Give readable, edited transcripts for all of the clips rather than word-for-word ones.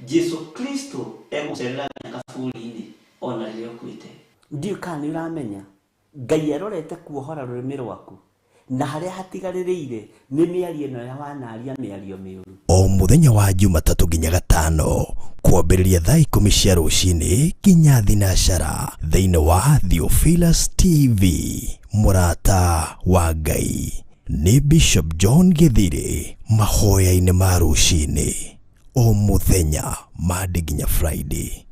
Jesu Kristo emucerera nyakaburi-ini ona riria ukuite. Ndiu kana uramenya Ngai arorete kuohora rurimi rwaku na haria hatigaririire ni miario ino ya wanaria miario miuru. O muthenya wa Jumatatu nginya Gatano kwambiriria thaa 10 cia ruci-ini nginya thinacara thiini wa Theophilus TV. Murata wa Ngai ni Bishop John Githiri. Mahoya-ini ma ruci-ini o muthenya Monday nginya Friday.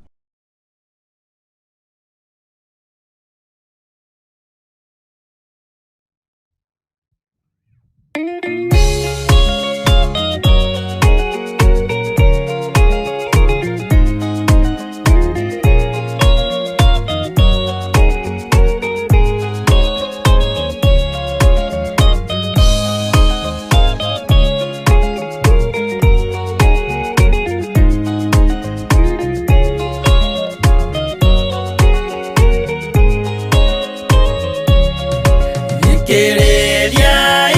Kireria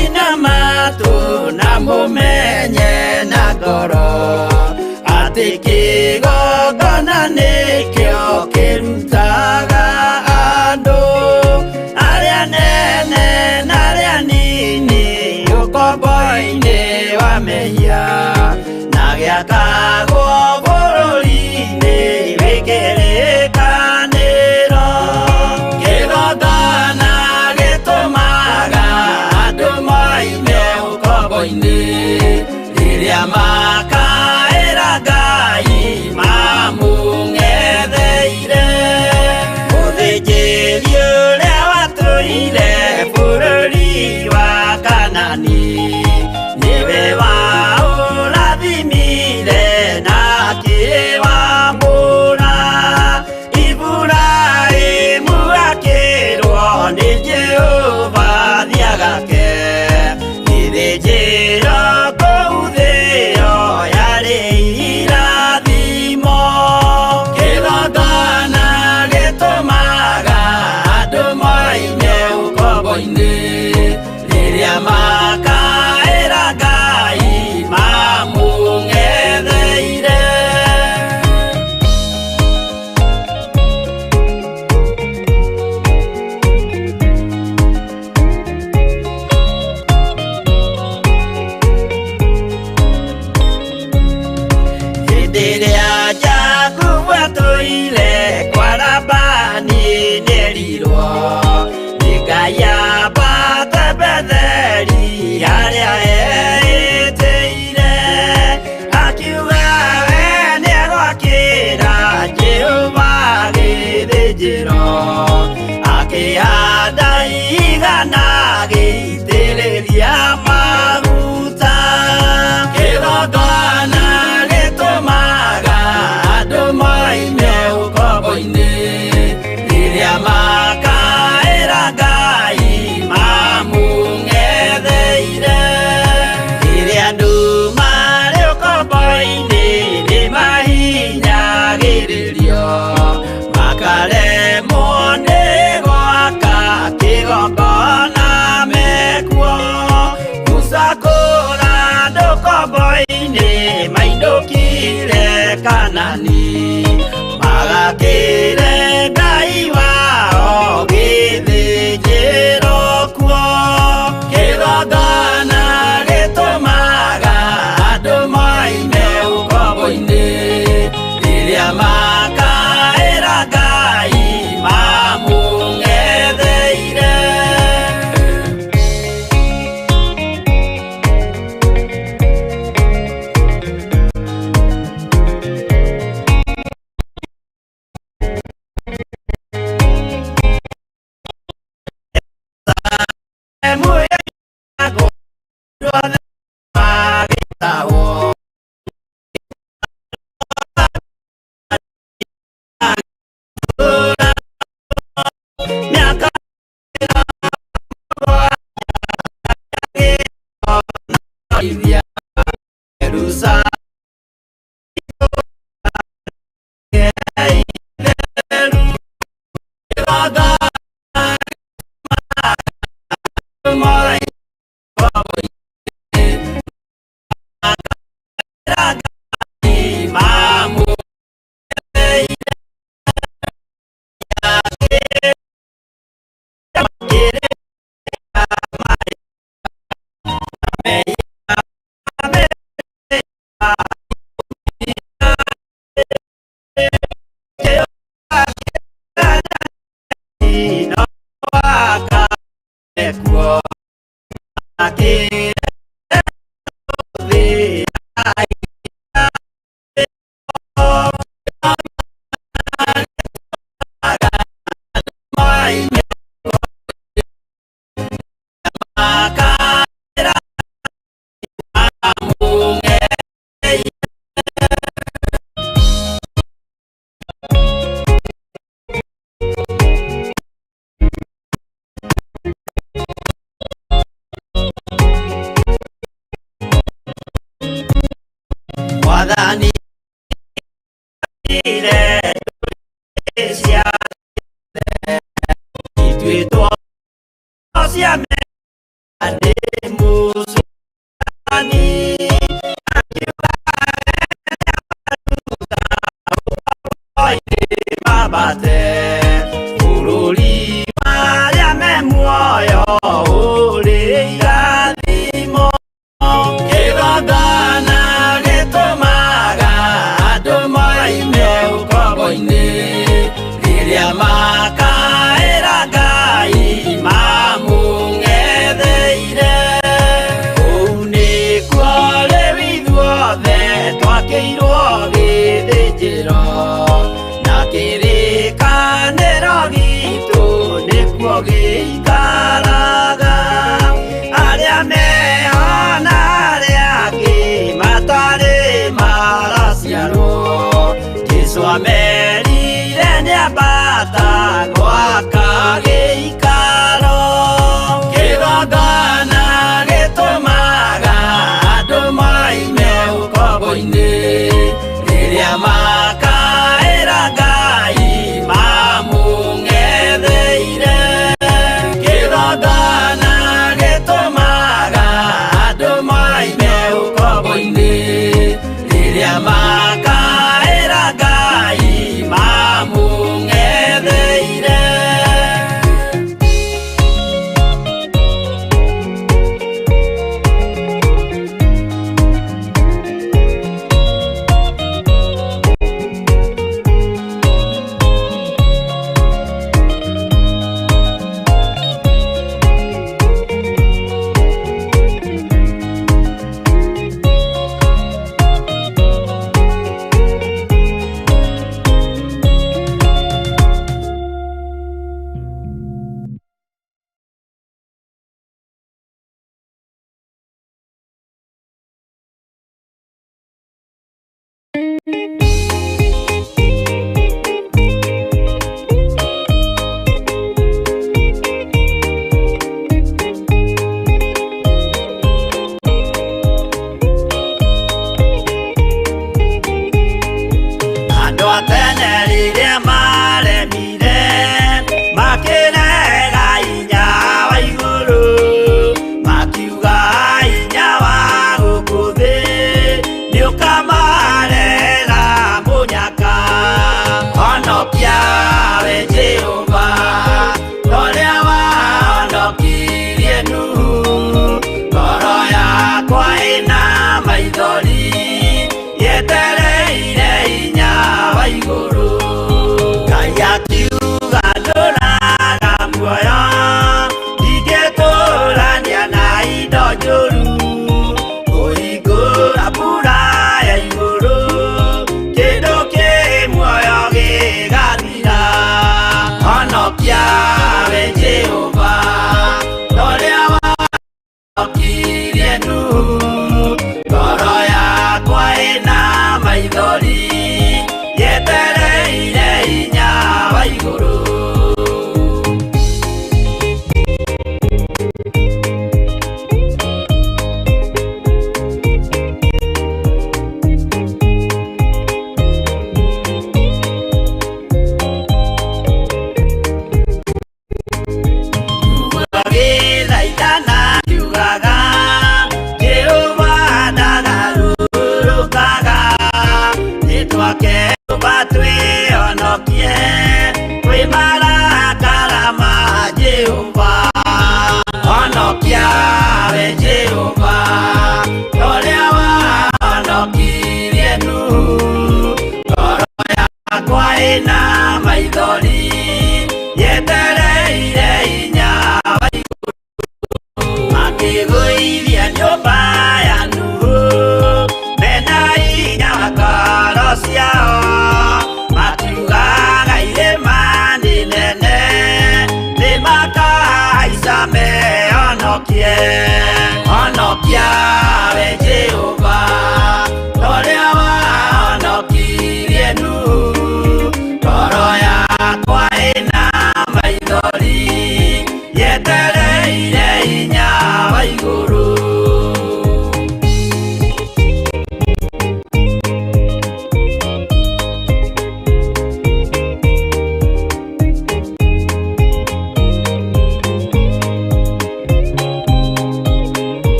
ina matu na mumenye na ngoro ati kigongona nikio kirutaga andu aria nene na aria nini ukombo-ini wa mehia na giakagwo bururi-ini wikirikaniro kigongona riria makaira Ngai mamung'etheire muthinjiri uria watuire bururi wa Kanani niwe waurathimire na akiwamũra Iburaimu akĩrwo nĩ Jehova thiagake njĩra kũu thĩ-ĩyo yarĩ irathimo kĩgongona gĩtũmaga andũ moime ũkombo-inĩ rĩrĩa makaĩra Ngai mamũng'etheire. Rĩrĩa Jakubu atũire kwa Labani nĩerirwo nĩ Ngai ambate Betheli harĩa eĩtĩire akiuga we nĩegwakĩra Jehova gĩthĩnjĩro akĩhanda igana gĩitĩrĩria maguta kĩgongona gĩtũmaga andũ moime ũkombo-inĩ rĩrĩa makaĩra Ngai mamũng'etheire rĩrĩa andũ marĩ ũkombo-inĩ nĩmahinyagĩrĩrio makaremwo nĩ gwaka kĩgongona mekuo gũcakũra andũ ũkombo-inĩ mainũkire Kanani magakĩre Ngai wao gĩthĩnjĩro kuo kĩgongona gĩtũmaga andũ moime ũkombo-inĩ rĩrĩa makaĩra Ngai mamũng'etheire.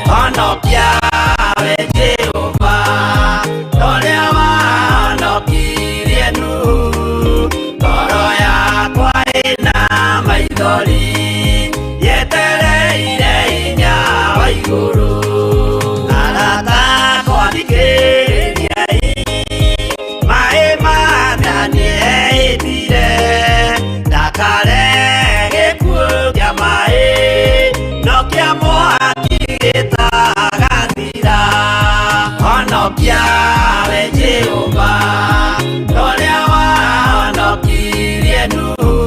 honokia we Jehova toria wanokirie Nuhu ngoro yakwa ina maithori yetereire hinya wa iguru arata kwathikĩrĩriai maĩ mathaniĩtire ndakare gĩkuũ kĩa maĩ no kĩa mwaki gĩtagathira honokia we Jehova toria wahonokirie Nuhu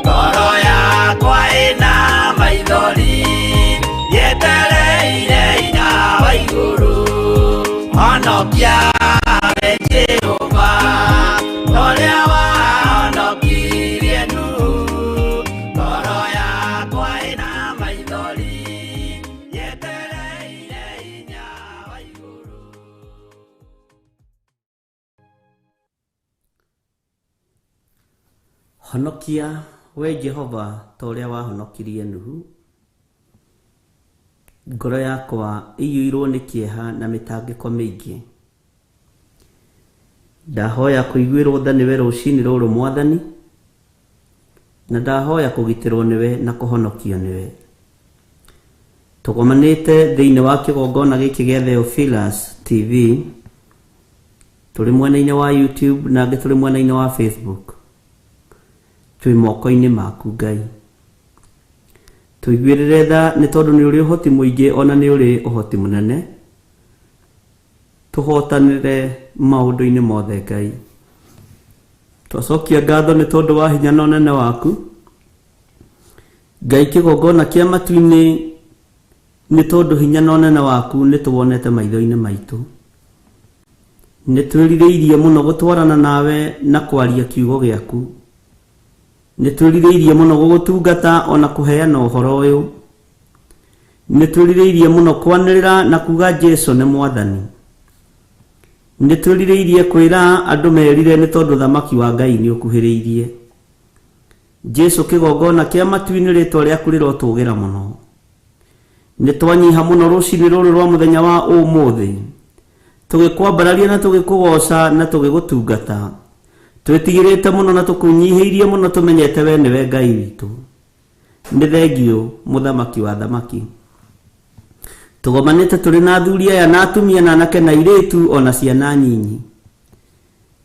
ngoro yakwa ĩna maithori yetereire hinya wa iguru honokia we Jehova toria wahonokirie Nuhu ngoro yakwa ĩna maithori yetereire hinya wa iguru. Honokia we Jehova toria wahonokirie Nuhu ngoro yakwa iyuirwo nĩ kĩeha na mĩtangĩko mĩingĩ. Ndahoya kũiguĩrwo tha nĩwe rũcinĩ rũrũ Mwathani, na ndahoya kũgitĩrwo nĩwe na kũhonokio nĩwe. Tũgomanĩte thĩinĩ wa kĩgongona gĩkĩ gĩa Theophilus TV, tũrĩ mwena-inĩ wa YouTube na angĩ tũrĩ mwena-inĩ wa Facebook. Twĩ moko-inĩ maku Ngai. Tũiguĩrĩre tha nĩ tondũ nĩ ũrĩ ũhoti mũingĩ ona nĩ ũrĩ ũhoti mũnene. Tũhotanĩre maũndũ-inĩ mothe Ngai. Twacokia ngatho nĩ tondũ wa hinya na ũnene waku Ngai. Kĩgongona kĩa matu-inĩ nĩ tondũ hinya na ũnene waku nĩ tũwonete maitho-inĩ maitũ. Nĩ twĩrirĩirie mũno gũtwarana nawe na kwaria kiugo gĩaku. Nĩ twĩrirĩirie mũno gũgũtungata ona kũheana ũhoro ũyũ. Nĩ twĩrirĩirie mũno kwanĩrĩra na kuga Jesũ nĩ Mwathani. Nĩ twĩrirĩirie kwĩra andũ merire nĩ tondũ thamaki wa Ngai nĩ ũkuhĩrĩirie. Jesũ kĩgongona kĩa matu-inĩ rĩtwa rĩaku rĩrotũgĩra mũno. Nĩ twanyiha mũno rũcinĩ rũrũ rwa mũthenya wa ũmũthĩ, tũgĩkwambararia na tũgĩkũgoca na tũgĩgũtungata. Twĩtigĩrĩte mũno na tũkũnyihĩirie mũno tũmenyete we nĩwe Ngai witũ. Nĩ thengio mũthamaki wa thamaki. Tũgomanĩte tũrĩ na athuri aya na atumia na anake na airĩtu ona ciana nyinyi.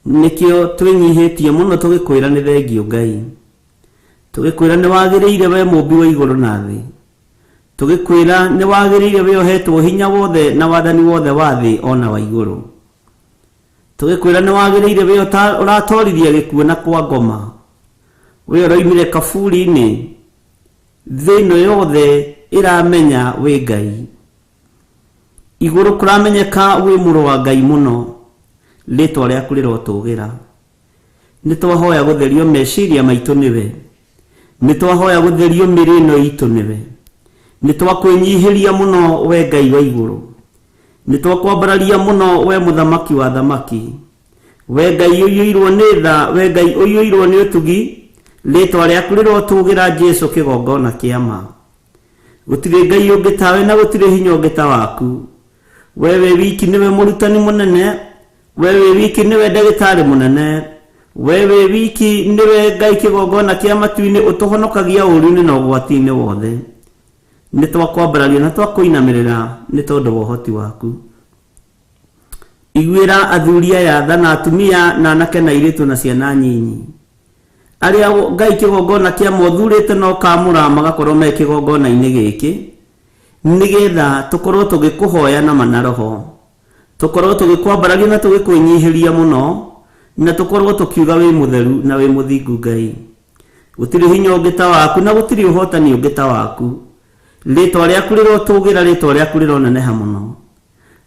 Nĩkĩo twĩnyihĩtie mũno tũgĩkwĩra nĩ thengio Ngai. Tũgĩkwĩra nĩ wagĩrĩire we mũmbi wa igũrũ na thĩ. Tũgĩkwĩra nĩ wagĩrĩire we ũhetwo hinya wothe na wathani wothe wa thĩ ona wa igũrũ. Tũgĩkwĩra nĩ wagĩrĩire we ũratorithia gĩkuũ na kwa ngoma. We ũroimire kaburi-inĩ, thĩ ĩno yothe ĩramenya we Ngai. Igũrũ kũramenyeka we mũrũ wa Ngai mũno, rĩtwa rĩaku rĩrotũgĩra. Nĩ twahoya gũtherio meciria maitũ nĩwe. Nĩ twahoya gũtherio mĩĩrĩ ĩno itũ nĩwe. Nĩ twakwĩnyihĩria mũno we Ngai wa igũrũ. Nĩ twakwambararia mũno we mũthamaki wa thamaki. We Ngai ũiyũirwo nĩ tha, we Ngai ũiyũirwo nĩ ũtugi, rĩtwa rĩaku rĩrotũgĩra Jesũ kĩgongona kĩa ma. Gũtirĩ Ngai ũngĩ tawe na gũtirĩ hinya ũngĩ ta waku. Wewe wiki nĩwe mũrutani mũnene, wewe wiki nĩwe ndagĩtarĩ mũnene, wewe wiki nĩwe Ngai kĩgongona kĩa matu-inĩ ũtũhonokagia ũũru-inĩ na ũgwati-inĩ wothe. Nĩ twakwambararia na twakũinamĩrĩra nĩ tondũ wa ũhoti waku. Iguĩra athuri aya tha na atumia na anake na airĩtu na ciana nyinyi, arĩa Ngai kĩgongona kĩa mothurĩte no kamũra magakorwo me kĩgongona-inĩ gĩkĩ, nĩgetha tũkorwo tũgĩkũhoya na manaroho, tũkorwo tũgĩkwambararia na tũgĩkwĩnyihĩria mũno, na tũkorwo tũkiuga wĩ mũtheru na wĩ mũthingu Ngai. Gũtirĩ hinya ũngĩ ta waku na gũtirĩ ũhotani ũngĩ ta waku. Rĩtwa rĩaku rĩrotũgĩra, rĩtwa rĩaku rĩroneneha mũno.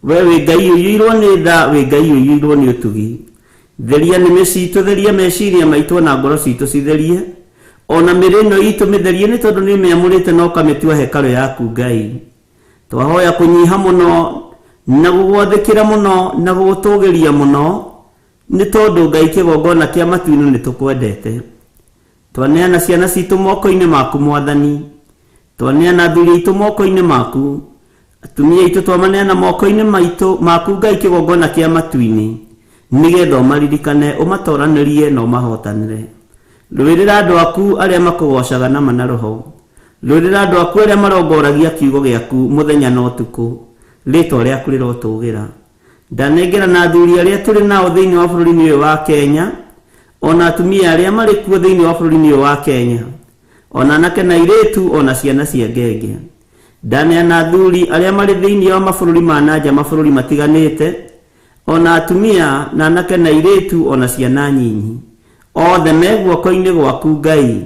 We wĩ Ngai ũiyũirwo nĩ tha, wĩ Ngai ũiyũirwo nĩ ũtugi. Theria nĩmĩ citũ, theria meciria maitũ na ngoro citũ citherie. Ona mĩĩrĩ ĩno itũ mĩtherie nĩ tondũ nĩ mĩamũrĩte na ũkamĩtua hekarũ yaku Ngai. Twahoya kũnyiha mũno na gũgwathĩkĩra mũno na gũgũtũgĩria mũno, nĩ tondũ Ngai kĩgongona kĩa matu-inĩ nĩ tũkwendete. Twaneana ciana citũ moko-inĩ maku Mwathani. twaneana athuri aitũ moko-inĩ maku, atumia aitũ twamaneana moko-inĩ maku Ngai kĩgongona kĩa matu-inĩ, nĩgetha ũmaririkane ũmatoranĩrie na ũmahotanĩre. Rũĩrĩra andũ aku arĩa makũgocaga na ma na roho, rũĩrĩra andũ aku arĩa marongoragia kiugo gĩaku mũthenya na ũtukũ, rĩĩtwa rĩaku rĩrotũũgĩra. Ndanengera na athuri arĩa tũrĩ nao thĩinĩ wa bũrũri-inĩ ũyũ wa Kenya, ona atumia arĩa marĩ kuo thĩinĩ wa bũrũri-inĩ ũyũ wa Kenya, ona anake na airĩtu, ona ciana cia ngenge. Ndaneana athuri arĩa marĩ thĩinĩ wa mabũrũri ma nanja, mabũrũri matiganĩte, ona atumia na anake na airĩtu, ona ciana nyinyi, othe me guoko-inĩ gwaku Ngai,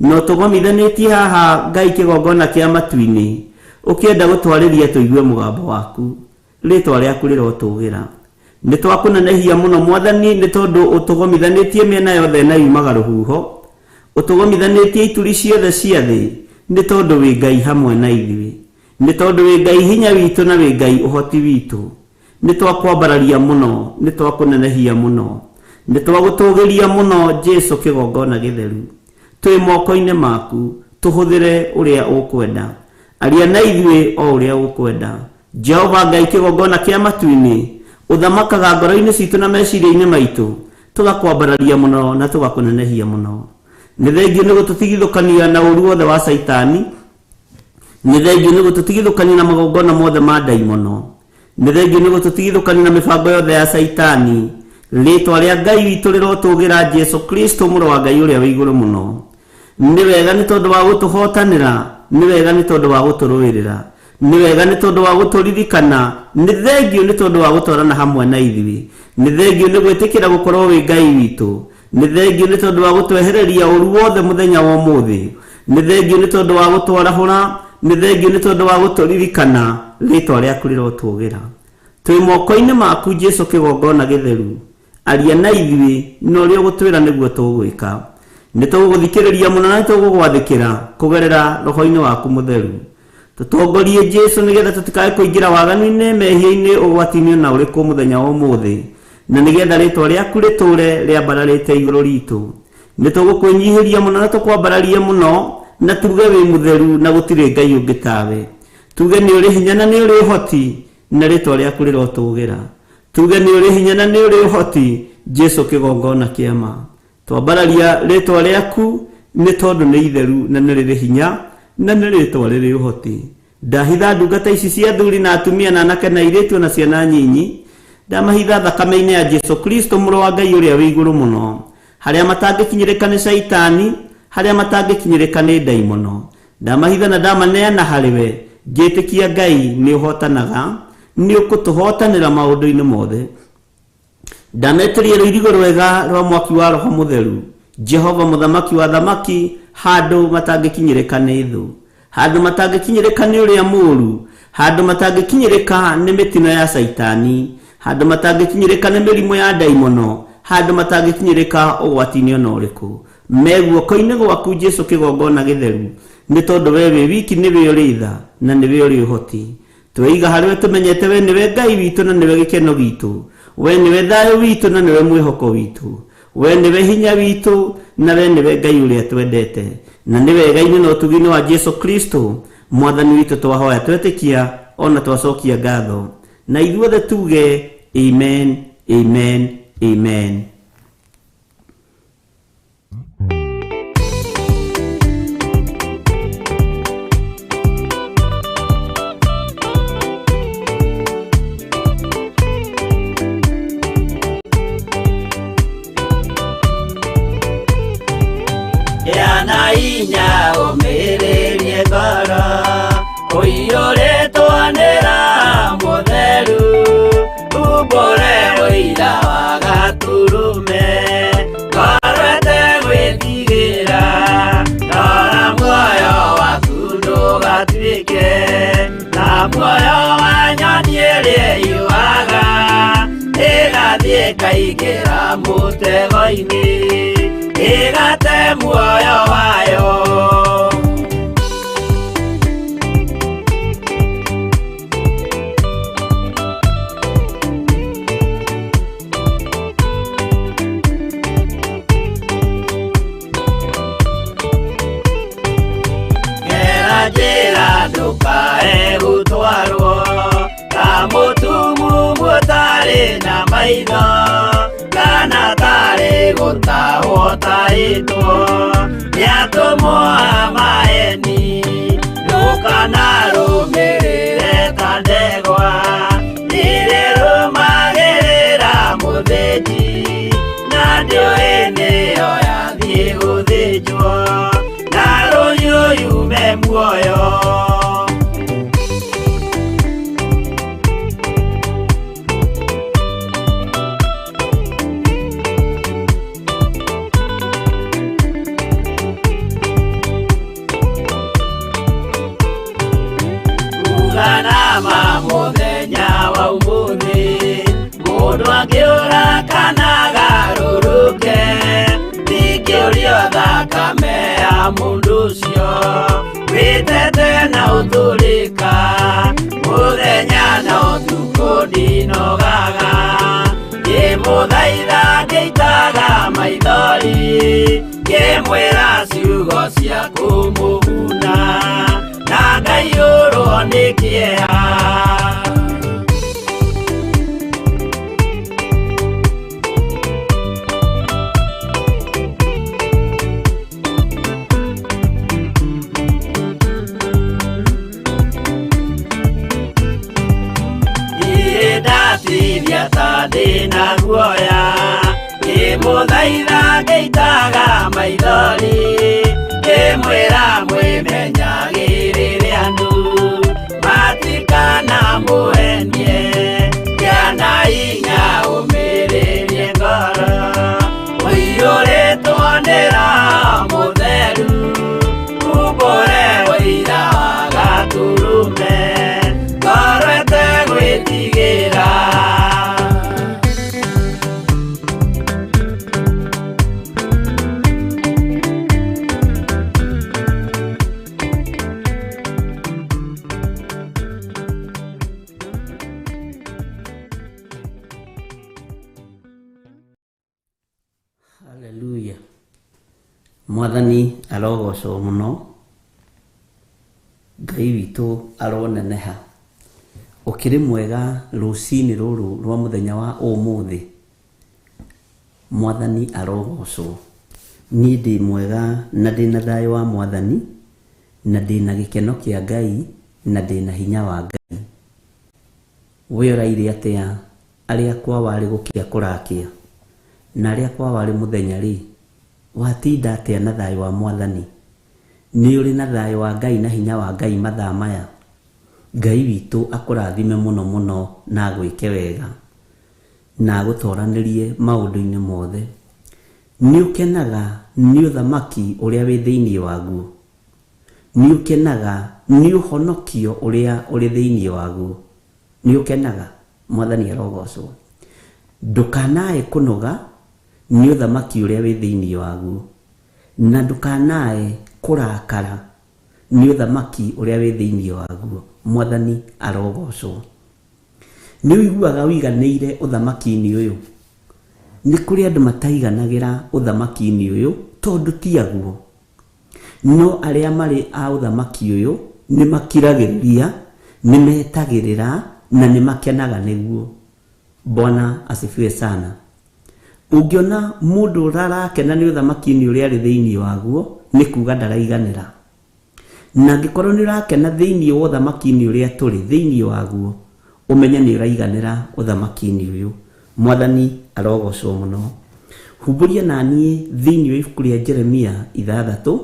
no tũgomithanĩtie haha Ngai kĩgongona kĩa matu-inĩ, ũkĩenda gũtwarĩria tũigue mũgambo waku, rĩĩtwa rĩaku rĩrotũũgĩra. Nĩ twakũnenehia mũno Mwathani, nĩ tondũ ũtũgomithanĩtie mĩena yothe na yumaga rũhuho, ũtũgomithanĩtie ituri ciothe cia thĩ, nĩ tondũ wĩ Ngai hamwe na ithuĩ, nĩ tondũ wĩ Ngai hinya witũ na wĩ Ngai ũhoti witũ. Nĩ twakwambararia mũno, nĩ twakũnenehia mũno, nĩ twagũtũũgĩria mũno Jesu kĩgongona gĩtheru. Twĩ moko-inĩ maku, tũhũthĩre ũrĩa ũkwenda, aria na ithuĩ o ũrĩa ũkwenda. Jehova Ngai kĩgongona kĩa matu-inĩ, ũthamakaga ngoro-inĩ citũ na meciria-inĩ maitũ, tũgakwambararia mũno na tũgakũnenehia mũno. Nĩ thengio nĩ gũtũtigithũkania na ũru wothe wa Saitani, nĩ thengio nĩ gũtũtigithũkania na magongona mothe ma ndaimono, nĩ thengio nĩ gũtũtigithũkania na mĩbango yothe ya Saitani. Rĩĩtwa rĩa Ngai witũ rĩrotũũgĩra, Jesu Kristo mũrũ wa Ngai ũrĩa wĩ igũrũ mũno. Nĩ wega nĩ tondũ wa gũtũhotanĩra, nĩ wega nĩ tondũ wa gũtũrũĩrĩra, nĩ wega nĩ tondũ wa gũtũririkana, nĩ thengio nĩ tondũ wa gũtwarana hamwe na ithuĩ, nĩ thengio nĩ gwĩtĩkĩra gũkorwo wĩ Ngai witũ, nĩ thengio nĩ tondũ wa gũtwehereria ũru wothe mũthenya wa ũmũthĩ, nĩ thengio nĩ tondũ wa gũtwarahũra, nĩ thengio nĩ tondũ wa gũtũririkana, rĩĩtwa rĩaku rĩrotũũgĩra. Twĩ moko-inĩ maku Jesu kĩgongona gĩtheru, aria na ithuĩ na ũrĩa ũgũtwĩra nĩguo tũgwĩka. Nĩ tũgũthikĩrĩria mũno na tũgũgwathĩkĩra kũgerera roho-inĩ waku mũtheru. Tũtongorie Jesu nĩgetha tũtikae kũingĩra waganu-inĩ, mehia-inĩ, ũgwati-inĩ na ũrĩkũ mũthenya wa ũmũthĩ, na nĩgetha rĩĩtwa rĩaku rĩtũũre rĩambararĩte igũrũ ritũ. Nĩ tũgũkwĩnyihĩria mũno na tũkwambararie mũno, na tuge wĩ mũtheru na gũtirĩ Ngai ũngĩ tawe. Tuge nĩ ũrĩ hinya na nĩ ũrĩ ũhoti, na rĩĩtwa rĩaku rĩrotũũgĩra. Tuge nĩ ũrĩ hinya na nĩ ũrĩ ũhoti, Jesu kĩgongona kĩa ma. Twambararia rĩĩtwa rĩaku nĩ tondũ nĩ itheru na nĩ rĩrĩ hinya na nĩ rĩĩtwa rĩrĩ ũhoti. Ndahitha ndungata ici cia athuri na atumia na anake na airĩtu na ciana nyinyi, ndamahitha thakame-inĩ ya Jesu Kristo mũrũ wa Ngai ũrĩa wĩ igũrũ mũno, harĩa matangĩkinyĩrĩka nĩ Saitani, harĩa matangĩkinyĩrĩka nĩ ndaimono. Ndamahitha na ndamaneana harĩwe, ngĩtĩkia Ngai nĩ ũhotanaga, nĩ ũkũtũhotanĩra maũndũ-inĩ mothe. Ndametĩria rũirigo rwega rwa mwaki wa roho mũtheru, Jehova mũthamaki wa thamaki, handũ matangĩkinyĩrĩka nĩ thũ, handũ matangĩkinyĩrĩka nĩ ũrĩa mũũru, handũ matangĩkinyĩrĩka nĩ mĩtino ya Saitani, handũ matangĩkinyĩrĩka nĩ mĩrimũ ya ndaimono, handũ matangĩkinyĩrĩka ũgwati-inĩ ona ũrĩkũ. Me guoko-inĩ gwaku Jesu kĩgongona gĩtheru, nĩ tondũ we wĩ wiki nĩwe ũrĩ tha na nĩwe ũrĩ ũhoti. Tweiga harĩwe tũmenyete we nĩwe Ngai witũ na nĩwe gĩkeno gitũ, we nĩwe thayũ witũ na nĩwe mwĩhoko witũ, we nĩwe hinya witũ na we nĩwe Ngai ũrĩa twendete, na nĩ wega-inĩ na ũtugi-inĩ wa Jesu Kristo Mwathani witũ twahoya twetĩkia ona twacokia ngatho, na ithuothe tuge amen, amen, amen. Inya umirerie ngoro uiyũrĩtwanĩra mũtheru umbũre ũira wa gaturume ngorwete gwĩtigĩra ndora muoyo waku ndũgatuĩke na muoyo wa nyoni ĩrĩa yuaga ĩgathiĩ ĩkaingĩra mũtego-inĩ ĩgate muoyo wayo. Gera maitho kana tarĩ gũtahwo taĩtwo nĩatũmwo maeni ndũkana rũmĩrĩre ta ndegwa irĩ rũmagĩrĩra mũthĩnji na ndĩũĩ nĩyo yathiĩ gũthĩnjwo na rũhiũ yume muoyo. Kanama muthenya wa umuthi mundu angiura kana garũrũke ndingĩũrio thakame ya mundu ũcio wĩtete na ũthũrĩka muthenya na ũtukũ ndinogaga ngĩmũthaitha ngĩitaga maithori ngĩmwĩra ciugo cia kũmũguna na ngaiyũrwo nĩ kĩeha. Niĩ ndatithia ta ndĩna guoya ngĩmũthaitha ngĩitaga maithori ngĩmwĩra mwĩmenyagĩrĩre andũ matikana mũhenie kĩana hinya ũmĩrĩrie ngoro ũiyũrĩtwo nĩ Roho Mũtheru umbũre ũira wa Gatũrũme ngoro ĩtegwĩtigĩra. Haleluya. Mwathani arogocwo muno, Ngai witũ aroneneha. Ũkĩrĩ mwega rũcinĩ rũrũ rwa mũthenya wa ũmũthĩ, Mwathani arogocwo. Niĩ ndĩ mwega na ndĩna thayũ wa Mwathani na ndĩna gĩkeno kĩa Ngai na ndĩna hinya wa Ngai. We ũraire atĩa arĩa kwa warĩ gũkĩa kũrakĩa na arĩa kwa warĩ mũthenya rĩ, watinda atĩa na thayũ wa Mwathani? Nĩ ũrĩ na thayũ wa Ngai na hinya wa Ngai mathaa maya? Ngai witũ akũrathime mũno mũno na agwĩke wega na agũtwaranĩrie maũndũ-inĩ mothe. Nĩ ũkenaga nĩ ũthamaki ũrĩa wĩ thĩinĩ waguo? Nĩ ũkenaga nĩ ũhonokio ũrĩa ũrĩ thĩinĩ waguo? Nĩ ũkenaga? Mwathani arogocwo. Ndũkanae kũnoga nĩ ũthamaki ũrĩa wĩ thĩinĩ waguo, na ndũkanae kũrakara nĩ ũthamaki ũrĩa wĩ thĩinĩ waguo. Mwathani arogocwo. Nĩ ũiguaga ũiganĩire ũthamaki-inĩ ũyũ? Nĩ kũrĩ andũ mataiganagĩra ũthamaki-inĩ ũyũ tondũ tiaguo, no arĩa marĩ a ũthamaki ũyũ nĩ makiragĩrĩria, nĩ metagĩrĩra na nĩ makenaga nĩguo. Bwana asifiwe sana. Ũngĩona mũndũ ũrarakena nĩ ũthamaki-inĩ ũrĩa arĩ thĩinĩ waguo, nĩ kuuga ndaraiganĩra. Na angĩkorwo nĩ ũrakena thĩinĩ wa ũthamaki-inĩ ũrĩa tũrĩ thĩinĩ waguo, ũmenye nĩ ũraiganĩra ũthamaki-inĩ ũyũ. Mwathani arogocwo mũno. Humbũria naniĩ thĩinĩ wa ibuku rĩa Jeremia 6.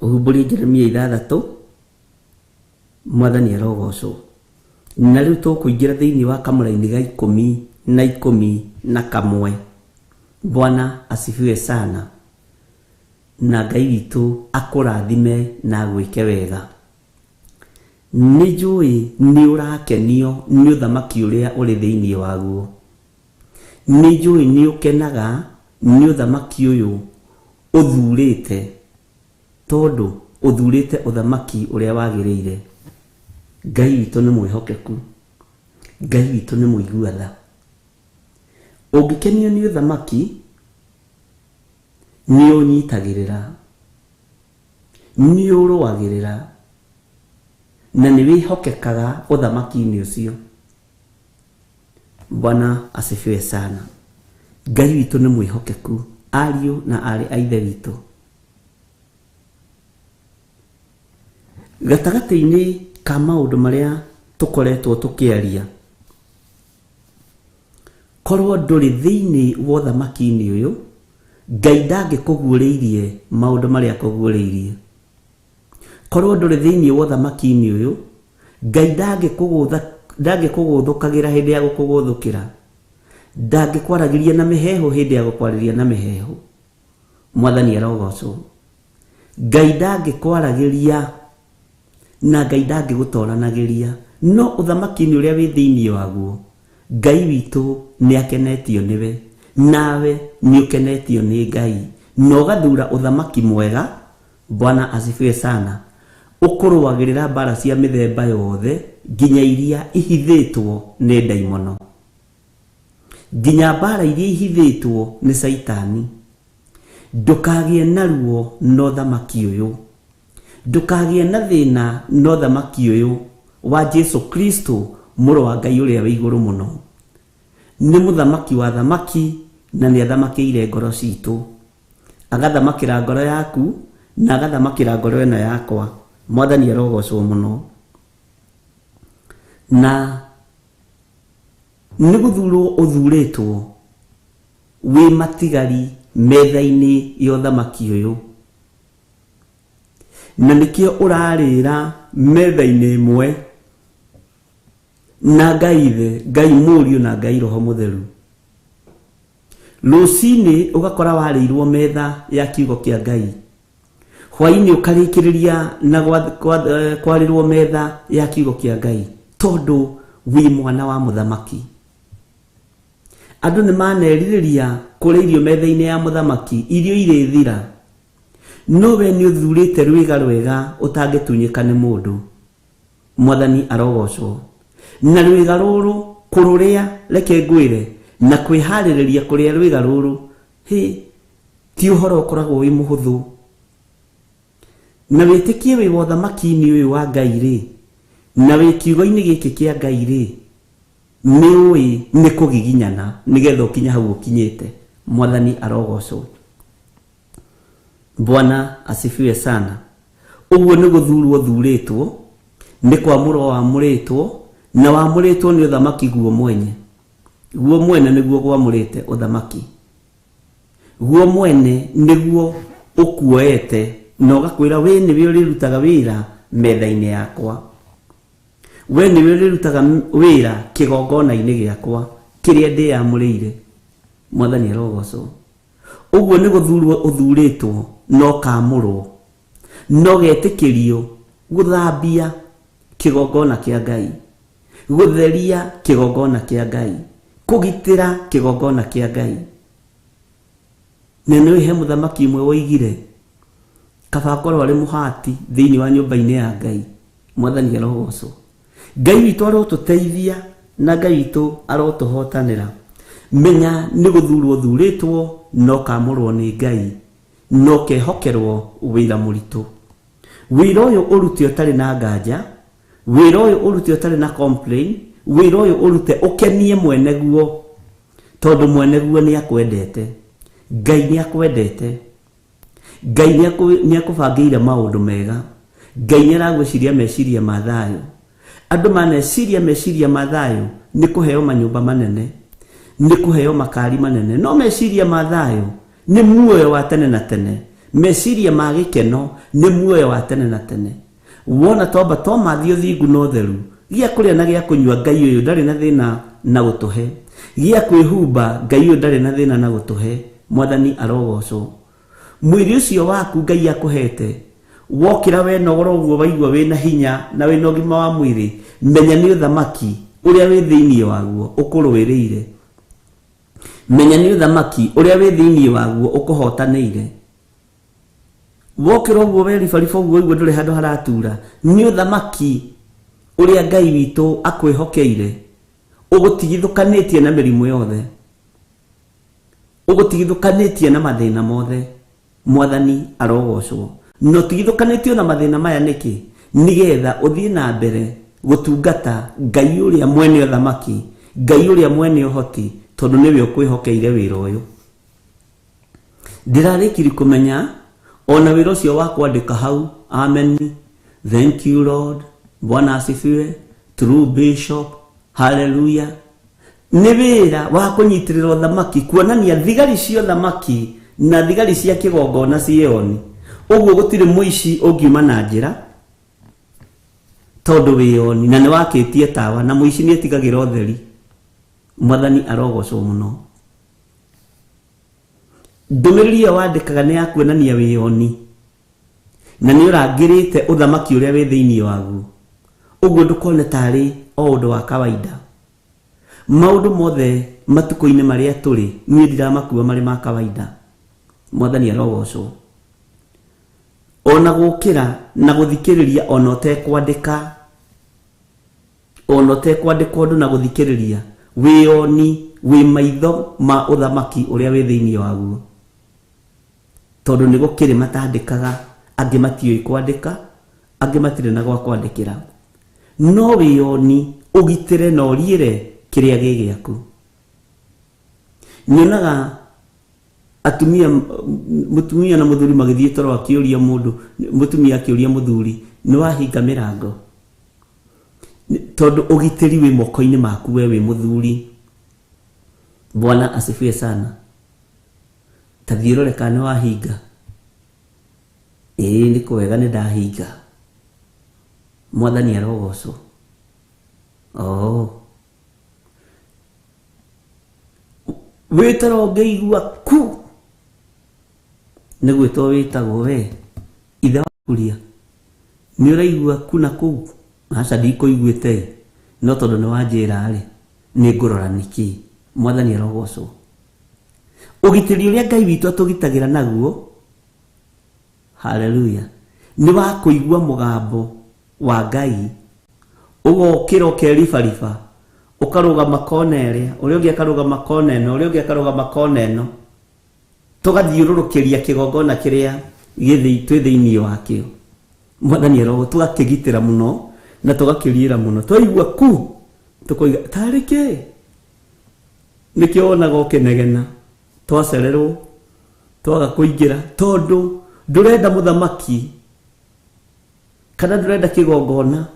Ũhumbũrie Jeremia 6. Mwathani arogocwo. Na rĩu tũkũingĩra thĩinĩ wa kamũra-inĩ ga 11. Bwana asifiwe sana. Na Ngai witũ akũrathime na agwĩke wega. Nĩ njũĩ nĩ ũrakenio nĩ ũthamaki ũrĩa ũrĩ thĩinĩ waguo. Nĩ njũĩ nĩ ũkenaga nĩ ũthamaki ũyũ ũthurĩte, tondũ ũthurĩte ũthamaki ũrĩa wagĩrĩire. Ngai witũ nĩ mwĩhokeku. Ngai witũ nĩ mũigua tha. Ũngĩkenio nĩ ũthamaki, nĩ ũnyitagĩrĩra, nĩ ũrũagĩrĩra, na nĩ wĩhokekaga ũthamaki-inĩ ũcio. Bwana asifiwe sana. Ngai witũ nĩ mwĩhokeku, ariũ na arĩ a ithe witũ. Gatagatĩ-inĩ ka maũndũ marĩa tũkoretwo tũkĩaria, korwo ndũrĩ thĩinĩ wa ũthamaki-inĩ ũyũ, Ngai ndangĩkũguũrĩirie maũndũ marĩa akũguũrĩirie. Korwo ndũrĩ thĩinĩ wa ũthamaki-inĩ ũyũ, Ngai ndangĩkũgũthũkagĩra hĩndĩ ya gũkũgũthũkĩra. Ndangĩkwaragĩria na mĩheehũ hĩndĩ ya gũkwarĩria na mĩheehũ. Mwathani arogocwo. Ngai ndangĩkwaragĩria na Ngai ndangĩgũtoranagĩria. No ũthamaki-inĩ ũrĩa wĩ thĩinĩ waguo, Ngai witũ nĩ akenetio nĩwe, nawe nĩ ũkenetio nĩ Ngai, na ũgathuura ũthamaki mwega. Bwana asifiwe sana. Ũkũrũagĩrĩra mbara cia mĩthemba yothe, nginya iria ihithĩtwo nĩ ndaimono, nginya mbara iria ihithĩtwo nĩ Saitani. Ndũkagĩe na ruo na ũthamaki ũyũ, ndũkagĩe na thĩna na ũthamaki ũyũ wa Jesu Kristo, mũrũ wa Ngai ũrĩa wĩ igũrũ mũno. Nĩ mũthamaki wa thamaki, na nĩ athamakĩire ngoro citũ, agathamakĩra ngoro yaku na agathamakĩra ngoro ĩno yakwa. Mwathani arogocwo mũno. Na nĩ gũthuurwo ũthuurĩtwo wĩ matigari metha-inĩ ya ũthamaki ũyũ, na nĩkĩo ũrarĩra metha-inĩ ĩmwe na Ngai Ithe, Ngai Mũriũ na Ngai Roho Mũtheru. Ruci-ini ũgakora warĩirwo metha ya kiugo kĩa Ngai, hwaĩ-inĩ ũkarĩkĩrĩria na kwarĩrwo metha ya kiugo kĩa Ngai, tondũ wĩ mwana wa mũthamaki. Andũ nĩ manerirĩria kũrĩa irio metha-inĩ ya mũthamaki, irio irĩthira, no we nĩ ũthuurĩte rwĩga rwega ũtangĩtunyĩka nĩ mũndũ. Mwathani arogocwo. Na rwĩga rũrũ kũrũrĩa, reke ngwĩre, na kwĩharĩrĩria kũrĩa rwĩga rũrũ, ti ũhoro ũkoragwo wĩ mũhũthũ. Na wĩtĩkie wĩ wa ũthamaki-inĩ ũyũ wa Ngai-rĩ, na wĩ kiugo-inĩ gĩkĩ kĩa Ngai-rĩ, nĩ ũĩ nĩ kũgiginyana nĩgetha ũkinya hau ũkinyĩte. Mwathani arogocwo. Bwana asifiwe sana. Ũguo nĩ gũthuurwo thuurĩtwo, nĩ kwamũrwo wamũrĩtwo, na wamũrĩtwo nĩ ũthamaki guo mwenye. Guo mwene nĩguo gwamũrĩte ũthamaki. Guo mwene nĩguo ũkuoete na ũgakwĩra we nĩwe ũrĩrutaga wĩra metha-inĩ yakwa, we nĩwe ũrĩrutaga wĩra kĩgongona-inĩ gĩakwa kĩrĩa ndĩyamũrĩire. Mwathani arogocwo. Ũguo nĩ gũthuurwo ũthuurĩtwo, no kamũrwo, no getĩkĩrio gũthambia kĩgongona kĩa Ngai, gũtheria kĩgongona kĩa Ngai, kũgitĩra kĩgongona kĩa Ngai. Na nĩ he mũthamaki ũmwe woigire kaba akorwo arĩ mũhati thĩinĩ wa nyũmba-inĩ ya Ngai. Mwathani arogocwo. Ngai witũ arotũteithia na Ngai witũ arotũhotanĩra. Menya nĩ gũthuurwo thuurĩtwo, no kamũrwo nĩ Ngai, no kehokerwo wĩra mũritũ. Wĩra ũyũ ũrute ũtarĩ na nganja, wĩra ũyũ ũrute ũtarĩ na complain, wĩra ũyũ ũrute ũkenie mwene guo, tondũ mwene guo nĩ akwendete. Ngai nĩ akwendete. Ngai nĩ akũbangĩire maũndũ mega. Ngai nĩ aragwĩciria meciria ma thayũ. Andũ maneciria meciria ma thayũ nĩ kũheo manyũmba manene, nĩ kũheo makari manene, no meciria ma thayũ nĩ muoyo wa tene na tene. Meciria ma gĩkeno nĩ muoyo wa tene na tene. Wona tomba tomathio thingu no theru, gĩa kũrĩa na gĩa kũnyua Ngai ũyũ ndarĩ na thĩna na gũtũhe, gĩa kwĩhumba Ngai ũyũ ndarĩ na thĩna na gũtũhe. Mwathani arogocwo. Mwĩrĩ ũcio waku Ngai akũhete, wokĩra we nogora ũguo waigua wĩna hinya na wĩna ũgima wa mwĩrĩ, menya nĩ ũthamaki ũrĩa wĩ thĩinĩ waguo ũkũrũĩrĩire. Menya nĩ ũthamaki ũrĩa wĩ thĩinĩ waguo ũkũhotanĩire. Wokĩra ũguo we ribariba ũguo ũiguo ndũrĩ handũ haratura, nĩ ũthamaki ũrĩa Ngai witũ akwĩhokeire, ũgũtigithũkanĩtie na mĩrimũ yothe, ũgũtigithũkanĩtie na mathĩna mothe. Mwathani arogocwo. No tigithũkanĩtio na mathĩna maya nĩkĩ? Nĩgetha ũthiĩ na mbere gũtungata Ngai ũrĩa mwene ũthamaki, Ngai uria mwene uhoti tondu niwe ukwihokeire wira uyu. Ndirarikiri kumenya ona wira ucio wa kwandika hau. Amen. Thank you Lord. Bwana asifiwe. True Bishop. Hallelujah. Ni wira wa kunyitirira thamaki kuonania thigari cio thamaki na thigari cia kigongona cioni. Uguo gutire muici ungiuma na njira tondu wioni na ni wakitie tawa na muici ni etigagira utheri. Mwathani arogocwo muno. Ndumiriri wandikaga ni ya kuonania wioni na ni urangirite uthamaki uria wi thiini waguo. Uguo ndukone tari o undu wa kawaida. Maundu mothe matuko-ini maria turi ni ndiramakua mari ma kawaida. Mwathani arogocwo. Ona gukira na guthikiriria ona utekwandika undu na guthikiriria wioni wi maitho ma uthamaki uria wi thiini waguo. Tondu ni gukiri matandikaga, angi matioi kwandika, angi matire na gwa kwandikira. No wioni ugitire na uriire kiria gigiaku. Nyonaga mutumia na muthuri magithie toro akiuria mundu, mutumia akiuria muthuri ni wahinga mirango tondu ugitiri wi moko-ini maku we wi muthuri. Bwana asifiwe sana. Tathiirore kana wahinga. Ni kwega ni ndahinga. Mwathani arogocwo. Witaro ngeigua ku nigwitwo witagwo we ithe wakuria ni uraigua ku na ku. Aca ndikuiguite no tondu ni wanjira ri ni ngurora niki. Mwathani arogocwo. Ugitiri uria Ngai witu atugitagira naguo. Hallelujah. Ni wa kuigua mugambo wa Ngai ugokira ukeribariba ukarugama kona iria uria ungi akarugama kona ino uria ungi akarugama kona ino tugathiururukiria kigongona kiria twi thiini wakio. Mwathani arogocwo. Tugakigitira muno na tugakiriira muno. Twaigua ku tukoiga tariki nikio onaga ukinegena twacererwo twaga kuingira tondu ndurenda muthamaki kana ndurenda kigongona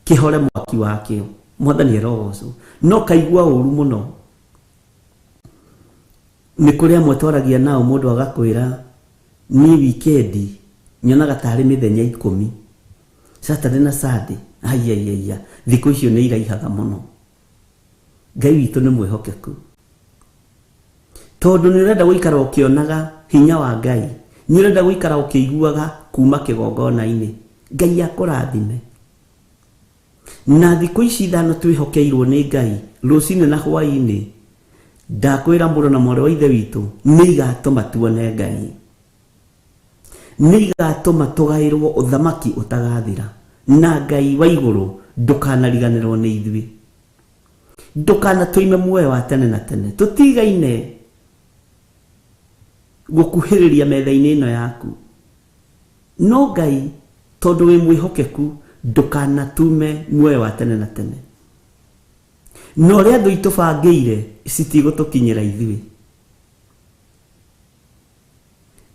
kihore mwaki wakio. Mwathani arogocwo. No kaigua uru muno ni kuria mwetwaragia nao mundu agakwira ni weekend nyonaga tari mithenya 10 Saturday na Sunday. Ayayaya thiku icio ni iraihaga muno. Ngai witu ni mwihokeku tondu ni urenda guikara ukionaga hinya wa Ngai. Ni urenda guikara ukiiguaga kuma kigongona-ini. Ngai akurathime. Na thiku ici thano twihokeirwo ni Ngai ruci-ini na hwaini. Ndakwira mundu na mwari wa ithe witu ni igatuma tuone Ngai. Ni igatuma tugairwo uthamaki utagathira. Na Ngai wa iguru ndukanariganirwo ni ithui. Ndukana tuime muoyo wa tene na tene. Tutigaine gukuhiriria metha-ini ino yaku. No Ngai tondu wi mwihokeku ndukana tume muoyo wa tene na tene. No ria ndu itubangiire citigutukinyira ithui.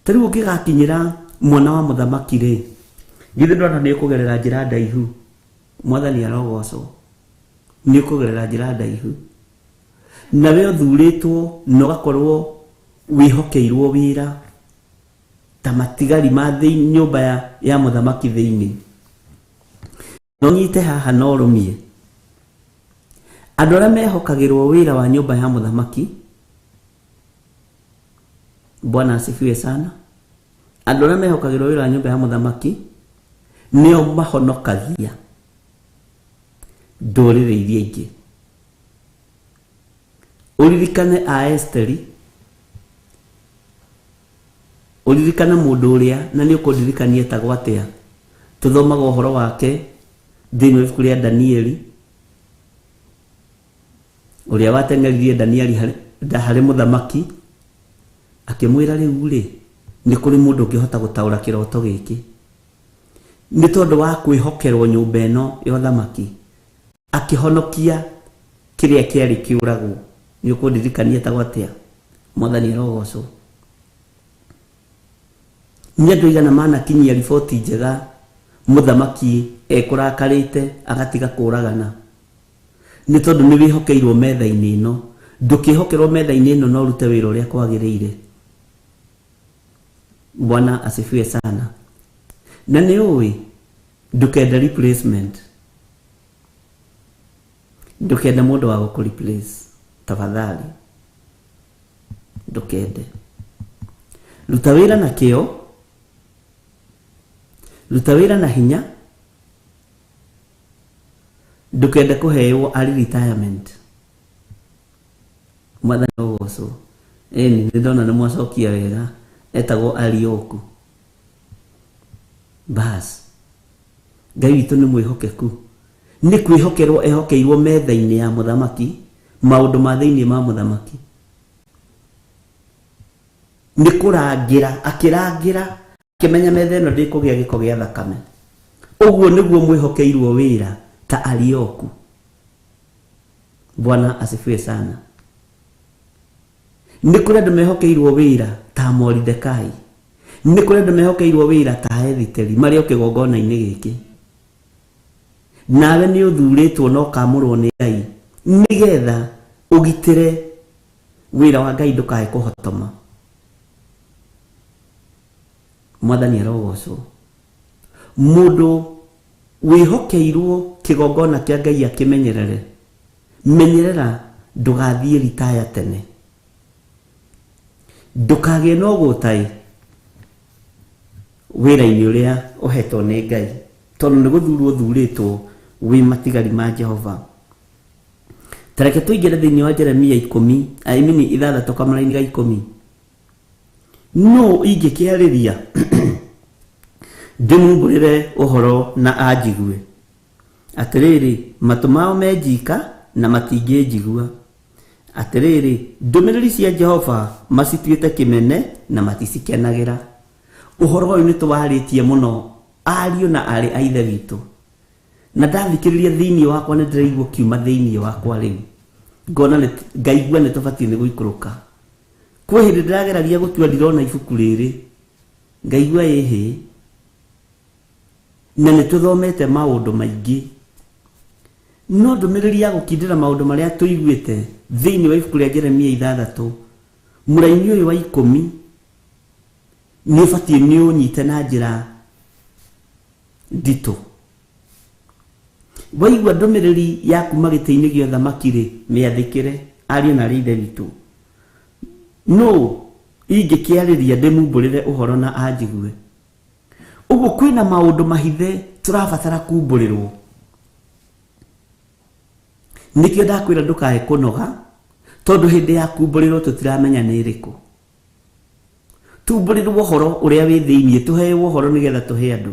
Tariu ukigakinyira mwana wa muthamaki ri githe ndona ni kugerera njira ndaihu. Mwathani arogocwo. Ni kugerera njira ndaihu na we uthuritwo no gakorwo wihokeirwo wira ta matigari ma thiini nyumba ya muthamaki thiini. No nyite haha no rumie andu aria mehokagirwo wira wa nyumba ya muthamaki. Bwana asifiwe sana. Andu aria mehokagirwo wira wa nyumba ya muthamaki nio mahonokagia nduriri iria ingi. Uririkane a Esteri, uririkane mundu uria na ni ukundirikania etagwo atia. Tuthomaga uhoro wake thiini wa ibuku ria Danieli uria wateng'eririe Danieli hari muthamaki akimwira riu ri ni kuri mundu ungihota gutaura kiroto giki. Ni tondu wa kwihokerwo nyumba ino ya uthamaki akihonokia kiria kiari kiurago ni ukundirikania ta gwatia mwathani arogocwo ni andu igana mana kinyia riboti njega muthamaki ekurakarite agatiga kuragana ni tondu ni wihokeirwo metha-ini ino ndukihokerwo metha-ini ino no rute wira uria kwagiriire. Bwana asifiwe sana. Na ni uwi ndukenda replacement, ndukenda mundu wa guku replace tafadhali, ndukende. Ruta wira na kio, ruta wira na hinya, ndukenda kuheo ali retirement. Mwathani ogocwo ni ndona ni mwacokia wega etagwo Arioku. Bas Ngai witũ nĩ mwĩhokeku, nĩ kwĩhokerwo ehokeirwo metha-inĩ ya mũthamaki, maũndũ ma thĩinĩ ma mũthamaki, nĩ kũrangĩra akĩrangĩra akĩmenya metha ĩno ndĩkũgĩa gĩko gĩa thakame. Ũguo nĩguo mwĩhokeirwo wĩra ta Arioku. Bwana asifiwe sana. Nĩ kũrĩ andũ mehokeirwo wĩra ta Moridekai, nĩ kũrĩ andũ mehokeirwo wĩra ta Ethiteri marĩ o kĩgongona-inĩ gĩkĩ. Nawe nĩ ũthurĩtwo no kamũrwo nĩ Ngai nĩgetha ũgitĩre wĩra wa Ngai ndũkae kũhotoma. Mwathani arogocwo. Mũndũ wĩhokeirwo kĩgongona kĩa Ngai akĩmenyerere, menyerera ndũgathiĩ ritaya tene, ndũkagĩe na ũgũtai wĩra-inĩ ũrĩa ũhetwo nĩ Ngai, tondũ nĩ gũthurwo thurĩtwo wĩ matigari ma Jehova. Tareke tũingĩre thĩinĩ wa Jeremia 10 kamũra-inĩ ga 10. No ingĩkĩarĩria ndĩmumbũrĩre ũhoro na anjigue. Atĩrĩrĩ, matũ mao menjika na matingĩnjigua. Atĩrĩrĩ, ndũmĩrĩri cia Jehova macituĩte kĩmene na maticikenagĩra. Ũhoro ũyũ nĩ tũwarĩtie mũno ariũ na arĩ a ithe witũ, na ndathikĩrĩria thĩinĩ wakwa nĩ ndĩraigua kiuma thĩinĩ wakwa rĩu ngona ngaigua nĩ tũbatiĩ nĩ gũikũrũka. Kwĩ hĩndĩ ndĩrageragia gũtua ndirona ibuku rĩrĩ ngaigua ĩhĩ, na nĩ tũthomete maũndũ maingĩ, no ndũmĩrĩri ya gũkindĩra maũndũ marĩa tũiguĩte thĩinĩ wa ibuku rĩa Jeremia 6 mũra-inĩ ũyũ wa 10 nĩ ũbatiĩ nĩ ũnyite na njĩra nditũ. Waigua ndũmĩrĩri ya kuma gĩtĩ-inĩ gĩa ũthamaki rĩ, mĩathĩkĩre ariũ na ithe witũ. No ingĩkĩarĩria ndĩmumbũrĩre ũhoro na anjigue. Ũguo kwĩna maũndũ mahithe tũrabatara kumbũrĩrwo. Nĩkĩo ndakwĩra ndũkae kũnoga, tondũ hĩndĩ ya kumbũrĩrwo tũtiramenya nĩ ĩrĩkũ. Tumbũrĩrwo ũhoro ũrĩa wĩ thĩinĩ, tũheo ũhoro nĩgetha tũhe andũ.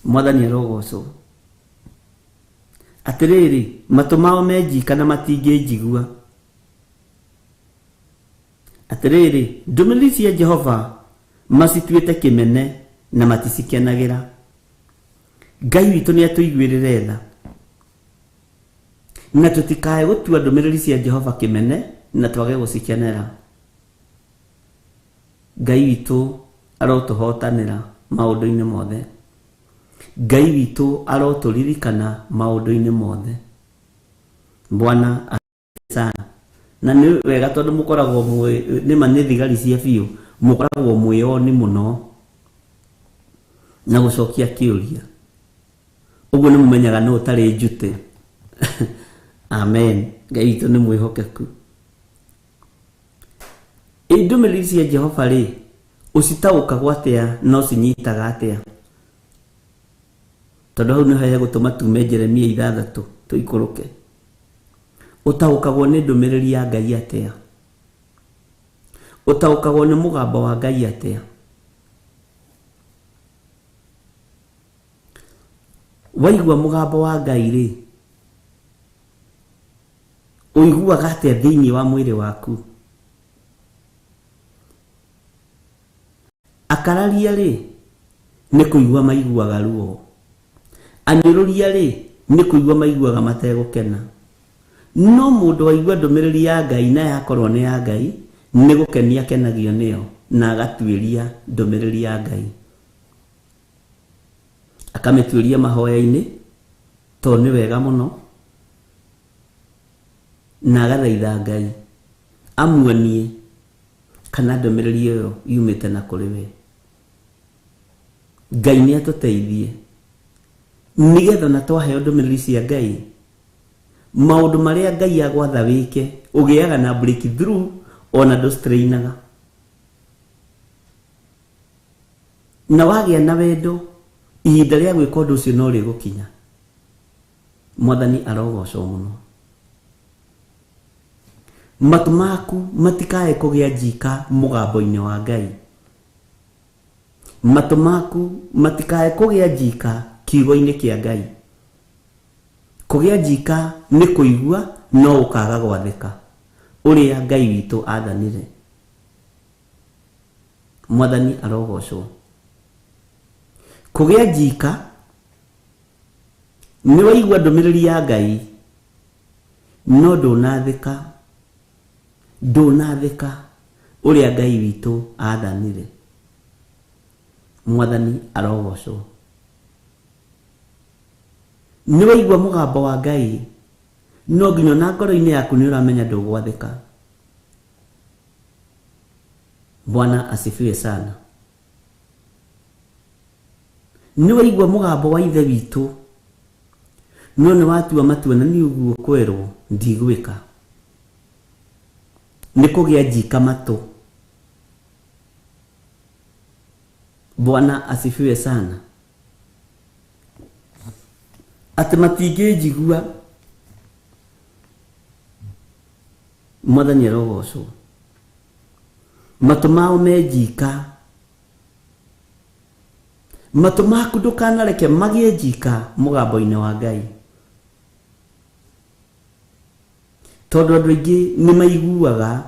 Mwathani arogocwo. Atĩrĩrĩ, matũ mao menjika na matingĩnjigua. Atĩrĩrĩ, ndũmĩrĩri cia Jehova macituĩte kĩmene na maticikenagĩra. Ngai witũ nĩ atũiguĩrĩre tha, na tũtikae gũtua ndũmĩrĩri cia Jehova kĩmene na twage gũcikenera. Ngai witũ arotũhotanĩra maũndũ-inĩ mothe. Ngai witũ arotũririkana maũndũ-inĩ mothe. Bwana sana. Na nĩ wega tondũ mũkoragwo nĩma nĩ thigari cia biũ, mũkoragwo mwĩoni mũno na gũcokia kĩũria. Ũguo nĩ mũmenyaga nĩ ũtarĩ njute. Amen. Ngai witũ nĩ mwĩhokeku. Ndũmĩrĩri cia Jehova rĩ, ũcitaũkagwo atĩa no cinyitaga atĩa? Tondũ hau nĩho hegũtũma tume Jeremia 6 tũikũrũke. Ũtaũkagwo nĩ ndũmĩrĩri ya Ngai atĩa? Ũtaũkagwo nĩ mũgambo wa Ngai atĩa? Waigua mũgambo wa Ngai rĩ, ũiguaga atĩa thĩinĩ wa mwĩrĩ waku? Akararia rĩ, nĩ kũigua maiguaga ruo. Anyũrũria rĩ, nĩ kũigua maiguaga mategũkena. no mundu waigua ndumiriri ya Ngai na yakorwo ni ya Ngai ni gukenia kenagio niyo na agatuiria ndumiriri ya Ngai akamituiria mahoya-ini to ni wega muno na agathaitha Ngai amuonie kana ndumiriri iyo yumite na kuri we. Ngai ni atuteithie nigetha na twaheo ndumiriri cia Ngai maundu maria Ngai agwatha wike ugiaga na breakthrough ona ndustrainaga na wagia na wendo ihinda ria gwika undu ucio no rigukinya. Mwathani arogocwo muno. Matu maku matikae kugia njika mugambo-ini wa Ngai. Matu maku matikae kugia njika kiugo-ini kia Ngai. Kugia njika ni kuigua no ukaga gwathika uria Ngai witu athanire. Mwathani arogocwo. Kugia njika ni waigua ndumiriri ya Ngai no ndunathika uria Ngai witu athanire. Mwathani arogocwo. Ni waigua mugambo wa Ngai no nginya na ngoro-ini yaku ni uramenya ndugwathika. Bwana asifiwe sana. Ni waigua mugambo wa ithe witu no ni watua matua na ni uguo kwerwo ndigwika. Ni kugia njika matu. Bwana asifiwe sana. Ati matingĩnjigua. Mwathani arogocwo. Matu mao me njika. Matu maku ndukanareke magie njika mugambo-ini wa Ngai. Tondu andu aingi ni maiguaga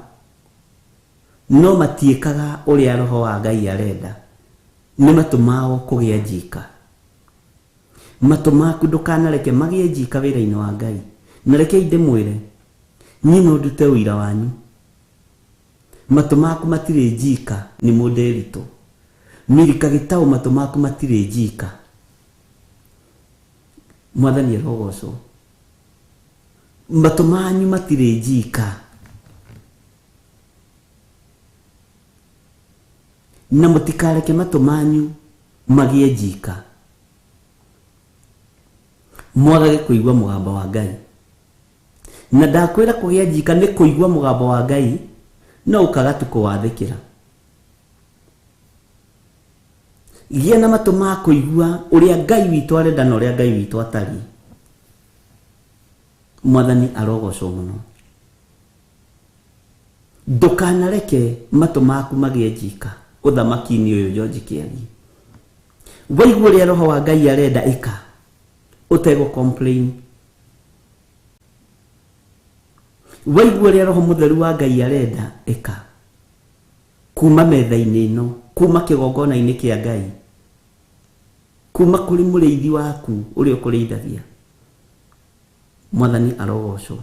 no matiikaga uria roho wa Ngai arenda. Ni matu mao kugia njika. Matu maku ndukanareke magie njika wira-ini wa Ngai. Na reke ndimwire ni no ndute wira wanyu. Matu maku matire njika ni munderitu. Mirika gitau matu maku matire njika. Mwathani arogocwo. Matu manyu matire njika. Na mutikareke matu manyu magie njika. Mwagage kuigua mugambo wa Ngai. Na ndakwira kugia njika ni kuigua mugambo wa Ngai no ukaga tu kuwathikira. Gia na matu ma kuigua uria Ngai witu arenda na uria Ngai witu atari. Mwathani arogocwo muno. Ndukanareke matu maku magie njika uthamaki-ini uyu George Kiari. Waigua uria roho wa Ngai arenda ika. Utego complain. Waigua uria roho mutheru wa Ngai arenda ika. Kuma metha-ini ino, kuma kigongona-ini kia Ngai. Kuma kuri muriithi waku uria ukurithagia. Mwathani arogocwo.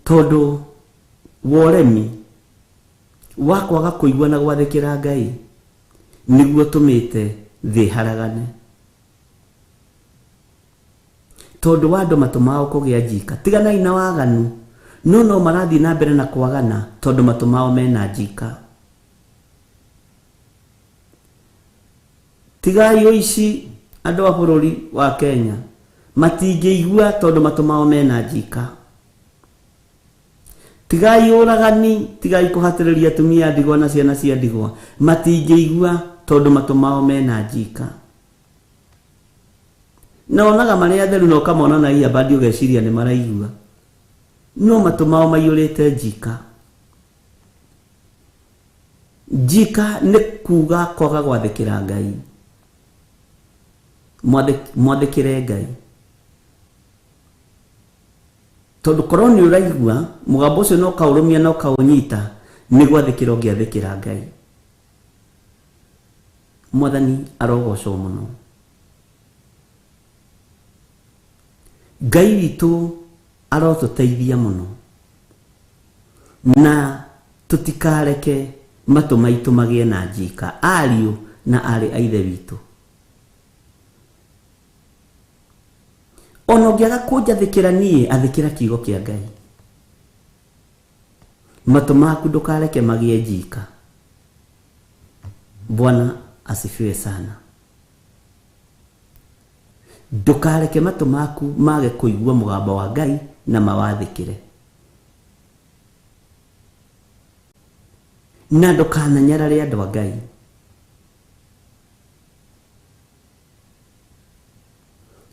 Tondu woremi wakwaga kuigua na gwathikira Ngai niguo tumite thi haragane. Tondu wa andu matu mao kugia njika tiganai na waganu no marathi na mbere na kwagana tondu matu mao mena njika. Tigai oici andu a bururi wa Kenya matingĩigua tondu matu mao mena njika. Tigai uragani, tigai kuhatĩrĩria atumia ndigwa na ciana cia ndigwa matingĩigua tondu matu mao mena njika. Na onaga maria atheru no kamona na ia badi ugeciria ni maraigua no matu mao maiyũrĩte njika. Njika ni kuga kwaga gwathikira Ngai. Mwathikire Ngai. Tondu korwo ni uraigua mugambo ucio no kaurumia no kaunyita ni gwathikira ungiathikira Ngai. Mwathani arogocwo muno. Ngai witũ arotũteithia mũno, na tũtikareke matũ maitũ magĩe na njika, ariũ na arĩ a ithe witũ. Ona ũngĩaga kũnjathĩkĩra niĩ, athĩkĩra kiugo kĩa Ngai. Matũ maku ndũkareke magĩe njika. Bwana asifiwe sana. Ndũkareke matũ maku mage kũigua mũgambo wa Ngai na mawathĩkĩre. Na ndũkananyarare andũ a Ngai.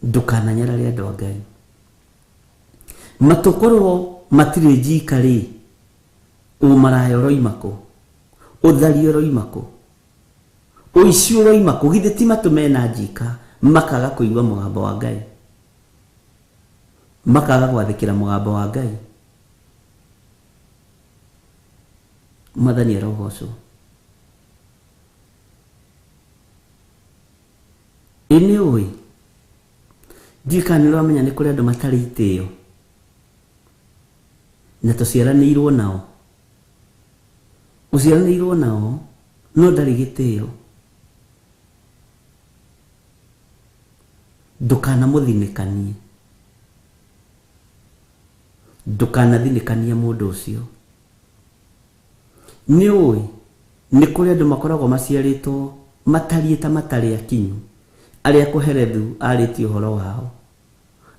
Ndũkananyarare andũ a Ngai. Matũ korwo matirĩ njika rĩ, ũmaraya ũroima kũ? Ũthari ũroima kũ? Ũici ũroima kũ? Githĩ ti matũ mena njika makaga kũigua mũgambo wa Ngai, makaga gwathĩkĩra mũgambo wa Ngai? Mwathani arogocwo. Ini ũĩ, ndika nĩ ũramenya nĩ kũrĩ andũ matarĩ itĩo na tũciaranĩirwo nao. Ũciaranĩirwo nao no ndarĩ gĩtĩo. Ndũkanamũthinĩkanie, ndũkanathinĩkania mũndũ ũcio. Nĩ ũĩ, nĩ kũrĩ andũ makoragwo maciarĩtwo matariĩ ta matarĩ akinyu, arĩa kũherethu arĩtie ũhoro wao.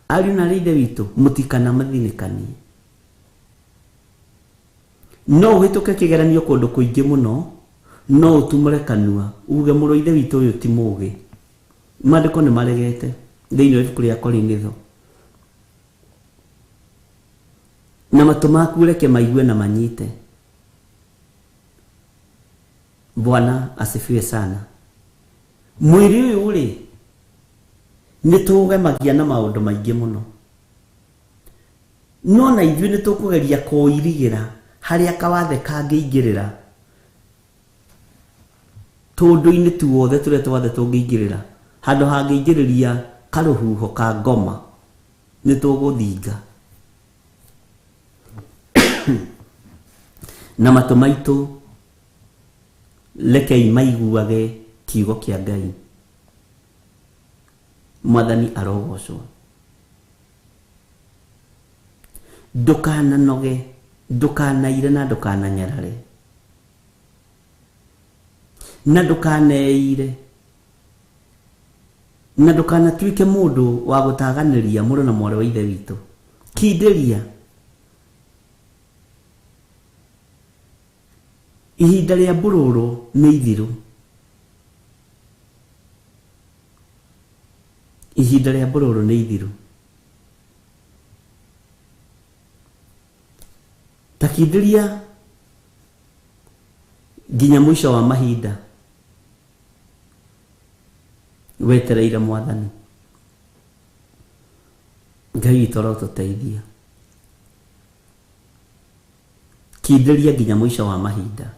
Ariũ na arĩ a ithe witũ, mũtikanamũthinĩkanie. No ũhĩtũke kĩgeranio kũndũ kũingĩ mũno, no ũtumũre kanua uge mũrũ ithe witũ ũyũ ti mũũgĩ. Maandĩko nĩ maregete thĩinĩ wa ibuku rĩa Korinitho. Na matũ maku reke maigue na manyite. Bwana asifiwe sana. Mwĩrĩ ũyũ rĩ, nĩ tũũgemagia na maũndũ maingĩ mũno, no na ithuĩ nĩ tũkũgeria kũirigĩra harĩa kawathe kangĩingĩrĩra, tũndũ-inĩ tu wothe tũrĩa twothe tũngĩingĩrĩra. Handũ hangĩingĩrĩria karũhuho ka ngoma, nĩ tũgũthinga. Na matũ maitũ rekei maiguage kiugo kĩa Ngai. Mwathani arogocwo. Ndũkananoge, ndũkanaire na ndũkananyarare, na ndũkaneire, na ndũkanatuĩke mũndũ wa gũtaganĩria mũrũ na mwarĩ wa ithe witũ. Kindĩria. Ihinda rĩa mbũrũrũ nĩ ithiru. Ihinda rĩa mbũrũrũ nĩ ithiru. Ta kindĩria nginya mũico wa mahinda wetereire Mwathani. Ngai witũ arotũteithia. Kindĩria nginya mũico wa mahinda.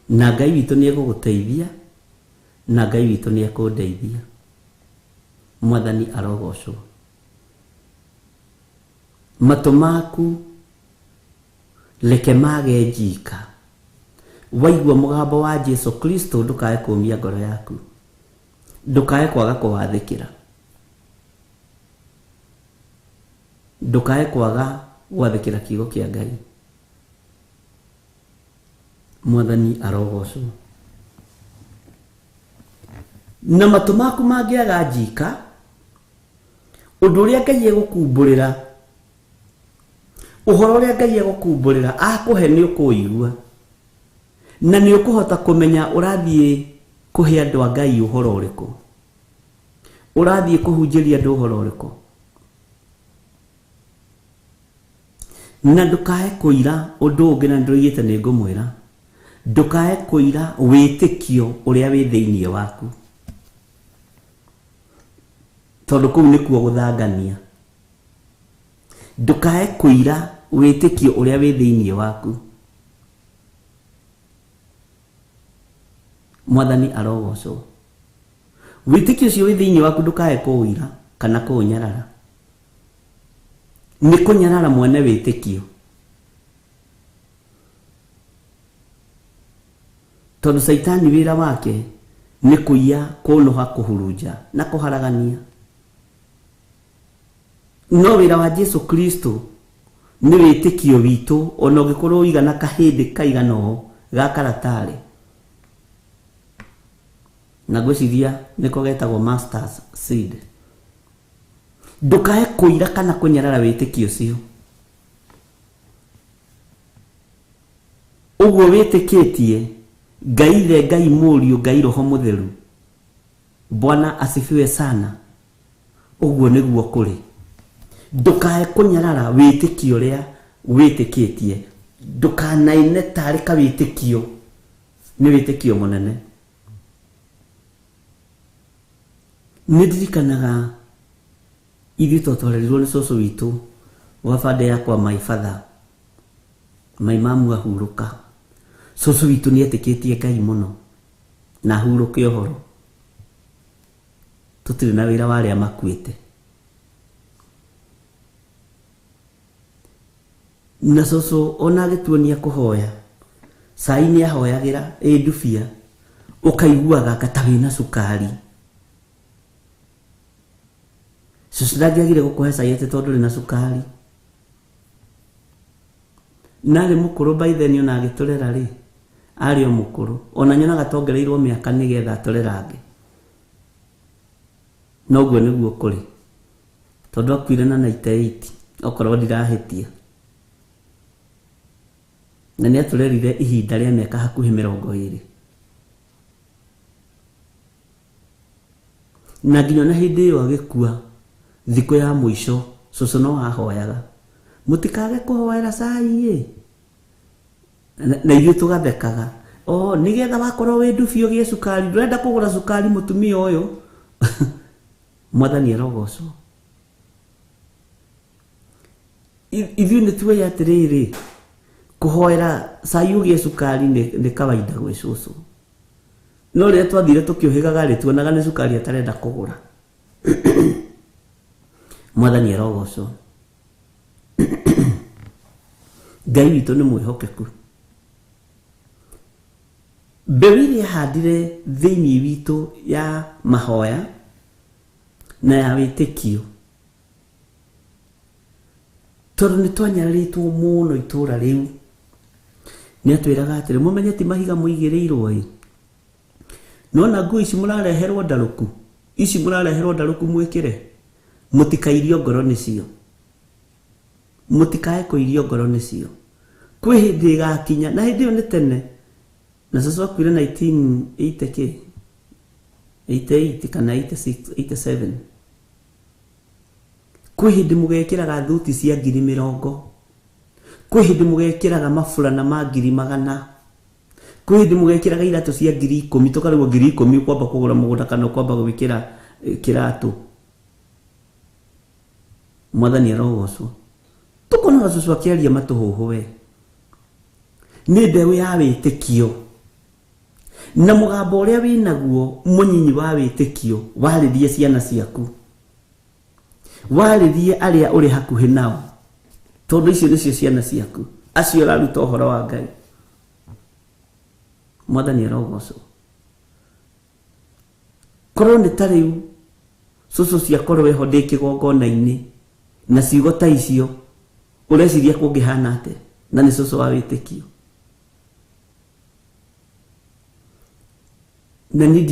Na Ngai witũ nĩ egũgũteithia, na Ngai witũ nĩ ekũndeithia. Mwathani arogocwo. Matũ maku reke mage njika. Waigua mũgambo wa Jesu Kristo, ndũkae kũmia ngoro yaku, ndũkae kwaga kũwathĩkĩra, ndũkae kwaga gwathĩkĩra kiugo kĩa Ngai. Mwathani arogocwo. Na matũ maku mangĩaga njika, ũndũ ũrĩa Ngai egũkumbũrĩra, ũhoro ũrĩa Ngai egũkumbũrĩra akũhe nĩ ũkũigua, na nĩ ũkũhota kũmenya ũrathiĩ kũhe andũ a Ngai ũhoro ũrĩkũ, ũrathiĩ kũhunjĩria andũ ũhoro ũrĩkũ. Na ndũkae kũira ũndũ ũngĩ, na ndũigĩte nĩ ngũmwĩra, ndũkae kũira wĩtĩkio ũrĩa wĩ thĩinĩ waku, tondũ kũu nĩkuo gũthangania. Ndũkae kũira wĩtĩkio ũrĩa wĩ thĩinĩ waku. Mwathani arogocwo. Wĩtĩkio ũcio wĩ thĩinĩ waku ndũkae kũũira kana kũũnyarara. Nĩ kũnyarara mwene wĩtĩkio. Tondũ Saitani wĩra wake nĩ kũiya, kũnũha, kũhurunja na kũharagania. No wĩra wa Jesu Kristo nĩ wĩtĩkio witũ, ona ũngĩkorwo ũigana kahĩndĩ kaigana ũũ ga karatarĩ. Na gwĩciria nĩko getagwo master's seed. Ndũkae kũira kana kũnyarara wĩtĩkio ũcio. Ũguo wĩtĩkĩtie Ngai Ithe, Ngai Mũriũ, Ngai Roho Mũtheru. Bwana asifiwe sana. Ũguo nĩguo kũrĩ. Ndũkae kũnyarara wĩtĩkio ũrĩa wĩtĩkĩtie. Ndũkanaine tarĩ ka wĩtĩkio. Nĩ wĩtĩkio mũnene. Nĩndirikanaga ithuĩ twatwarerirwo nĩ cũcũ witũ wa bande yakwa my father, my mamu ahurũka. Cũcũ witũ nĩetĩkĩtie Ngai mũno na ahurũke ũhoro. Tũtirĩ na wĩra wa arĩa makuĩte. Na cũcũ ona agĩtuonia kũhoya, cai nĩahoyagĩra ndubia, ũkaiguaga ta wĩna cukari. Cũcũ ndangĩagire gũkũhe cai atĩ tondũ ndũrĩ na cukari. Narĩ mũkũrũ by then ona agĩtũrera rĩ, arĩ o mũkũrũ. Ona nyonaga tongereirwo mĩaka nĩgetha atũrerange. Noguo nĩguo kũrĩ. Tondũ akuire na 98, okorwo ndirahĩtia. Na nĩatũrerire ihinda rĩa mĩaka hakuhĩ 20. Na nginya na hĩndĩ ĩyo agĩkua, thikũ ya mũico, cũcũ no ahoyaga, mũtikage kũhoera cai. Na ithuĩ tũgathekaga. Nĩgetha wakorwo wĩ ndubia ũgĩe cukari, ndũrenda kũgũra cukari mũtumia ũyũ. Mwathani arogocwo. Ithuĩ nĩtuoĩ atĩrĩrĩ, kũhoera cai ũgĩe cukari nĩ kawaida gwĩ cũcũ. No rĩrĩa twathire tũkĩũhĩgaga rĩ, tuonaga nĩ cukari atarenda kũgũra. Mwathani arogocwo. Ngai witũ nĩ mwĩhokeku. Mbeũ iria ahandire thĩinĩ witũ ya mahoya na ya wĩtĩkio, tondũ nĩtwanyararĩtwo mũno itũra rĩu, nĩatwĩraga atĩrĩ, mũmenye ti mahiga mũigĩrĩirwo. Nona nguo ici mũrareherwo ndarũku, ici mũrareherwo ndarũku mwĩkĩre, mũtikairio ngoro nĩcio. Mũtikae kũirio ngoro nĩcio. Kwĩ hĩndĩ ĩgakinya, na hĩndĩ ĩyo nĩ tene. Na cũcũ akuire 1980 88 kana 86, 87. Kwĩ hĩndĩ mũgekĩraga thuti cia 20,000. Kwĩ hĩndĩ mũgekĩraga mabũrana ma 100,000. Kwĩ hĩndĩ mũgekĩraga iratũ cia 10,000, tũkarĩgwo 10,000 kwamba kũgũra mũgũnda kana kwamba gwĩkĩra kĩratũ. Mwathani arogocwo. Tũkonaga cũcũ akĩaria matũhũhũ we. Nĩ mbeũ ya wĩtĩkio. Na mũgambo ũrĩa wĩnaguo mũnyinyi wa wĩtĩkio, warĩrie ciana ciaku. Warĩrie arĩa ũrĩ hakuhĩ nao. Tondũ icio nĩcio ciana ciaku. Acio ũraruta ũhoro wa Ngai. Mwathani arogocwo. Korwo nĩ ta rĩu cũcũ ciakorwo eho ndĩ kĩgongona-inĩ na ciugo ta icio, ũreciria kũngĩhana atĩa? Na nĩ cũcũ wa wĩtĩkio. Na niĩ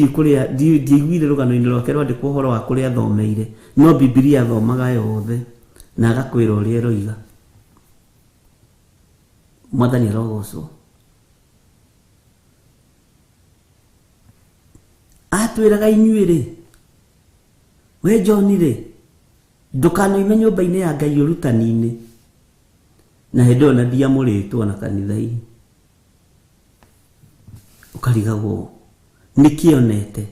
ndiaiguire rũgano-inĩ rwake rwandĩkwo ũhoro wa kũrĩa athomeire, no Bibilia athomaga yothe na agakwĩra ũrĩa eroiga. Mwathani arogocwo. Atwĩraga inyuĩ-rĩ, we John-rĩ, ndũkanoime nyũmba-inĩ ya Ngai ũrutani-inĩ. Na hĩndĩ ĩyo na ndiamũrĩtwo na kanitha-inĩ. Ũkarigagwo nĩkĩonete.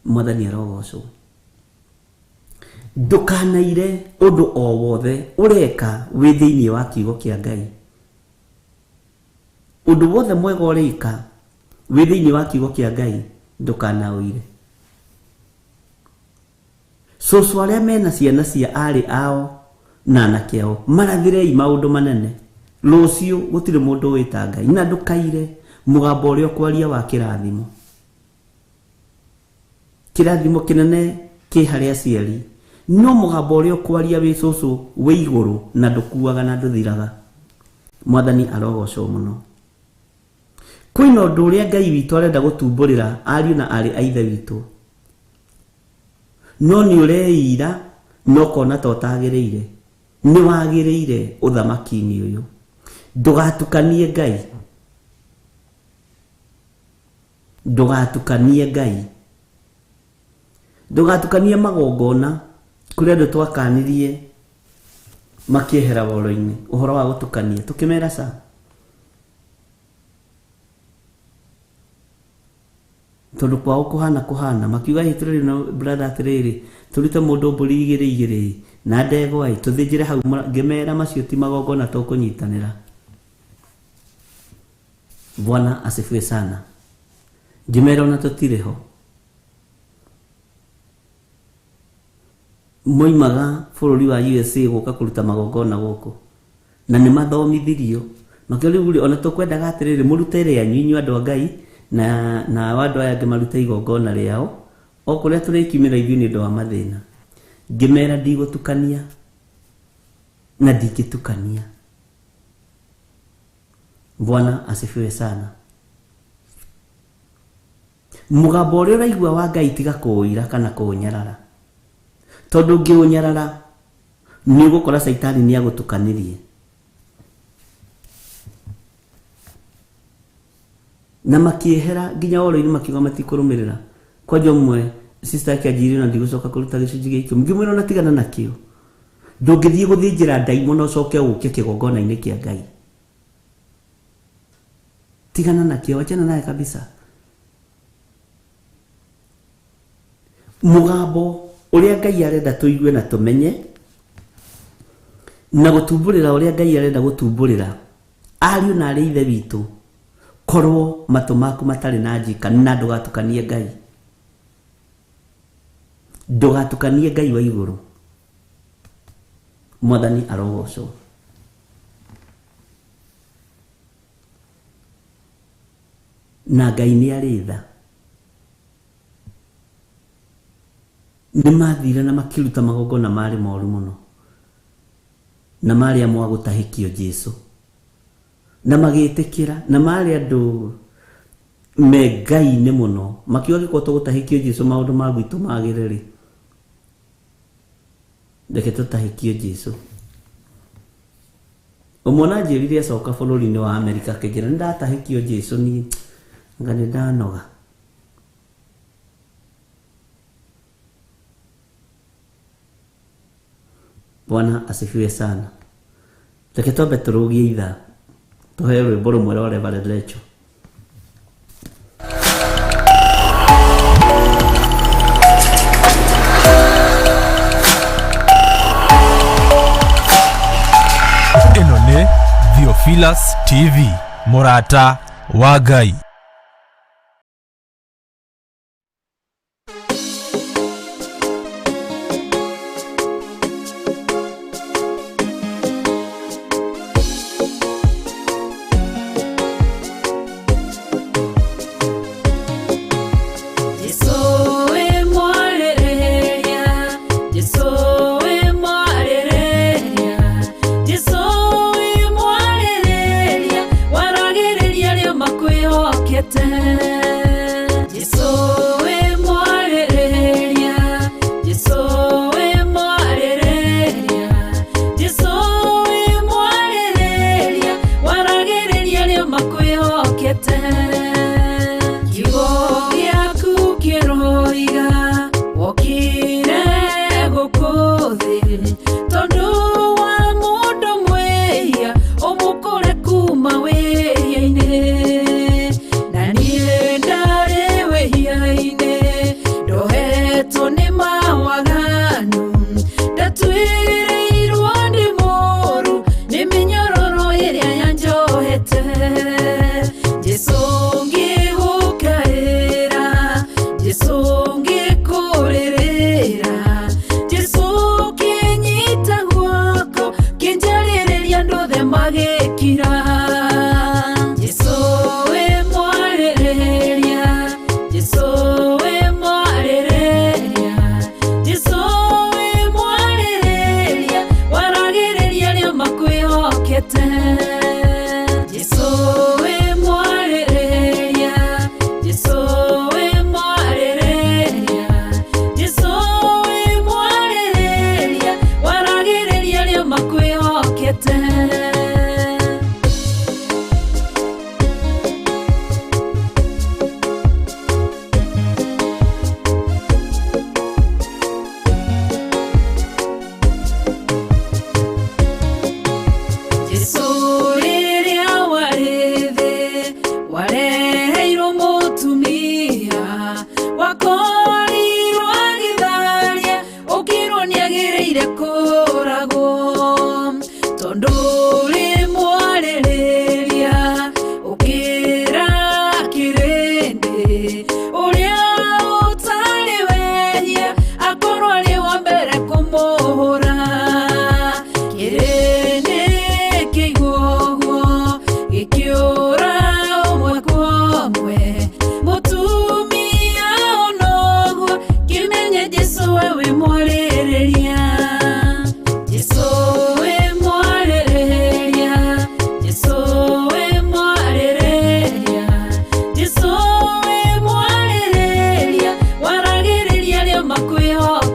Mwathani arogocwo. Ndũkanaire ũndũ o wothe ũreka wĩ thĩinĩ wa kiugo kĩa Ngai. Ũndũ wothe mwega ũreka wĩ thĩinĩ wa kiugo kĩa Ngai, ndukanaũire. Cũcũ arĩa mena ciana cia arĩ ao na anake ao marathirei maũndũ manene. Rũciũ gũtirĩ mũndũ wĩta Ngai, na ndũkaire mũgambo ũrĩa ũkwaria wa kĩrathimo. Kĩrathimo kĩnene kĩ harĩ aciari, no mũgambo ũrĩa ũkwaria wĩ cũcũ wĩ igũrũ na ndũkuaga na ndũthiraga. Mwathani arogocwo mũno. Kwĩna ũndũ ũrĩa Ngai witũ arenda gũtumbũrĩra ariũ na arĩ a ithe witũ, no nĩ ũreira no kona ta ũtagĩrĩire. Nĩ wagĩrĩire ũthamaki-inĩ ũyũ. Ndũgatukanie Ngai, ndũgatukanie Ngai, ndũgatukanie magongona kũrĩa andũ twakanirie makĩehera woro-inĩ. Ũhoro wa gũtukania tũkĩmera ca tondũ kwao kũhana makiuga hĩtũrĩrĩ na brother atĩrĩrĩ, tũrute mũndũ mbũri igĩrĩ na ndegwa tũthĩnjĩre hau. Ngĩmera macio ti magongona tũkũnyitanĩra. Bwana asifiwe sana. Ngĩmera ona tũtirĩ ho. Moimaga bũrũri wa USA gũka kũruta magongona gũkũ, na nĩ mathomithirio makĩrĩ ona tũkwendaga atĩrĩrĩ, mũrute rĩanyu inyuĩ andũ a Ngai na andũ aya angĩ marute igongona rĩao o kũrĩa tũrĩkiumĩra ithuĩ nĩ ũndũ wa mathĩna. Ngĩmera ndigũtukania na ndingĩtukania. Bwana asifiwe sana. Mũgambo ũrĩa ũraigua wa Ngai tiga kũũira kana kũũnyarara, tondũ ũngĩũnyarara nĩ ũgũkora Saitani nĩ agũtukanirie. Na makiehera nginya woro-inĩ makiuga matikũrũmĩrĩra. Kwanja ũmwe sister yake anjirire na ndigũcoka kũruta gĩcunjĩ gĩa ikũmi. Ngĩmwĩra ona tigana nakĩo, ndũngĩthiĩ gũthĩnjĩra ndaimono na ũcoke ũke kĩgongona-inĩ kĩa Ngai. Tigana nakĩo, wachana naye kabisa. Mũgambo ũrĩa Ngai arenda tũigue na tũmenye na gũtumbũrĩra ũrĩa Ngai arenda gũtumbũrĩra ariũ na arĩ ithe witũ, korwo matũ maku matarĩ na njika, na ndũgatukanie Ngai. Ndũgatukanie Ngai wa igũrũ. Mwathani arogocwo. Na Ngai nĩ arĩ tha. Nĩ mathire na makiruta magongona marĩ moru mũno, na marĩ amwe gũtahĩkio Jesũ, na magĩtĩkĩra, na marĩ andũ me Ngai-inĩ mũno, makiuga gĩkorwo tũgũtahĩkio Jesũ maũndũ ma gwitũ magĩrĩrĩ, reke tũtahĩkio Jesũ. Ũmwe anjĩrire acoka bũrũri-inĩ wa Amerika akĩnjĩra nĩ ndatahĩkio Jesũ niĩ anga nĩ ndanoga. Bwana asifiwe sana. Reke twambe tũrũgie ithaa tũheo rwĩmbo rũmwe rwa Reverend Lecho. Ĩno nĩ Theophilus TV, Murata wa Ngai. Okay.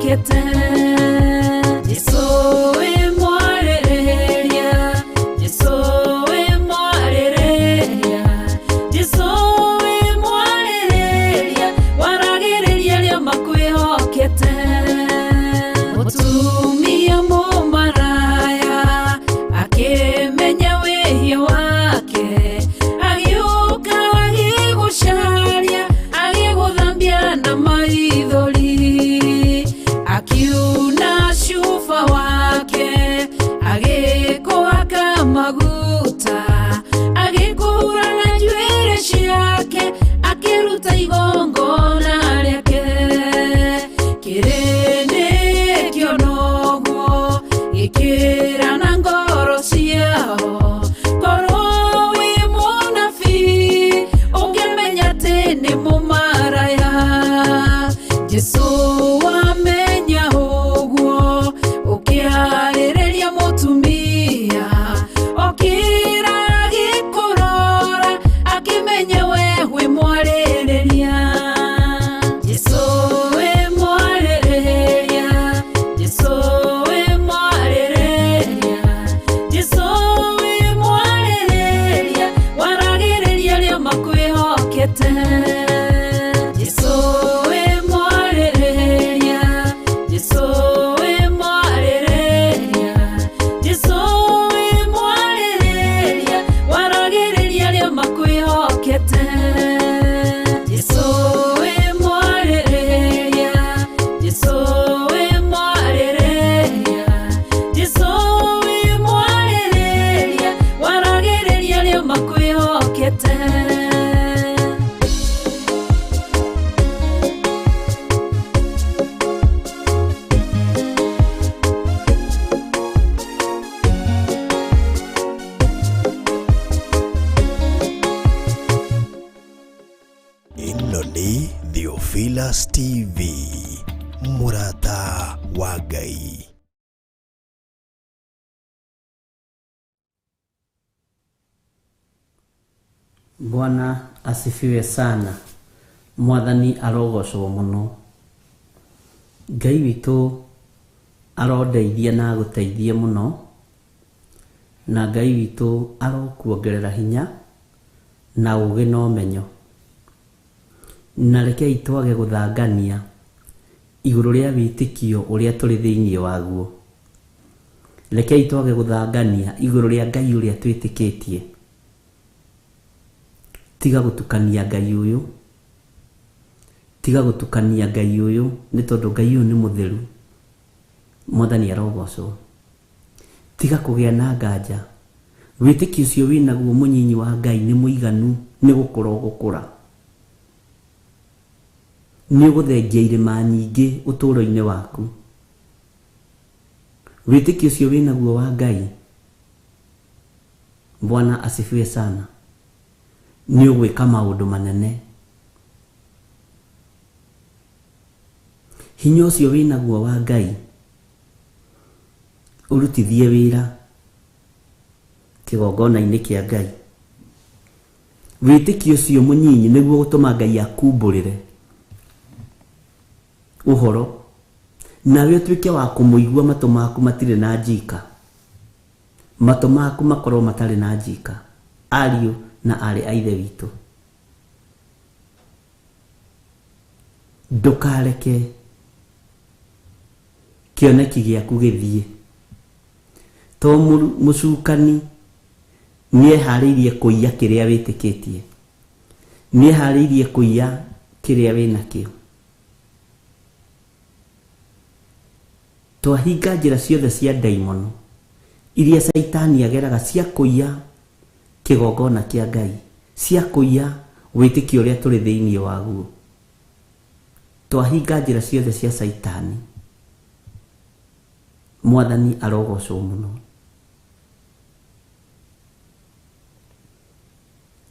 kwĩhokete. Jesũ wĩ mwarĩrĩria, Jesũ wĩ mwarĩrĩria, Jesũ wĩ mwarĩrĩria, waragĩrĩria arĩa makwĩhokete. Mũtumia mũmaraya akĩmenya wĩhia wake, agĩũka agĩgũcaria, agĩgũthambia na maithori, akiuna cuba wake, agĩkũhaka maguta, agĩkũhura na njuĩrĩ ciake, akĩruta igongona rĩake. Kĩrĩndĩ noguo gĩkĩra na ngoro ciao, korwo wĩ mũnabii ũngĩmenya atĩ nĩ mũmaraya. Jesũ wamenya ũguo, ũkĩarĩrĩria mũtumia, okĩra agĩkũrora, akĩmenya we wĩ mwarĩrĩria. Jesũ wĩ mwarĩrĩria, Jesũ wĩ mwarĩrĩria, Jesũ wĩ mwarĩrĩria, waragĩrĩria arĩa makwĩhokete. Jesũ wĩ mwarĩrĩria, Jesũ wĩ mwarĩrĩria, Jesũ wĩ mwarĩrĩria, waragĩrĩria arĩa makwĩhokete. Jesũ wĩ mwarĩrĩria, Jesũ wĩ mwarĩrĩria, Jesũ wĩ mwarĩrĩria, waragĩrĩria arĩa makwĩhokete. Ĩno nĩ Theophilus TV, Murata wa Ngai. Bwana asifiwe sana. Mwathani arogocwo muno. Ngai witũ arondeithia na gũteithia muno, na Ngai witũ arokuongerera hinya na ũgĩ na ũmenyo. Na rekei twage gũthangania igũrũ rĩa wĩtĩkio ũrĩa tũrĩ thĩinĩ waguo. Rekei twage gũthangania igũrũ rĩa Ngai ũrĩa twĩtĩkĩtie. Tiga gũtukania Ngai ũyũ, tiga gũtukania Ngai ũyũ, nĩ tondũ Ngai ũyũ nĩ mũtheru. Mwathani arogocwo. Tiga kũgĩa na nganja. Wĩtĩkio ũcio wĩnaguo mũnyinyi wa Ngai nĩ mũiganu, nĩ gũkũra ũgũkũra. Nĩ ũgũthengia irĩma nyingĩ ũtũũro-inĩ waku. Wĩtĩkio ũcio wĩnaguo wa Ngai, Bwana asifiwe sana, nĩ ũgwĩka maũndũ manene. Hinya ũcio wĩnaguo wa Ngai, ũrutithie wĩra kĩgongona-inĩ kĩa Ngai. Wĩtĩkio ũcio mũnyinyi nĩguo gũtũma Ngai akumbũrĩre ũhoro, nawe ũtuĩke wa kũmũigua, matũ maku matirĩ na njika, matũ maku makorwo matarĩ na njika. Ariũ na arĩ a Ithe witũ, ndũkareke kĩoneki gĩaku gĩthiĩ. To mũcukani nĩeharĩirie kũiya kĩrĩa wĩtĩkĩtie, nĩeharĩirie kũiya kĩrĩa wĩnakĩo. Twahinga njĩra ciothe cia ndaimono iria Saitani ageraga cia kũiya kĩgongona kĩa Ngai, cia kũiya wĩtĩkio ũrĩa tũrĩ thĩinĩ waguo. Twahinga njĩra ciothe cia Saitani. Mwathani arogocwo mũno.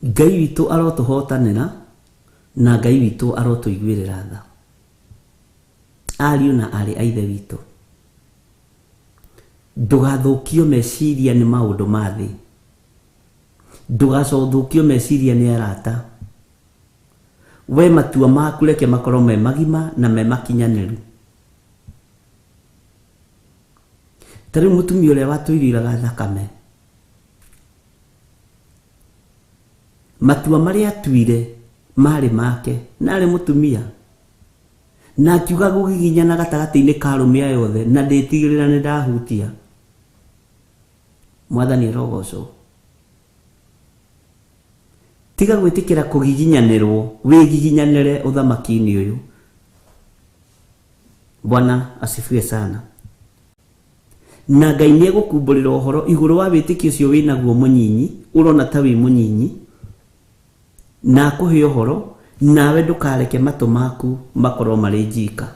Ngai witũ arotũhotanĩra, na Ngai witũ arotũiguĩrĩra tha. Ariũ na arĩ a Ithe witũ, ndũgathũkio meciria nĩ maũndũ ma thĩ. Ndũgacothũkio meciria nĩ arata. We matua maku reke makorwo me magima na me makinyanĩru. Tari mutumia uria watuiriraga thakame matua maria atuire mari make nari mutumia na akiuga gugiginyana gatagati-ini ka arume aya othe na nditigirira ni ndahutia. Mwathani arogocwo. Tiga gwitikira kugiginyanirwo wigiginyanire uthamaki-ini uyu. Bwana asifiwe sana. Na Ngai ni egukumburira uhoro iguru wa witiki ucio winaguo munyinyi urona ta wi munyinyi na akuhe uhoro nawe ndukareke matu maku makorwo mari njika.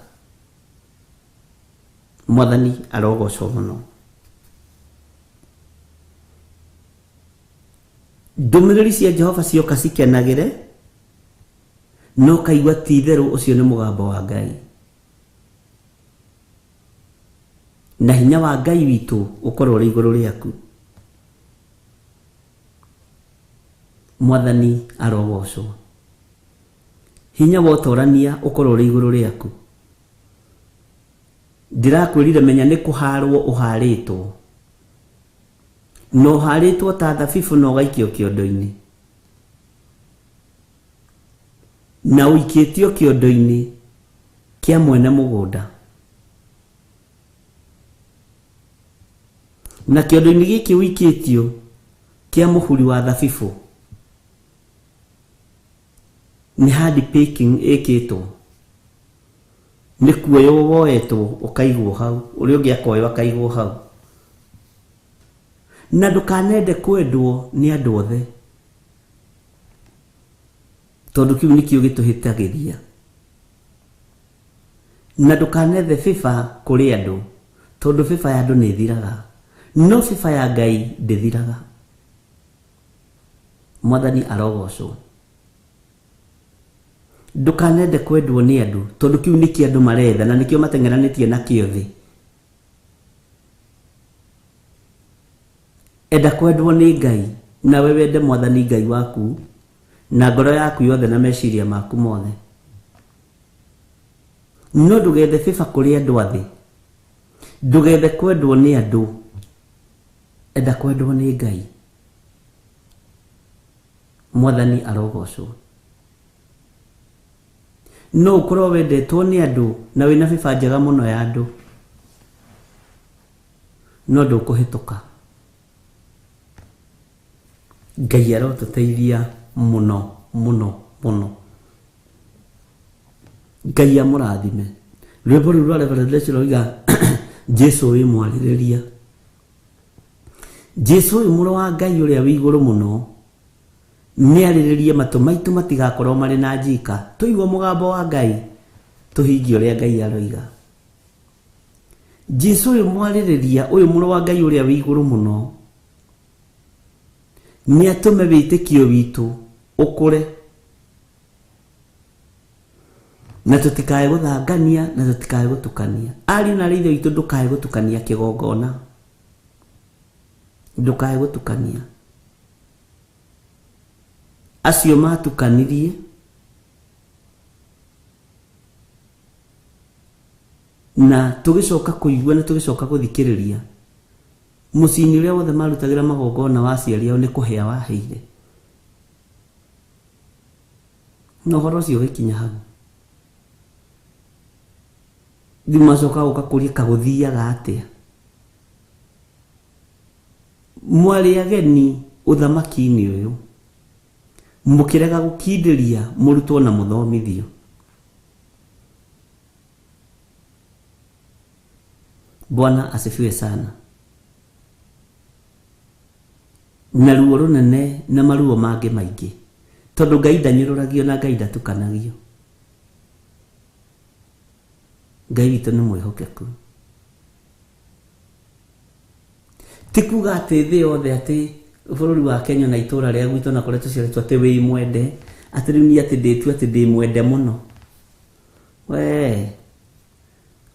Mwathani arogocwo muno. Ndumiriri cia Jehova cioka cikenagire no kaigua ti theru ucio ni mugambo wa Ngai. Na hinya wa Ngai witu ukorwo ri iguru riaku. Mwathani arogocwo. Hinya wa utorania ukorwo ri iguru riaku. Ndirakwirire menya ni kuharwo uharitwo. No haritwo ta thabibu no gaikio kiondo-ini. Na uikitio kiondo-ini kia mwene mugunda. Na kiondo-ini giki uikitio kia muhuri wa thabibu ni hard picking ikitwo. Ni kuoyo woetwo ukaigwo hau uri ungi akoyo akaigwo hau. Na ndukanende kwendwo ni andu othe tondu kiu nikio gituhitagiria. Na ndukanethe FIFA kuri andu tondu FIFA ya andu ni thiraga no FIFA ya Ngai ndithiraga. Mwathani arogocwo. Ndukanende kwendwo ni andu tondu kiu nikio andu maretha na nikio matengeranitie na kio thi. Enda kwendwo ni Ngai na we wende Mwathani Ngai waku na ngoro yaku yothe na meciria maku mothe. No ndugethe FIFA kuri andu athi. Ndugethe kwendwo ni andu. Enda kwendwo ni Ngai. Mwathani arogocwo. No ukorwo wendetwo ni andu na wina FIFA njega muno ya andu no ndukuhituka. Ngai arotuteithia muno muno muno. Ngai amurathime. Rwimbo rwa Revelation roiga Jesu wi mwaririria. Jesu wi muro wa Ngai uria wi iguru muno ni ariririe matu maitu matigakorwo mari na njika. Tuigwo mugambo wa Ngai tuhingie uria Ngai aroiga. Jesu wi mwaririria uyu muro wa Ngai uria wi iguru muno ni atume witikio witu ukure na tutikae guthangania na tutikae gutukania. Ari na ritho itu ndukae gutukania kigongona. Ndukae gutukania. Acio matukanirie na tugicoka kuigua na tugicoka guthikiriria. Mucini uria wothe marutagira magongona wa aciari ao ni kuhea waheire. No horo ucio gikinya hau ndimacoka gukakuria kaguthiaga atia. Mwari ageni uthamaki-ini uyu mukirega gukindiria murutwo na muthomithio. Bwana asifiwe sana. Na ruo runene na maruo mangi maingi tondu Ngai ndanyururagio na Ngai ndatukanagio. Ngai witu ni mwihokeku. Tikuga ati thi yothe ati bururi wa Kenya na itura ria gwitu na kuretu ciaretu ati wi mwende ati riu ni ati nditu ati ndi mwende muno. We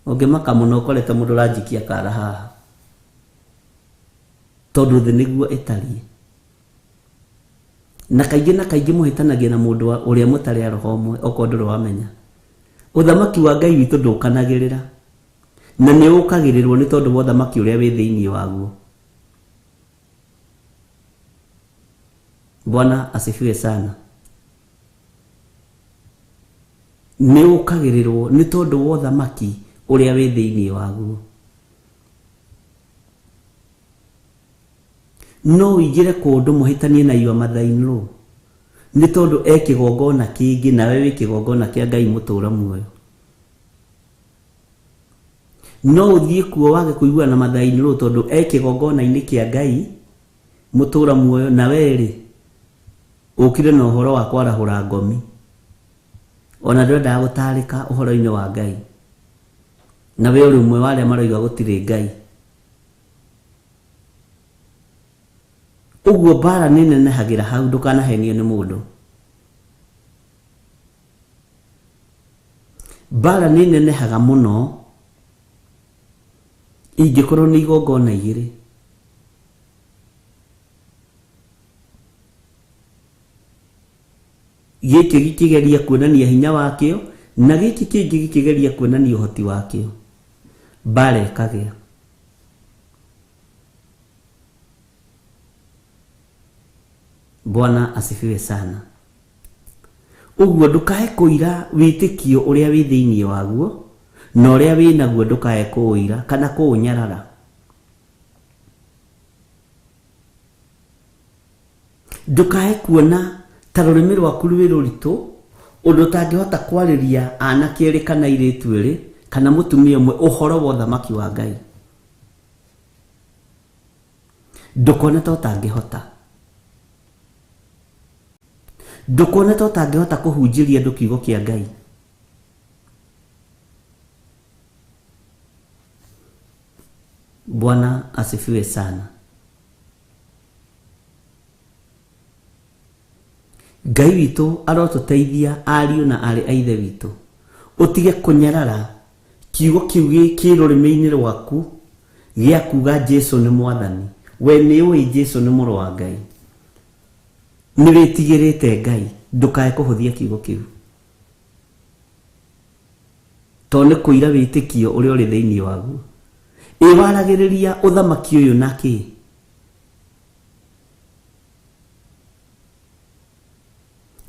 ungimaka muno ukorete mundu ranjikia kara haha tondu thi niguo itari. Na kaingi muhitanagia na mundu uria mutari roho mwe okorwo nduru wamenya. Uthamaki wa Ngai witu ndukanagirira na nĩ ũkagĩrĩrwo nĩ tondũ wa ũthamaki ũrĩa wĩ thĩinĩ waguo. Bwana asifiwe sana. Nĩ ũkagĩrĩrwo nĩ tondũ wa ũthamaki ũrĩa wĩ thĩinĩ waguo. No ũingĩre kũndũ mũhĩtanie na iwa mathainĩ nĩ tondũ kĩgongona kĩngĩ nawe wĩ kĩgongona kĩa Ngai mũtũũra muoyo. No ũthiĩ kuo wage kũiguana mathainĩ tondũ kĩgongona-inĩ kĩa Ngai mũtũũra muoyo, na werĩ ũkire na ũhoro wa kwarahũra ngomi, ona ndĩrendaga gũtarĩka ũhoro-inĩ wa Ngai, na we ũrĩ ũmwe wa arĩa maroiga gũtirĩ Ngai. Ũguo mbara nĩ nenehagĩra hau, ndũkanahenio nĩ mũndũ. Mbara nĩ nenehaga mũno ingĩkorwo nĩ igongona igĩrĩ. Gĩkĩ gĩkĩgeria kuonania hinya wakĩo na gĩkĩ kĩngĩ gĩkĩgeria kuonania ũhoti wakĩo, mbara ĩkagĩa. Bwana asifiwe sana. Ũguo ndũkae kũira wĩtĩkio ũrĩa wĩ thĩinĩ waguo, na ũrĩa wĩ naguo ndũkae kũũira kana kũũnyarara. Ndũkae kuona ta rũrĩmĩ rwaku rwĩ rũritũ ũndũ ũtangĩhota kwarĩria anake erĩ kana airĩtu erĩ kana mũtumia ũmwe ũhoro wa ũthamaki wa Ngai. Ndũkone ta ũtangĩhota. Ndũkone ta ũtangĩhota kũhunjĩria andũ kiugo kĩa Ngai. Bwana asifiwe sana. Ngai witũ arotũteithia ariũ na arĩ a ithe witũ. Ũtige kũnyarara kiugo kĩu kĩ rũrĩmĩ-inĩ rwaku gĩa kuga Jesũ nĩ Mwathani. We nĩ ũĩ Jesũ nĩ mũrũ wa Ngai. Nĩ wĩtigĩrĩte Ngai, ndũkae kũhũthia kiugo kĩu. Tondũ nĩ kũira wĩtĩkio ũrĩa ũrĩ thĩinĩ waguo. Waragĩrĩria ũthamaki ũyũ na kĩ?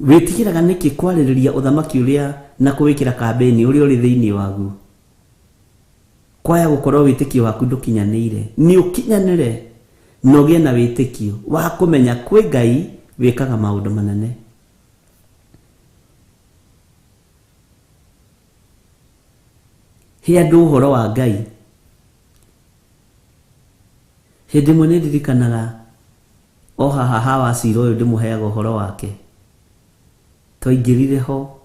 Wĩtigĩraga nĩkĩ kwarĩrĩria ũthamaki ũrĩa na kũwĩkĩra kambeni ũrĩa ũrĩ thĩinĩ waguo? Kwaya gũkorwo wĩtĩkio waku ndũkinyanĩire. Nĩ ũkinyanĩre na ũgĩe na wĩtĩkio wa kũmenya kwĩ Ngai wĩkaga maũndũ manene. He andũ ũhoro wa Ngai. Hĩndĩ ĩmwe nĩ ndirikanaga o haha hawa cira ũyũ ndĩmũheaga ũhoro wake. Twaingĩrire ho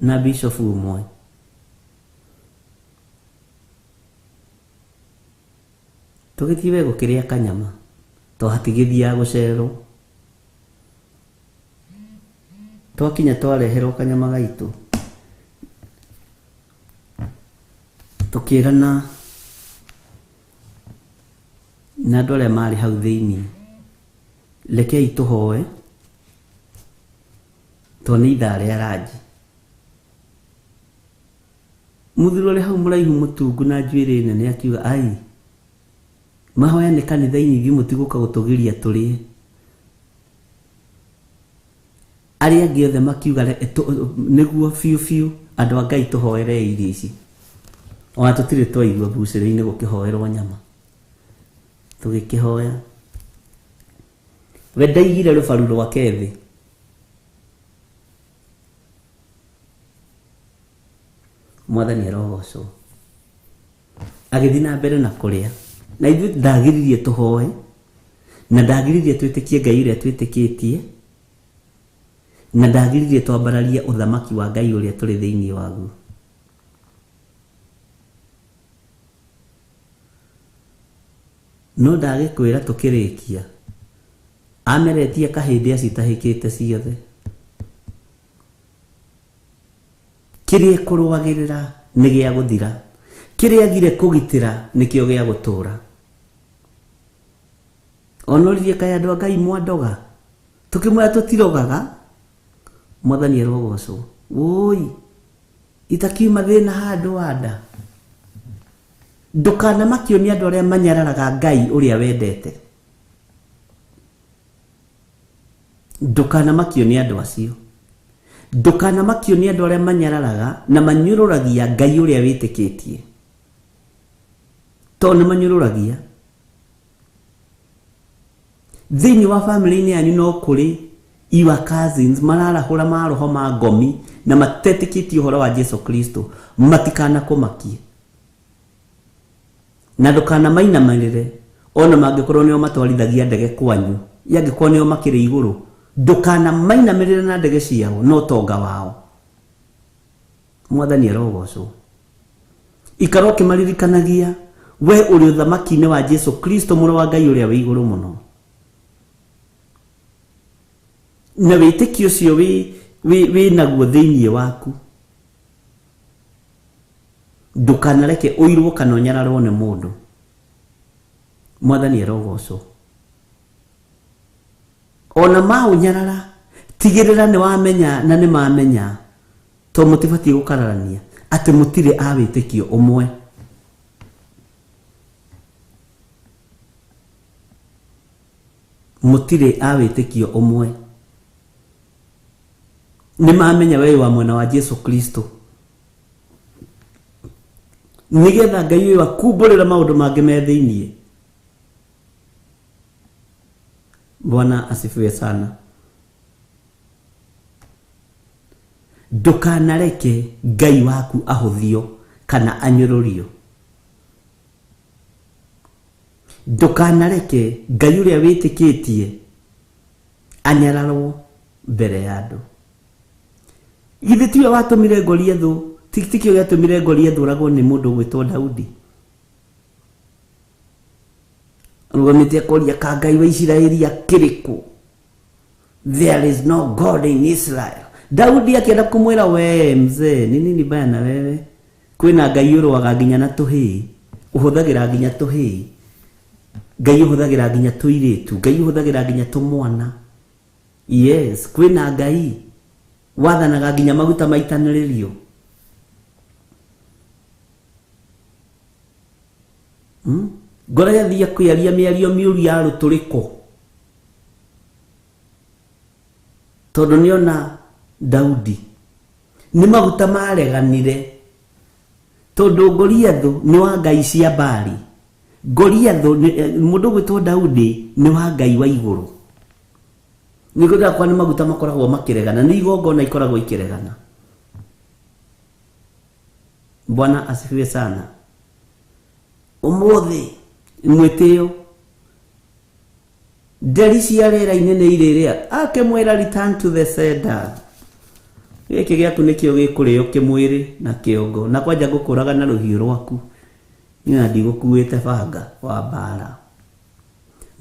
na bishop ũmwe. Tũgĩthiĩ we gũkĩrĩa kanyama to hatigĩthiaga gũcererwo. Twakinya twareherwo kanyama gaitũ, tũkĩrana na andũ arĩa marĩ hau thĩinĩ, rekei tũhoe to nĩ ithaa rĩa ranji. Mũthuri ũrĩ hau mũraihu mũtungu na njuĩrĩ nene akiuga, ai Mahoya nĩ kanitha-inĩ ithuĩ mũtigũka gũtũgĩria tũrĩe. Arĩa angĩ othe makiuga nĩguo biũ biũ andũ a Ngai tũhoere irio ici. Ona tũtirĩ twaigua mbucĩrĩ-inĩ gũkĩhoerwo nyama. Tũgĩkĩhoya. We ndaigire rũbaru rwake thĩ. Mwathani arogocwo. Agĩthiĩ na mbere na kũrĩa. Na ithuĩ ndagĩrĩrie tũhoe na ndagĩrĩrie twĩtĩkie Ngai ũrĩa twĩtĩkĩtie na ndagĩrĩrie twambararie ũthamaki wa Ngai ũrĩa tũrĩ thĩinĩ waguo. No ndagĩkwĩra tũkĩrĩkia amerietie kahĩndĩ acitahĩkĩte ciothe. Kĩrĩa kũrũagĩrĩra nĩ gĩa gũthira, kĩrĩa agire kũgitĩra nĩkĩo gĩa gũtũũra. Onoririe kaĩ andũ a Ngai mwandoga, tũkĩmwĩra tũtirogaga. Mwathani arogocwo. Woi, itakiuma thĩna handũ wanda. ndukana makio ni andu aria manyararaga Ngai uria wendete. Ndukana makio ni andu acio. Ndukana makio ni andu aria manyararaga na manyururagia Ngai uria witikitie. To ni manyururagia. Thini wa family ni anyu no kuri iwa cousins mararahura maroho ma ngomi na matetikitie uhoro wa Yesu Kristo, matikana kumakie. Na ndukana mainamanire ona mangikorwo nio matwarithagia ndege kwanyu, yangikorwo nio makiri iguru, ndukana mainamanire na ndege ciao no tonga wao. Mwathani arogocwo. Ikaro kimaririkanagia we uri uthamaki-ini wa Yesu Kristo muro wa Ngai uria wi iguru muno. Na witiki ucio wi naguo thiini waku. Ndukanareke uirwo kana unyararwo ni mundu. Mwathani arogocwo. Ona maunyarara tigirira ni wamenya na ni mamenya to mutibati gukararania ati mutire a witikio umwe. Mutire a witikio umwe. Ni mamenya wewe wa mwana wa Yesu Kristo. Nigetha Ngai uyu akumbũrĩra maũndũ mangĩ me thĩinĩ. Bwana asifiwe sana. Ndukanareke Ngai waku ahũthio kana anyũrũrio. Ndukanareke Ngai ũrĩa wĩtĩkĩtie anyararwo mbere ya andũ. Githĩ tiwe watũmire Goliath, tikio yatumire Goliath uragwo ni mundu gwitwo Daudi. Rugamite koria ka Ngai wa Isiraeli akiriku. There is no God in Israel. Daudi akienda kumwira we mzee ni nini baya na wewe? Kwina Ngai uroaga nginya na tuhi. Uhuthagira nginya tuhi. Ngai uhuthagira nginya tuiritu, Ngai uhuthagira nginya tumwana. Yes, kwina Ngai wathanaga nginya maguta maitaniririo. Goliath yakuyaria miario miuru ya ruturiko. Tondu niona Daudi ni maguta mareganire. Tondu Goliath ni wa ngai cia Bali. Goliath mundu gwitwo Daudi ni wa Ngai wa iguru. Niguo kwa ni maguta makoragwo makiregana, ni igongona ikoragwo ikiregana. Bwana asifiwe sana. Umuthi mwitio nderi cia rera-inĩ nĩ iriria akimwira return to the sender. Gĩkĩ gĩaku nĩkĩo gĩkũrĩo kĩmwĩrĩ na kĩongo na kwanja ngũkũraga na rũhiũ rwaku. Nĩ ndigũkuĩte banga wa mbara,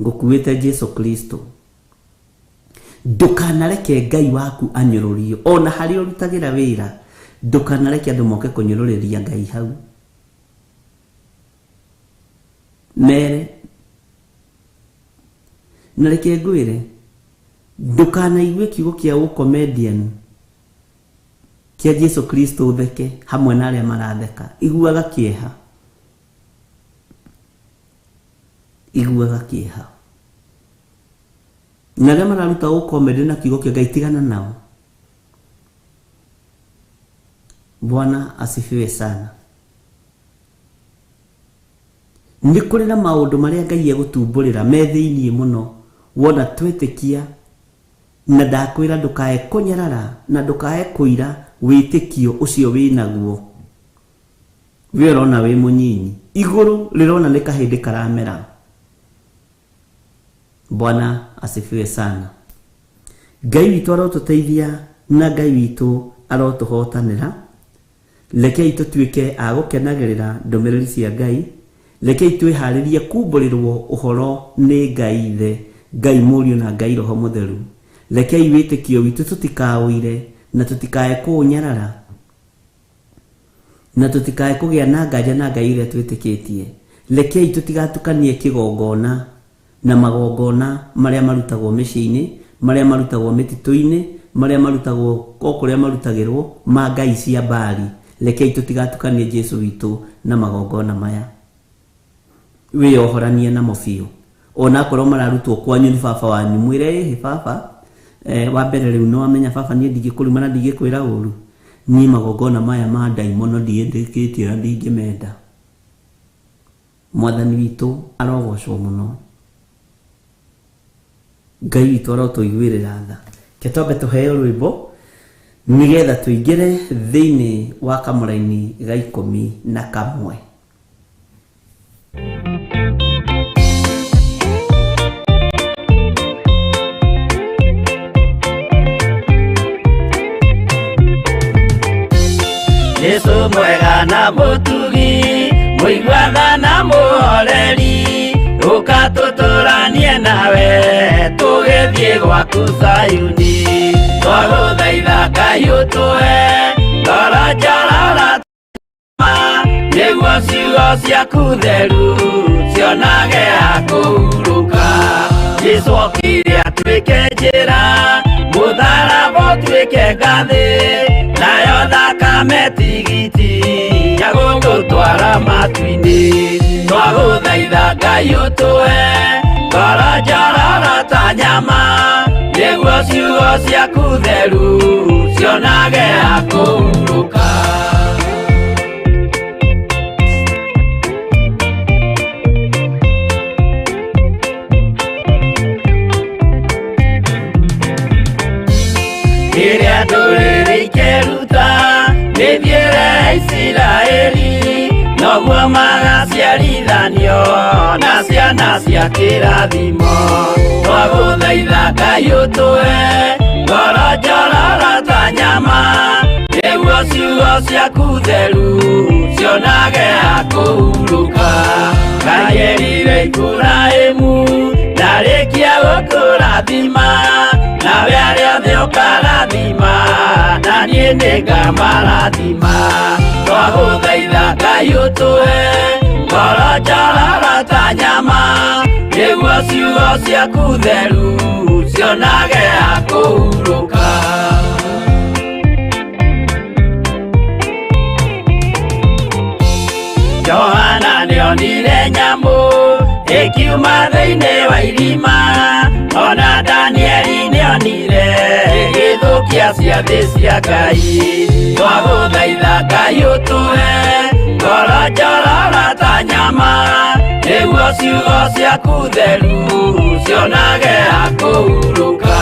ngũkuĩte Jesu Kristo. Ndukanareke Ngai waku anyũrũrio ona harĩ ũrutagĩra wĩra. Ndukanareke andũ moke kũnyũrũrĩria Ngai hau. Mere nareke ngwire ndukanaigwe kiugo kia comedian kia Jesu Kristo utheke hamwe na aria maratheka. Iguaga kieha, iguaga kieha. Na aria mararuta comedy na kiugo kia Ngai tigana nao. Bwana asifiwe sana. Ni kuri na maundu maria Ngai egutumburira me thiini muno wona twetikia na ndakwira ndukae kunyarara na ndukae kuira witikio ucio winaguo. Wirona wi munyinyi iguru rirona ni kahindi karamera. Bwana asifiwe sana. Ngai witu arotuteithia na Ngai witu arotuhotanira. Rekei tutuike agukenagirira ndumiriri cia Ngai. Rekei twiharirie kumburirwo uhoro ni Ngai Ithe, Ngai Mũriũ na Ngai Roho Mũtheru. Rekei witikio witu tutikaũire na tutikae kunyarara na tutikae kugia na nganja na Ngai iria twitikitie. Rekei tutigatukanie kigongona na magongona maria marutagwo micii-ini, maria marutagwo mititu-ini, maria marutagwo okuria marutagirwo ma ngai cia Bali. Rekei tutigatukanie Jesu witu na magongona maya. wiyohoranie namo biũ. Ona korwo mararutwo kwanyu ni baba wanyu, mwire baba wa mbere riu no amenya baba nie ndigĩkũruma na ndigĩkwĩra ũru. Ni magongona maya ma ndaimono ndiĩndĩkĩtie na ndingĩmenda. Mwathani witũ arogocwo mũno. Ngai witũ arotũiguĩrĩra tha. Ketwambe tũheo rwĩmbo nigetha tũingĩre thĩinĩ wa kamũra-inĩ ga 11. Yesu mwega na mũtugi, mũiguaga na mũhoreri, ũkatũtũranie nawe tũgĩthiĩ gwaku Zayuni. Twagũthaitha Ngai ũtũhe ngoro njororo nĩguo ciugo ciaku theru cionage ha kũhurũka. Jesũ okire atuĩke njĩra, mũtharaba ũtuĩke ngathĩ, nayo thakame tigiti ya gũtũtwara matu-inĩ. Twagũthaitha Ngai ũtũhe ngoro njororo ta nyama, nĩguo ciugo ciaku theru cionage ha kũhurũka. Rĩrĩa ndũrĩrĩ ikeruta rĩthiĩre Isiraeli, noguo magaciarithanio na ciana cia kĩrathimo. Twagũthaitha Ngai ũtũhe ngoro njororo ta nyama, nĩguo ciugo ciaku theru cionage ha kũhurũka. Ngai erire Iburahĩmu ndarĩkia gũkũrathima, nawe arĩa othe ũkarathima na niĩ nĩngamarathima. Twagũthaitha Ngai ũtũhe ngoro njororo ta nyama, nĩguo ciugo ciaku theru cionage ha kũhurũka. Johana nĩonire nyamũ ĩkiuma thĩinĩ wa irima, ona Danieli nĩonire ĩgĩthũkia ciathĩ cia Ngai. Twagũthaitha Ngai ũtũhe ngoro njororo ta nyama, nĩguo ciugo ciaku theru cionage ha kũhurũka.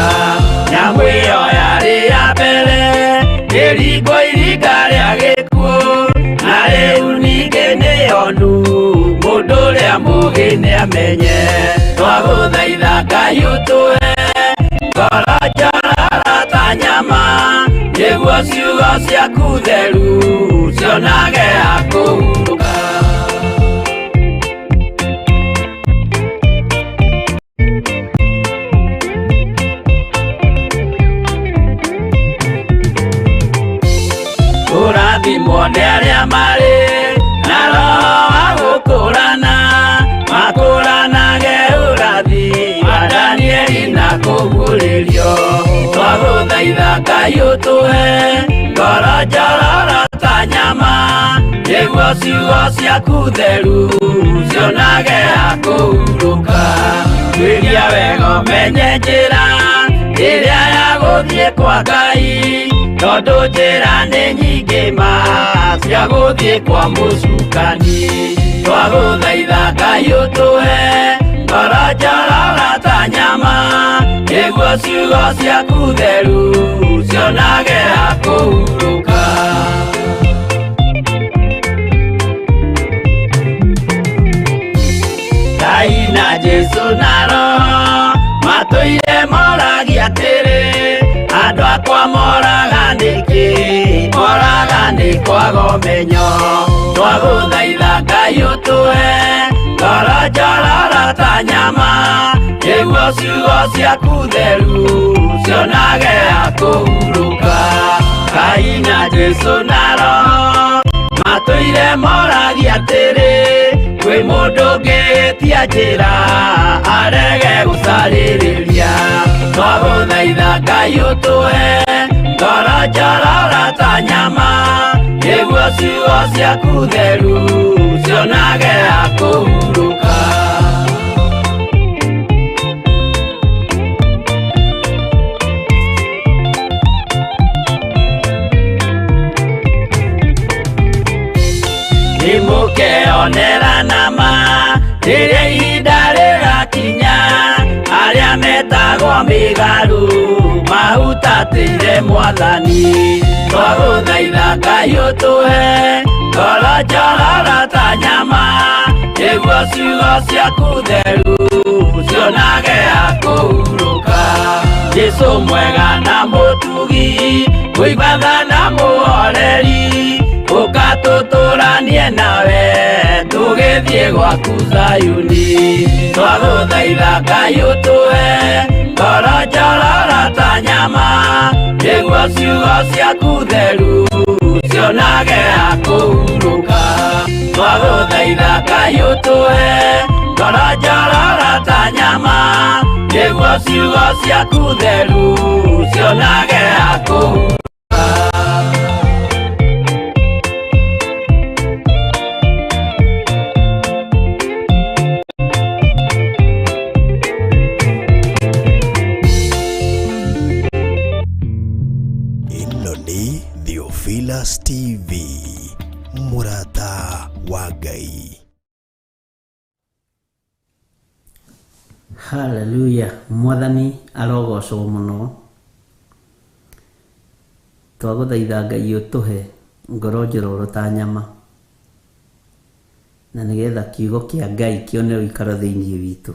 Nyamũ ĩyo yarĩ ya mbere ĩringwo iringa rĩa gĩkuũ, na rĩu ningĩ nĩyonu mũndũ ũrĩa mũũgĩ nĩamenye. Twagũthaitha Ngai ũtũhe ngoro njororo ta nyama, nĩguo ciugo ciaku theru cionage ha kũhurũka. Kũrathimwo nĩ arĩa marĩ na roho wa gũkũrana, makũranage ũrathi wa Danieli na kũguũrĩrio. Twagũthaitha Ngai ũtũhe ngoro njororo ta nyama, nĩguo ciugo ciaku theru cionage ha kũhurũka. Twĩria wega ũmenye njĩra ĩrĩa ya gũthiĩ kwa Ngai, tondũ njĩra nĩ nyingĩ ma cia gũthiĩ kwa mũcukani. Twagũthaitha Ngai ũtũhe ngoro njororo ta nyama, nĩguo ciugo ciaku theru cionage ha kũhurũka. Ngai na Jesũ na Roho matũire moragia atĩrĩ, andũ akwa moraga nĩkĩ, moraga nĩ kwaga ũmenyo. Twagũthaitha Ngai ũtũhe ngoro njororo ta nyama, nĩguo ciugo ciaku theru cionage ha kũhurũka. Ngai na Jesũ na Roho matũire moragia atĩrĩ, kwĩ mũndũ ũngĩtia njĩra arege gũcarĩrĩria. Twagũthaitha Ngai ũtũhe ngoro njororo ta nyama, nĩguo ciugo ciaku theru cionage ha kũhurũka. mukeonera nama rĩrĩa ihinda rĩgakinya arĩa metagwo mĩgaru mahutatĩire Mwathani twagũthaitha Ngai ũtũhe ngoro njororo ta nyama nĩguo ciugo ciaku theru cionage akũhurũka Jesũ mwega na mũtugi mũigatha na mũhoreri ũkatũtũranie nawe tũgĩthiĩ gwaku Zayuni twagũthaitha Ngai ũtũhe ngoro njororo ta nyama nĩguo ciugo ciaku theru cionage akũhurũka twagũthaitha Ngai ũtũhe ngoro njororo ta nyama nĩguo ciugo ciaku theru cionage akũhurũka Theophilus TV, Murata wa Ngai. Hallelujah. Mwathani arogocwo muno. Twagũthaitha Ngai ũtũhe ngoro njororo ta nyama, na nĩgetha kiugo kĩa Ngai kĩone ũikaro thĩinĩ witũ,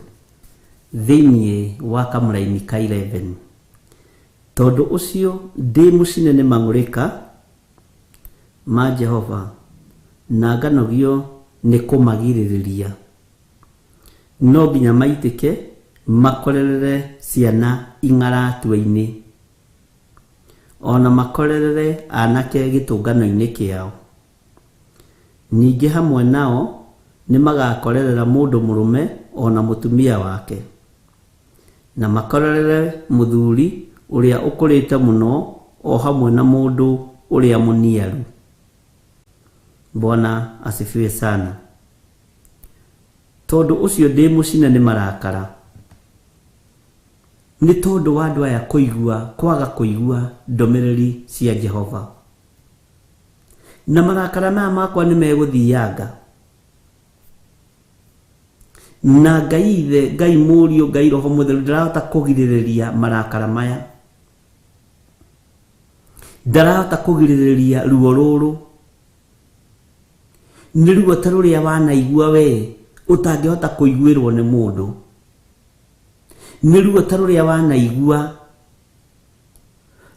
thĩinĩ wa kamũraini ka 11. Tondũ ũcio ndĩ mũcine nĩ mang'ũrĩka ma Jehova na nganogio nĩ kũmagirĩrĩria. No nginya maitĩke makorerere ciana ing'aratua-inĩ, ona makorerere anake gĩtũngano-inĩ kĩao. Ningĩ hamwe nao nĩ magakorerera mũndũ mũrũme ona mũtumia wake, na makorerere mũthuri ũrĩa ũkũrĩte mũno o hamwe na mũndũ ũrĩa mũniaru. Bwana asifiwe sana. Tondũ ũcio ndĩ mũcine nĩ marakara, nĩ tondũ wa andũ aya kwaga kũigua ndũmĩrĩri cia Jehova. Na marakara maya makwa nĩ megũthianga. Na Ngai Ithe, Ngai Mũriũ, Ngai Roho Mũtheru ndarahota kũgirĩrĩria marakara maya. Ndarahota kũgirĩrĩria ruo rũrũ. Nĩ ruo ta rũrĩa wanaigua we ũtangĩhota kũiguĩrwo nĩ mũndũ. Nĩ ruo ta rũrĩa wanaigua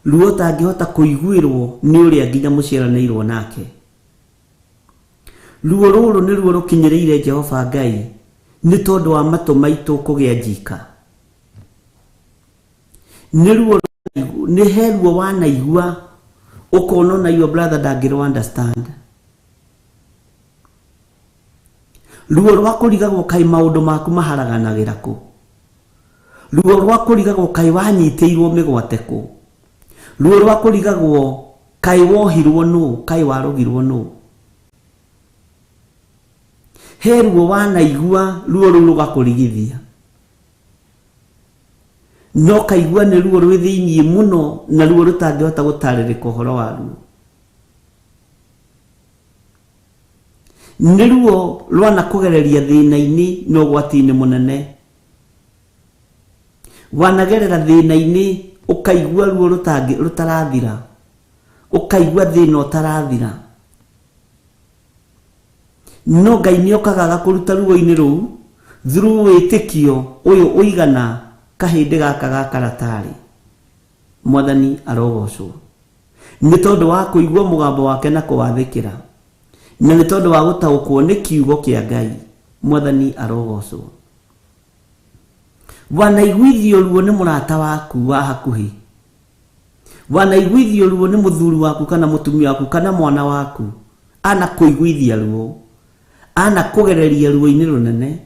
ruo ũtangĩhota kũiguĩrwo nĩ ũrĩa nginya mũciaranĩirwo nake. Ruo rũrũ nĩ ruo rũkinyĩrĩire Jehova Ngai nĩ tondũ wa matũ maitũ kũgĩa njika. Nĩ ruo, nĩ he ruo wanaigua ũkona na your brother ndangĩrwo understand. Ruo rwa kũrigagwo kaĩ maũndũ maku maharaganagĩra kũ? Ruo rwa kũrigagwo kaĩ wanyitĩirwo mĩgwate kũ? Ruo rwa kũrigagwo kaĩ wohirwo nũ, kaĩ warũgirwo nũ? He ruo wanaigua ruo rũu rũgakũrigithia, no kaigua nĩ ruo rwĩ thĩinĩ mũno na ruo rũtangĩhota gũtarĩrĩka ũhoro wa ruo. Nĩ ruo rwanakũgereria thĩna-inĩ na ũgwati-inĩ mũnene. Wanagerera thĩna-inĩ ũkaigua ruo rũtarathira, ũkaigua thĩna ũtarathira. No Ngai nĩ okaga agakũruta ruo-inĩ rũu through wĩtĩkio ũyũ ũigana kahĩndĩ gaka ga karatarĩ. Mwathani arogocwo. Nĩ tondũ wa kũigua mũgambo wake na kũwathĩkĩra, na nĩ tondũ wa gũtaũkwo nĩ kiugo kĩa Ngai. Mwathani arogocwo. Wanaiguithio ruo nĩ mũrata waku wa hakuhĩ, wanaiguithio ruo nĩ mũthuri waku kana mũtumia waku kana mwana waku, ana kũiguithia ruo, ana kũgereria ruo-inĩ rũnene.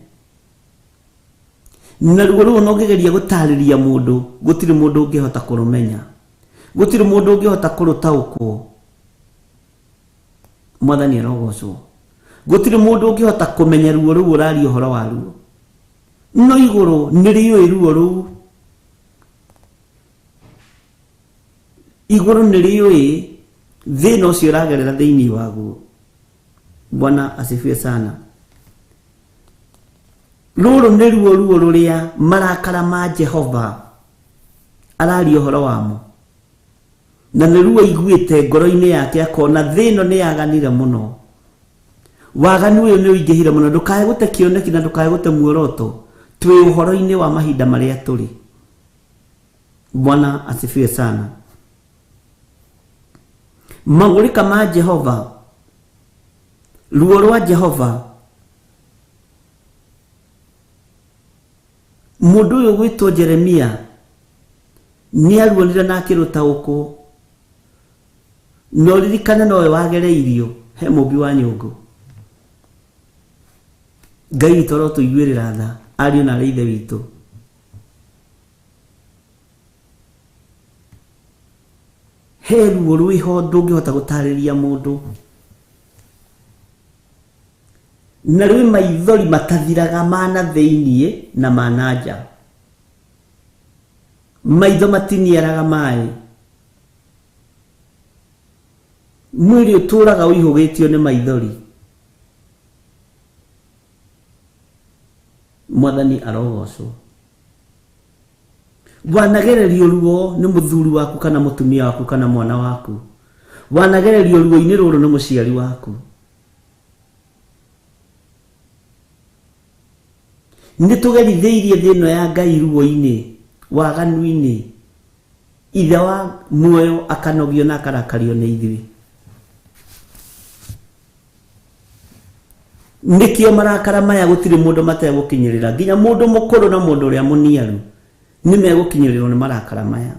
Na ruo rũu no ũngĩgeria gũtarĩria mũndũ, gũtirĩ mũndũ ũngĩhota kũrũmenya, gũtirĩ mũndũ ũngĩhota kũrũtaũkwo. Mwathani arogocwo. Gũtirĩ mũndũ ũngĩhota kũmenya ruo rũu ũraria ũhoro wa ruo. No igũrũ nĩ rĩũĩ ruo rũu. Igũrũ nĩ rĩũĩ thĩna ũcio ũragerera thĩinĩ waguo. Bwana asifiwe sana. Ruru nĩ ruo rũrĩa marakara ma Jehova araria ũhoro wamo, na nĩ ruo aiguĩte ngoro-inĩ yake akona thĩ ĩno nĩ yaganire mũno. Waganu ũyũ nĩ ũingĩhire mũno. Ndũkae gũte kĩoneki na ndũkae gũte muoroto. Twĩ ũhoro-inĩ wa mahinda marĩa tũrĩ. Bwana asifiwe sana. Mangũrĩka ma Jehova, ruo rwa Jehova. Mũndũ ũyũ gwĩtwo Jeremia nĩ aruonire na akĩrũtaũkwo. No ririkane nowe wagereirio he mũmbi wa nyũngũ. Ngai witũ arotũiguĩrĩra tha, ariũ na ithe witũ. He ruo rwĩho ndũngĩhota gũtarĩria mũndũ. Na rwĩ maithori matathiraga mana thĩiniĩ na mana nja. Maitho matiniaraga maĩ. Mwĩrĩ ũtũraga ũihũgĩtio nĩ maithori. Mwathani arogocwo. Wanagererio ruo nĩ mũthuri waku kana mũtumia waku kana mwana waku. Wanagererio ruo-inĩ rũrũ nĩ mũciari waku. Nĩ tũgerithĩirie thĩ ĩno ya Ngai ruo-inĩ, waganu-inĩ. Ithe wa muoyo akanogio na akarakario nĩ ithuĩ. Nĩkĩo marakara maya gũtirĩ mũndũ mategũkinyĩrĩra. Nginya mũndũ mũkũrũ na mũndũ ũrĩa mũniaru nĩ megũkinyĩrĩrwo nĩ marakara maya.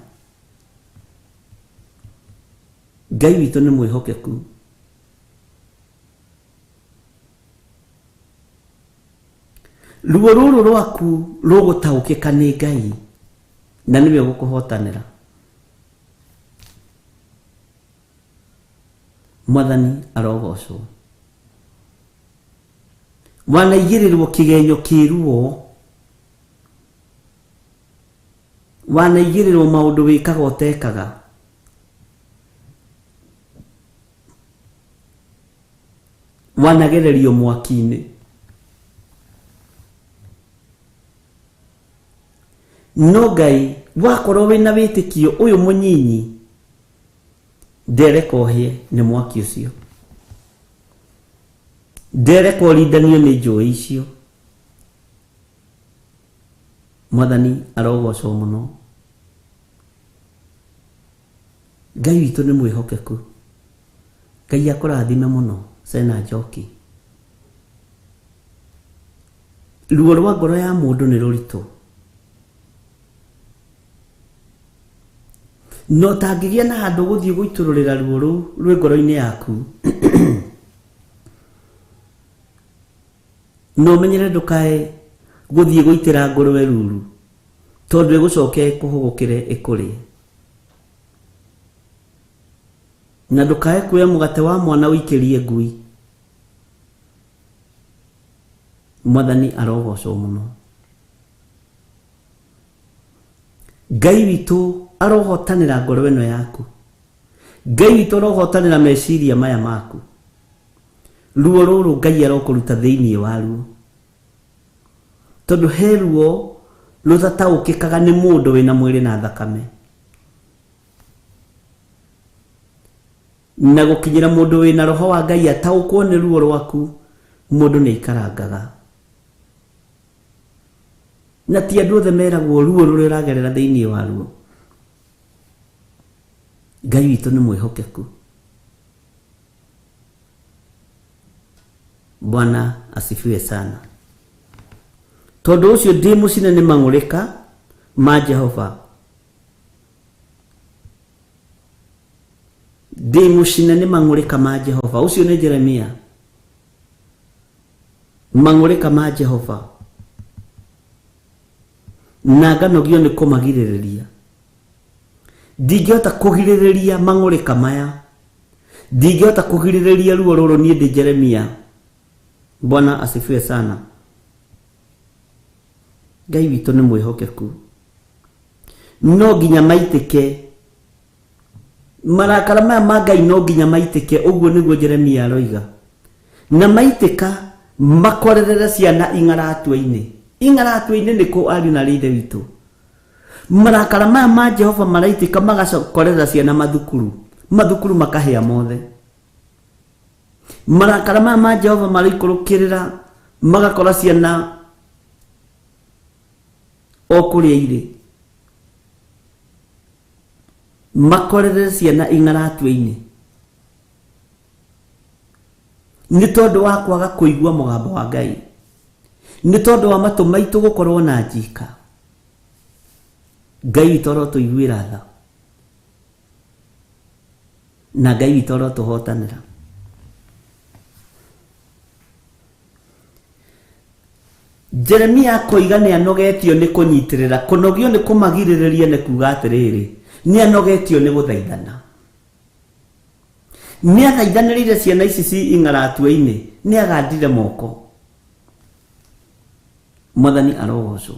Ngai witũ nĩ mwĩhokeku. Ruo rũrũ rwaku rũgũtaũkĩka nĩ Ngai na nĩwe gũkũhotanĩra. Mwathani arogocwo. Wanaigĩrĩrwo kĩgenyo kĩruo. Wanaigĩrĩrwo maũndũ wĩkaga ũtekaga. Wanagererio mwaki-inĩ. No Ngai wakorwo wĩna wĩtĩkio ũyũ mũnyinyi ndereka ũhĩe nĩ mwaki ũcio. Ndereka ũrindanio nĩ njũĩ icio. Mwathani arogocwo mũno. Ngai witũ nĩ mwĩhokeku. Ngai akũrathime mũno. Sena Njoki. Ruo rwa ngoro ya mũndũ nĩ rũritũ. No tangĩgĩa na handũ gũthiĩ gũitũrũrĩra ruo rũu rwĩ ngoro-inĩ yaku. No menyere ndũkae gũthiĩ gũitĩra ngũrwe ruru, tondũ ĩgũcoke kũhũgũkĩre ĩkũrĩe. Na ndũkae kuoya mũgate wa mwana ũikĩrie ngui. Mwathani arogocwo mũno. Ngai witũ arohotanĩra ngoro ĩno yaku. Ngai witũ arohotanĩra meciria maya maku. Ruo rũrũ Ngai arokũruta thĩiniĩ waruo. Tondũ he ruo rũtataũkĩkaga nĩ mũndũ wĩna mwĩrĩ na thakame. Na gũkinyĩra mũndũ wĩna roho wa Ngai ataũkwo nĩ ruo rwaku, mũndũ nĩ aikarangaga. Na ti andũ othe meragwo ruo rũrĩa ũragerera thĩiniĩ waruo. Ngai witũ nĩ mwĩhokeku. Bwana asifiwe sana. Tondũ ũcio ndĩ mũcine nĩ mang'ũrĩka ma Jehova. Ndĩ mũcine nĩ mang'ũrĩka ma Jehova. Ũcio nĩ Jeremia. Mang'ũrĩka ma Jehova. Na nganogio nĩ kũmagirĩrĩria. Ndingĩhota kũgirĩrĩria mang'ũrĩka maya. Ndingĩhota kũgirĩrĩria ruo rũrũ niĩ ndĩ Jeremia. Bwana asifiwe sana. Ngai witũ nĩ mwĩhokeku. No nginya maitĩke. Marakara maya ma Ngai no nginya maitĩke. Ũguo nĩguo Jeremia aroiga. na maitĩka makorerera ciana ing'aratũ-inĩ nĩkũ ari na rĩithe witũ. Marakara maya ma Jehova maraitĩka magakorera ciana mathukuru makahĩa mothe. Marakara maya ma Jehova maraikũrũkĩrĩra magakora ciana o kũrĩa irĩ. Makorerera ciana ing'aratũ-inĩ nĩ tondũ wa kwaga kũigua mũgambo wa Ngai, nĩ tondũ wa matũ maitũ gũkorwo na njika. Ngai witũ arotũiguĩra tha na Ngai witũ arotũhotanĩra. Jeremia koiga nĩ anogetio nĩ kũnyitĩrĩra, kũnogio nĩ kũmagirĩrĩria nĩ kuga atĩrĩrĩ, nĩ anogetio nĩ gũthaithana. Nĩ athaithanĩrĩire ciana ici ci ing'aratũ-inĩ, nĩ agandire moko. Mwathani arogocwo.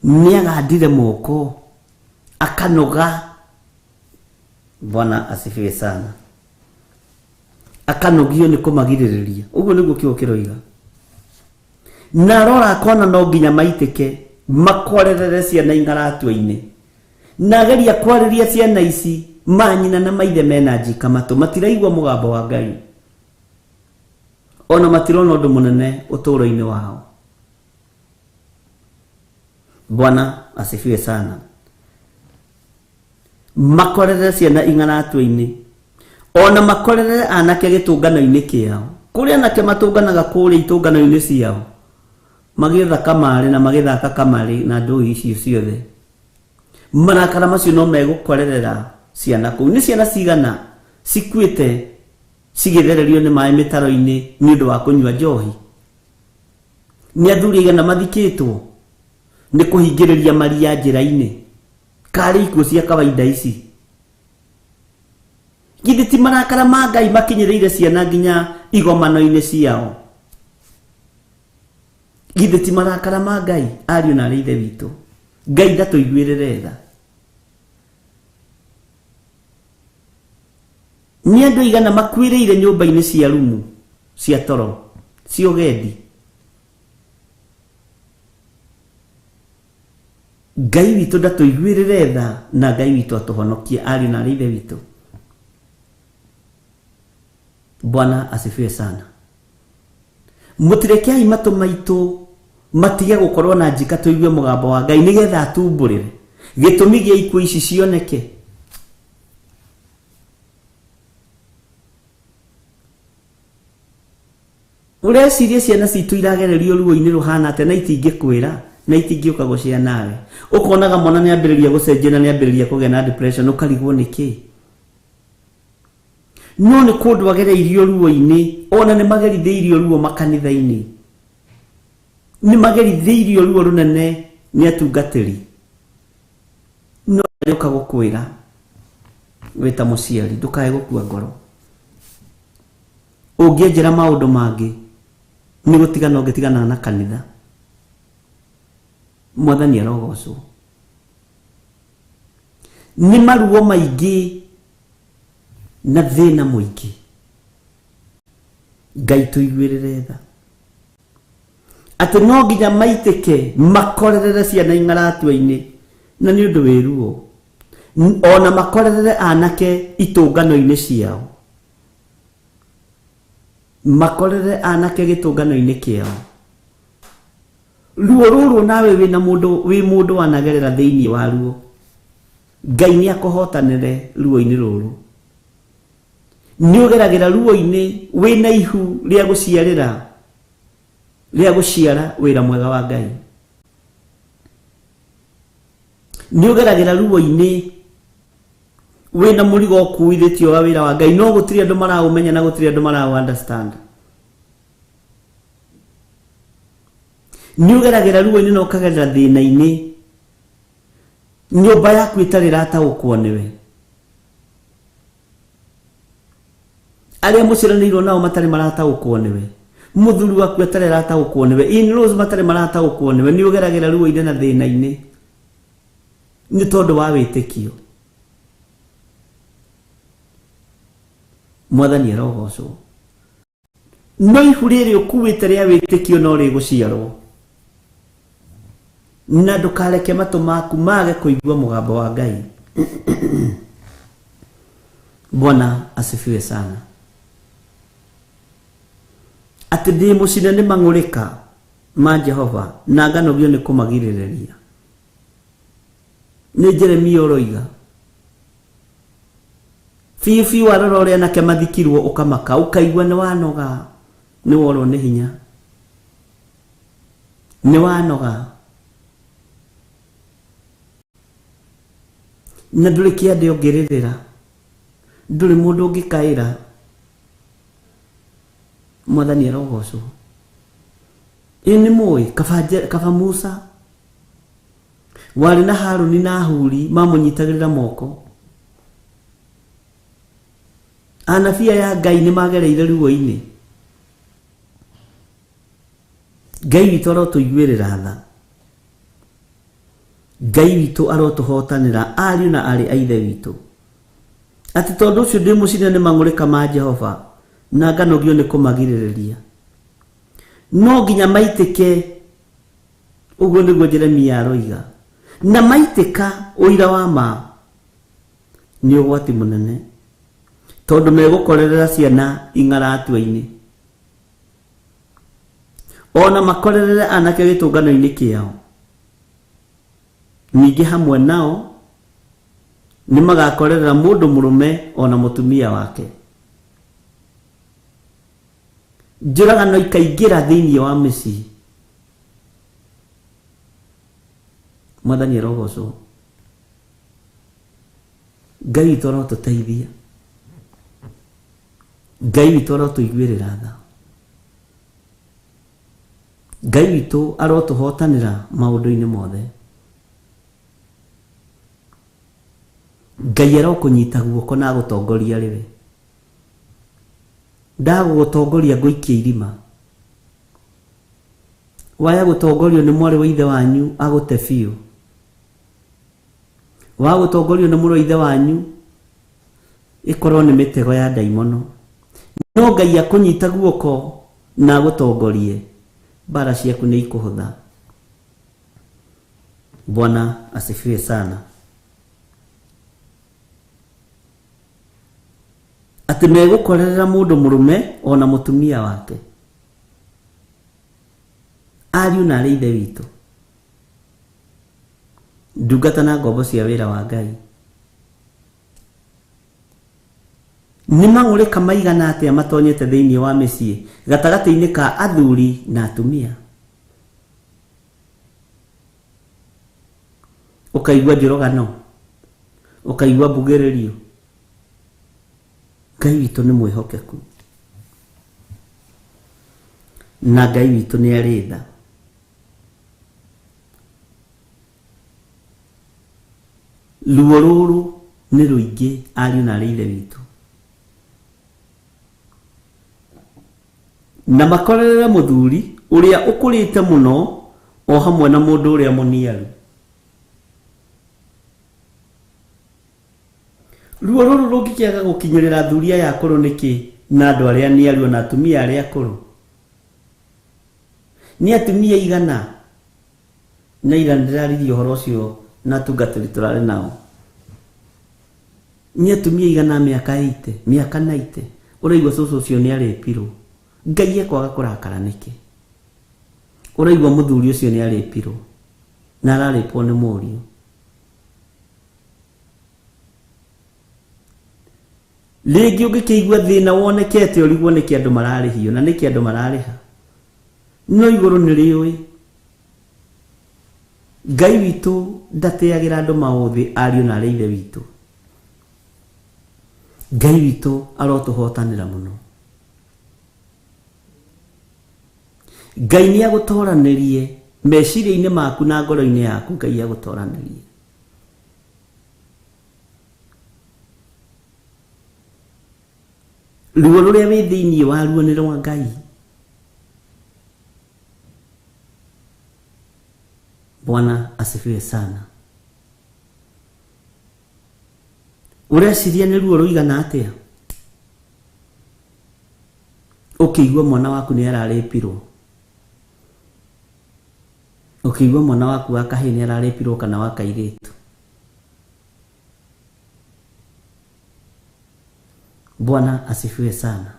Nĩ agandire moko akanoga. Bwana asifiwe sana. Akanogio nĩ kũmagirĩrĩria. Ũguo nĩguo kiugo kĩroiga. Na arora akona no nginya maitĩke makorerere ciana ing'aratũ-inĩ. Na ageria kwarĩria ciana ici manyina na maithe mena njika matũ, matiraigua mũgambo wa Ngai, ona matirona ũndũ mũnene ũtũũro-inĩ wao. Bwana asifiwe sana. Makorerere ciana ing'aratũ-inĩ, ona makorerere anake gĩtũngano-inĩ kĩao. Kũrĩa anake matũnganaga kũrĩa itũngano-inĩ ciao, magĩetha kamarĩ na magĩthaka kamarĩ na ndũĩ icio ciothe. Marakara macio no megũkorerera ciana kũu. Nĩ ciana cigana cikuĩte cigĩthererio nĩ maĩ mĩtaro-inĩ nĩ ũndũ wa kũnyua njohi? Nĩ athuri aigana mathikĩtwo nĩ kũhingĩrĩria maria njĩra-inĩ? Karĩ ikuũ cia kawaida ici? Githĩ ti marakara ma Ngai makinyĩrĩire ciana nginya igomano-inĩ ciao? Githĩ ti marakara ma Ngai ariũ na arĩ ithe witũ? Ngai ndatũiguĩrĩre tha. Nĩ andũ aigana makuĩrĩire nyũmba-inĩ cia rumu cia toro cia ũgendi? Ngai witũ ndatũiguĩrĩre tha, na Ngai witũ atũhonokie ariũ na arĩ ithe witũ. Bwana asifiwe sana. Mũtirekeai matũ maitũ matige gũkorwo na njika tũigue mũgambo wa Ngai nĩgetha atumbũrĩre. Gĩtũmi gĩa ikuũ ici cioneke. Ũreciria ciana citũ iragererio ruo-inĩ rũhana atĩ na itingĩkwĩra na itingĩũka gũcia nawe? Ũkonaga mwana nĩ ambĩrĩria gũcenjia na nĩ ambĩrĩria kũgĩa na depression, ũkarigwo nĩkĩ? No nĩ kũndũ agereirio ruo-inĩ, ona nĩ magerithĩirio ruo makanitha-inĩ, nĩ magerithĩirio ruo rũnene nĩ atungatĩri. No nĩũka gũkwĩra wĩ ta mũciari, ndũkae gũkua ngoro. Ũngĩenjera maũndũ mangĩ nĩ gũtigana ũngĩtigana na kanitha. Mwathani arogocwo. Nĩ maruo maingĩ na thĩna mũingĩ. Ngai tũiguĩrĩre tha. Atĩ no nginya maitĩke makorerere ciana ing'aratũ-inĩ, na nĩ ũndũ wĩ ruo. Ona makorerere anake itũngano-inĩ ciao, makorere anake gĩtũngano-inĩ kĩao. Ruo rũrũ nawe wĩ mũndũ wanagerera thĩinĩ wa ruo, Ngai nĩ akũhotanĩre ruo-inĩ rũrũ. Nĩ ũgeragĩra ruo-inĩ wĩna ihu rĩa gũciara wĩra mwega wa Ngai. Nĩ ũgeragĩra ruo-inĩ wĩna mũrigo ũkuithĩtio wa wĩra wa Ngai, no gũtirĩ andũ maraũmenya na gũtirĩ andũ maraũunderstand. Nĩ ũgeragĩra ruo-inĩ na ũkagerera thĩna-inĩ, nyũmba yaku ĩtarĩ ĩrataũkwo nĩwe. Arĩa mũciranĩirwo nao matarĩ marataũkwo nĩwe, mũthuri waku atarĩ arataũkwo nĩwe, in-laws matarĩ marataũkwo nĩwe. Nĩ ũgeragĩra ruo-inĩ na thĩna-inĩ nĩ tondũ wa wĩtĩkio. Mwathani arogocwo. No ihu rĩrĩ ũkuĩte rĩa wĩtĩkio no rĩgũciarwo. Na ndũkareke matũ maku mage kũigua mũgambo wa Ngai. Bwana asifiwe sana. Atĩ ndĩ mũcine nĩ mang'ũrĩka ma Jehova na nganogio nĩ kũmagirĩrĩria. Nĩ Jeremia ũroiga. Fiu warora ũrĩa nake mathikirwo ũkamaka ũkaigua nĩ wanoga, nĩ worwo nĩ hinya, nĩ wanoga, na ndũrĩ kĩande ũngĩrĩrĩra, ndũrĩ mũndũ ũngĩkaĩra. Mwathani arogocwo. Nĩ mũĩ kaba Musa warĩ na Haruni na Huri mamũnyitagĩrĩra moko. Anabii ya Ngai nĩ magereire ruo-inĩ. Ngai witũ arotũiguĩrĩra tha. Ngai witũ arotũhotanĩra ariũ na arĩ a ithe witũ. Atĩ tondũ ũcio ndĩ mũcine nĩ mang'ũrĩka ma Jehova na nganogio nĩ kũmagirĩrĩria. No nginya maitĩke, ũguo nĩguo Jeremia aroiga. Na maitĩka ũira wa ma nĩ ũgwati mũnene, tondũ megũkorerera ciana ing'aratua-inĩ, ona makorerere anake gĩtũngano-inĩ kĩao. Ningĩ hamwe nao nĩ magakorerera mũndũ mũrũme ona mũtumia wake. Njũragano ikaingĩra thĩinĩ wa mĩciĩ. Mwathani arogocwo. Ngai witũ arotũteithia. Ngai witũ arotũiguĩrĩra tha. Ngai witũ arotũhotanĩra maũndũ-inĩ mothe. Ngai arokũnyita guoko na gũtongoria rĩwe. Ndagũgũtongoria ngũikia irima. Waya gũtongorio nĩ mwarĩ wa ithe wanyu agũte biũ. Wa gũtongorio nĩ mũrũ wa ithe wanyu ĩkorwo nĩ mĩtego ya ndaimono. No Ngai akũnyita guoko na gũtongorie, mbara ciaku nĩ ikũhũtha. Bwana asifiwe sana. Atĩ megũkorerera mũndũ mũrũme ona mũtumia wake, ariũ na arĩ ithe witũ, ndungata na ngombo cia wĩra wa Ngai. Nĩ mang'ũrĩka maigana atĩa matonyete thĩinĩ wa mĩciĩ gatagatĩ-inĩ ka athuri na atumia. Ũkaigua njũragano, ũkaigua mbugĩrĩrio. Ngai witũ nĩ mwĩhokeku, na Ngai witũ nĩ arĩ tha. Ruo rũrũ nĩ rũingĩ ariũ na arĩ ithe witũ. Na makorerere mũthuri ũrĩa ũkũrĩte mũno o hamwe na mũndũ ũrĩa mũniaru. Ruo rũrũ rũngĩkĩaga gũkinyĩrĩra athuri aya akũrũ nĩkĩ na andũ arĩa aniaru na atumia arĩa akũrũ? Nĩ atumia igana na ira ndĩraririe ũhoro ũcio na atungatĩri tũrarĩ nao. Nĩ atumia igana mĩaka 80, mĩaka 90, ũraigua cũcũ ũcio nĩ arĩpirwo. Ngai ekwaga kũrakara nĩkĩ? Ũraigua mũthuri ũcio nĩ arĩpirwo na ararĩpwo nĩ mũriũ. Rĩngĩ ũngĩkĩigua thĩna wonekete ũrigwo nĩkĩ andũ mararĩhio na nĩkĩ andũ mararĩha. No igũrũ nĩ rĩũĩ Ngai witũ ndatĩagĩra andũ maũthĩ ariũ na arĩ ithe witũ. Ngai witũ arotũhotanĩra mũno. Ngai nĩ agũtoranĩrie meciria-inĩ maku na ngoro-inĩ yaku. Ngai agũtoranĩrie. Ruo rũrĩa wĩ thĩinĩ waruo nĩ rwa Ngai. Bwana asifiwe sana. Ureciria nĩ ruo rũigana atĩa? Ukĩigua mwana waku nĩ ararĩpirwo, ukĩigua mwana waku wa kahĩĩ nĩ ararĩpirwo kana wa kairĩtu, Bwana asifiwe sana.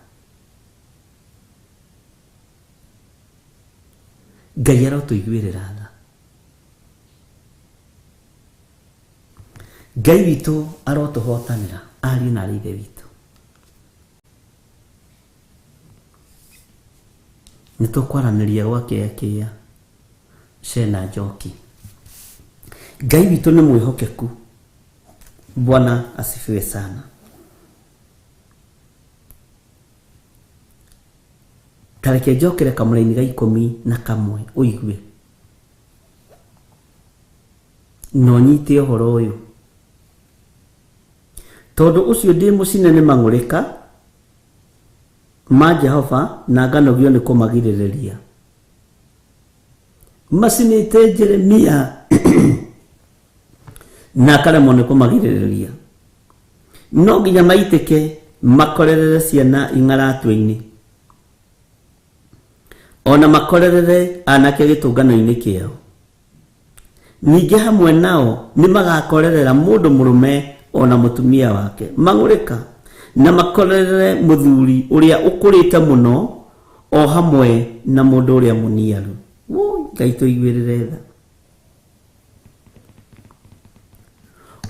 Ngai arotũiguĩrĩra tha. Ngai witũ arotũhotanĩra, ariũ na ithe witũ. Nĩtũkwaranĩria gwa kĩĩa Shena Njoki. Ngai witũ nĩ mwĩhokeku. Bwana asifiwe sana. Tareke njokere kamũraini ga 11 ũigue. No nyite ũhoro ũyũ. Tondũ ũcio ndĩ mũcine nĩ mang'ũrĩka ma Jehova na nganogio nĩ kũmagirĩrĩria. Macinĩte Jeremia na karemwo nĩ kũmagirĩrĩria. No nginya maitĩke makorerere ciana ing'aratũ-inĩ. Ona makorerere anake gĩtũngano-inĩ kĩao. Ningĩ hamwe nao nĩ magakorerera mũndũ mũrũme ona mũtumia wake. Mang'ũrĩka na makorerere mũthuri ũrĩa ũkũrĩte mũno o hamwe na mũndũ ũrĩa mũniaru. Ngai tũiguĩrĩre tha.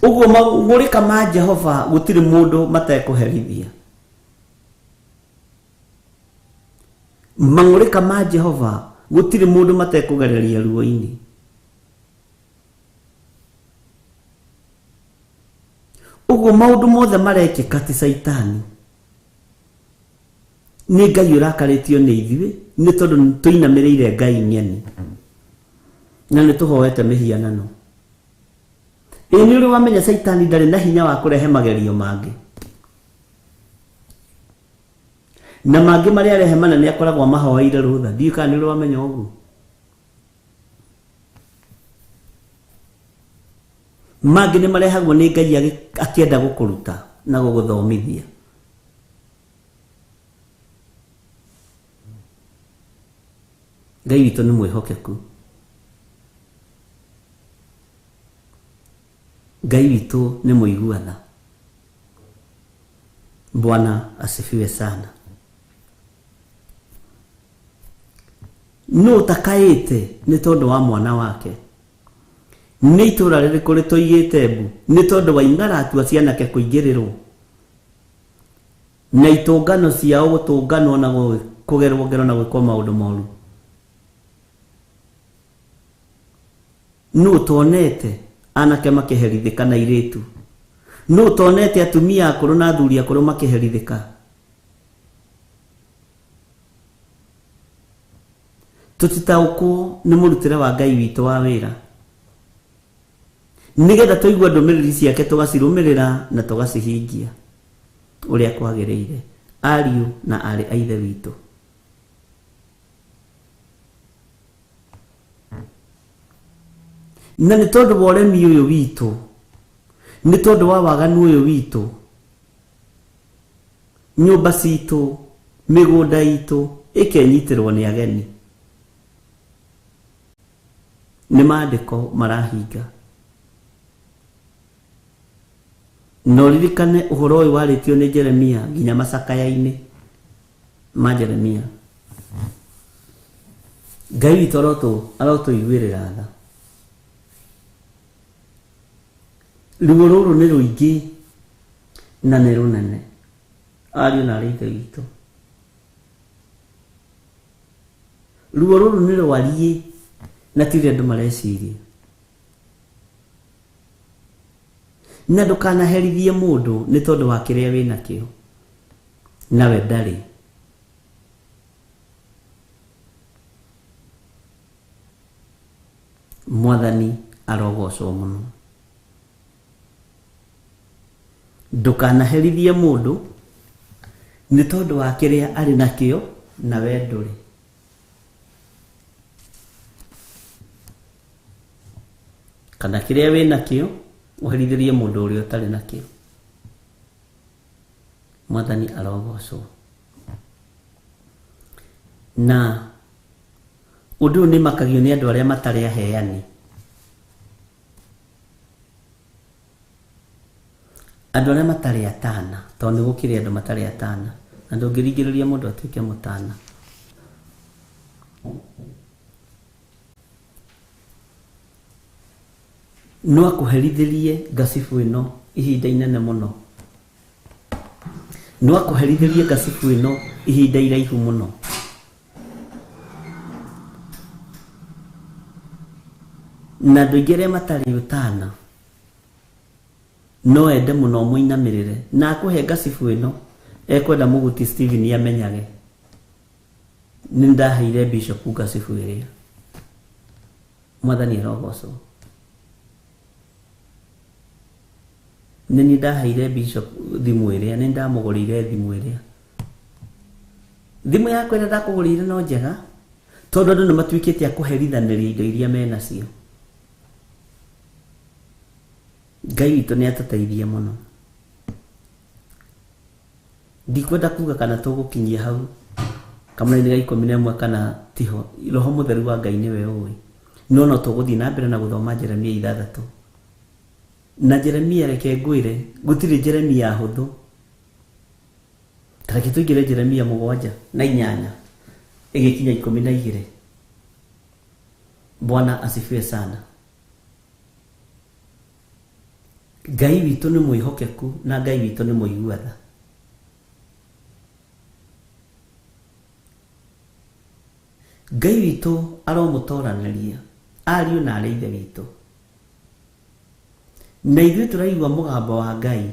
Ũguo mang'ũrĩka ma Jehova gũtirĩ mũndũ matekũherithia. Mang'ũrĩka ma Jehova gũtirĩ mũndũ matekũgereria ruo-inĩ. Ũguo maũndũ mothe marekĩka ti Saitani. Nĩ Ngai ũrakarĩtio nĩ ithuĩ nĩ tondũ tũinamĩrĩire Ngai nyeni. Na nĩ tũhoete mĩhianano. Ĩ nĩ ũrĩ wamenya Saitani ndarĩ na hinya wa kũrehe magerio mangĩ. Na mangĩ marĩa arehe manene akoragwo mahoeire rũtha. Ndiũĩ kana nĩ ũrĩ wamenya ũguo. Mangĩ nĩ marehagwo nĩ Ngai akĩenda gũkũruta na gũgũthomithia. Ngai witũ nĩ mwĩhokeku. Ngai witũ nĩ mũiguana. Bwana asifiwe sana. No takaĩte nĩ tondũ wa mwana wake. Nĩ itũra rĩrĩkũ rĩtũigĩte mbu nĩ tondũ wa ing'aratua cianake kũingĩrĩrwo. Na itũngano ciao gũtũnganwo na kũgerwo ngero na gwĩkwo maũndũ moru. No tonete anake makĩherithĩka na airĩtu. No tonete atumia akũrũ na athuri akũrũ makĩherithĩka. Tũtitaũkwo nĩ mũrutĩre wa Ngai witũ wa wĩra. Nĩgetha tũigua ndũmĩrĩri ciake tũgacirũmĩrĩra na tũgacihingia ũrĩa kwagĩrĩire. Ariũ na arĩ a ithe witũ. Na nĩ tondũ wa ũremi ũyũ witũ, nĩ tondũ wa waganu ũyũ witũ, nyũmba citũ, mĩgũnda itũ ĩkenyitĩrwo nĩ ageni. Nĩ maandĩko marahinga. No ririkane ũhoro ũyũ warĩtio nĩ Jeremia nginya macakaya-inĩ ma Jeremia. Ngai witũ arotũiguĩrĩra tha. Ruo rũrũ nĩ rũingĩ na nĩ rũnene. Ariũ na arĩ a ithe witũ. Ruo rũrũ nĩ rwariĩ na tire andũ mareciria. Na ndũkanaherithie mũndũ nĩ tondũ wa kĩrĩa wĩnakĩo. Nawe ndarĩ. Mwathani arogocwo mũno. Ndũkanaherithie mũndũ nĩ tondũ wa kĩrĩa arĩ nakĩo nawe ndũrĩ. Kana kĩrĩa wĩnakĩo ũherithĩrie mũndũ ũrĩa ũtarĩ nakĩo. Mwathani arogocwo. na undu ni makagio ni andu aria matari aheani. Andu aria matari atana, tondu gukiri andu matari atana, na ndungirigiriria mundu atuike mutana. No akuherithirie gasifu ino ihinda inene muno. No akuherithirie gasifu ino ihinda iraihu muno. Na nduigere matari utana no ende muno muinamirire na akuhe gasifu ino ekwenda muguti Steven yamenyage nindaheire bishop gasifu iria mwathani rogoso nindaheire bishop thimu iria nindamugurire thimu iria thimu yakwa ira ndakugurire no njega tondu andu nimatwikite akuherithaniria indo iria menacio. Ngai witũ nĩ atũteithia mũno. Ndikwenda kuga kana tũgũkinyia hau kamũira 11 kana tiho. Roho Mũtheru wa Ngai nĩwe ũĩ. No tũgũthiĩ na mbere na gũthoma Jeremia 6. Na Jeremia reke ngwĩre gũtirĩ Jeremia hũthũ. Tareke tũigire Jeremia 7 na 8 ĩgĩkinya 12. Bwana asifiwe sana. Ngai witũ nĩ mwĩhokeku na Ngai witũ nĩ mũiguatha. Ngai witũ aromũtoranĩria ariũ na arĩ ithe witũ. Na ithuĩ tũraigua mũgambo wa Ngai.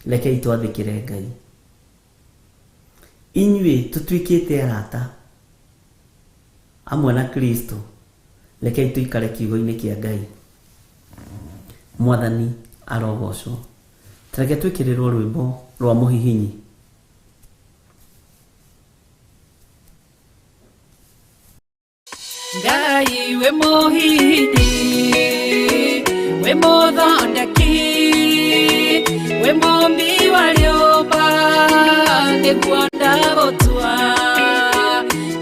Rekei twathĩkĩre Ngai. Inyuĩ tũtuĩkĩte arata amwe na Kristo. Rekei tũikare kiugo-inĩ kĩa Ngai. Mwathani arogocwo. Tareke twĩkĩrĩrwo rwĩmbo rwa mũhihinyi. Ngai we mũhihinyi, we mũthondeki, we mũmbi wa rĩũmba, nĩguo ndagũtua,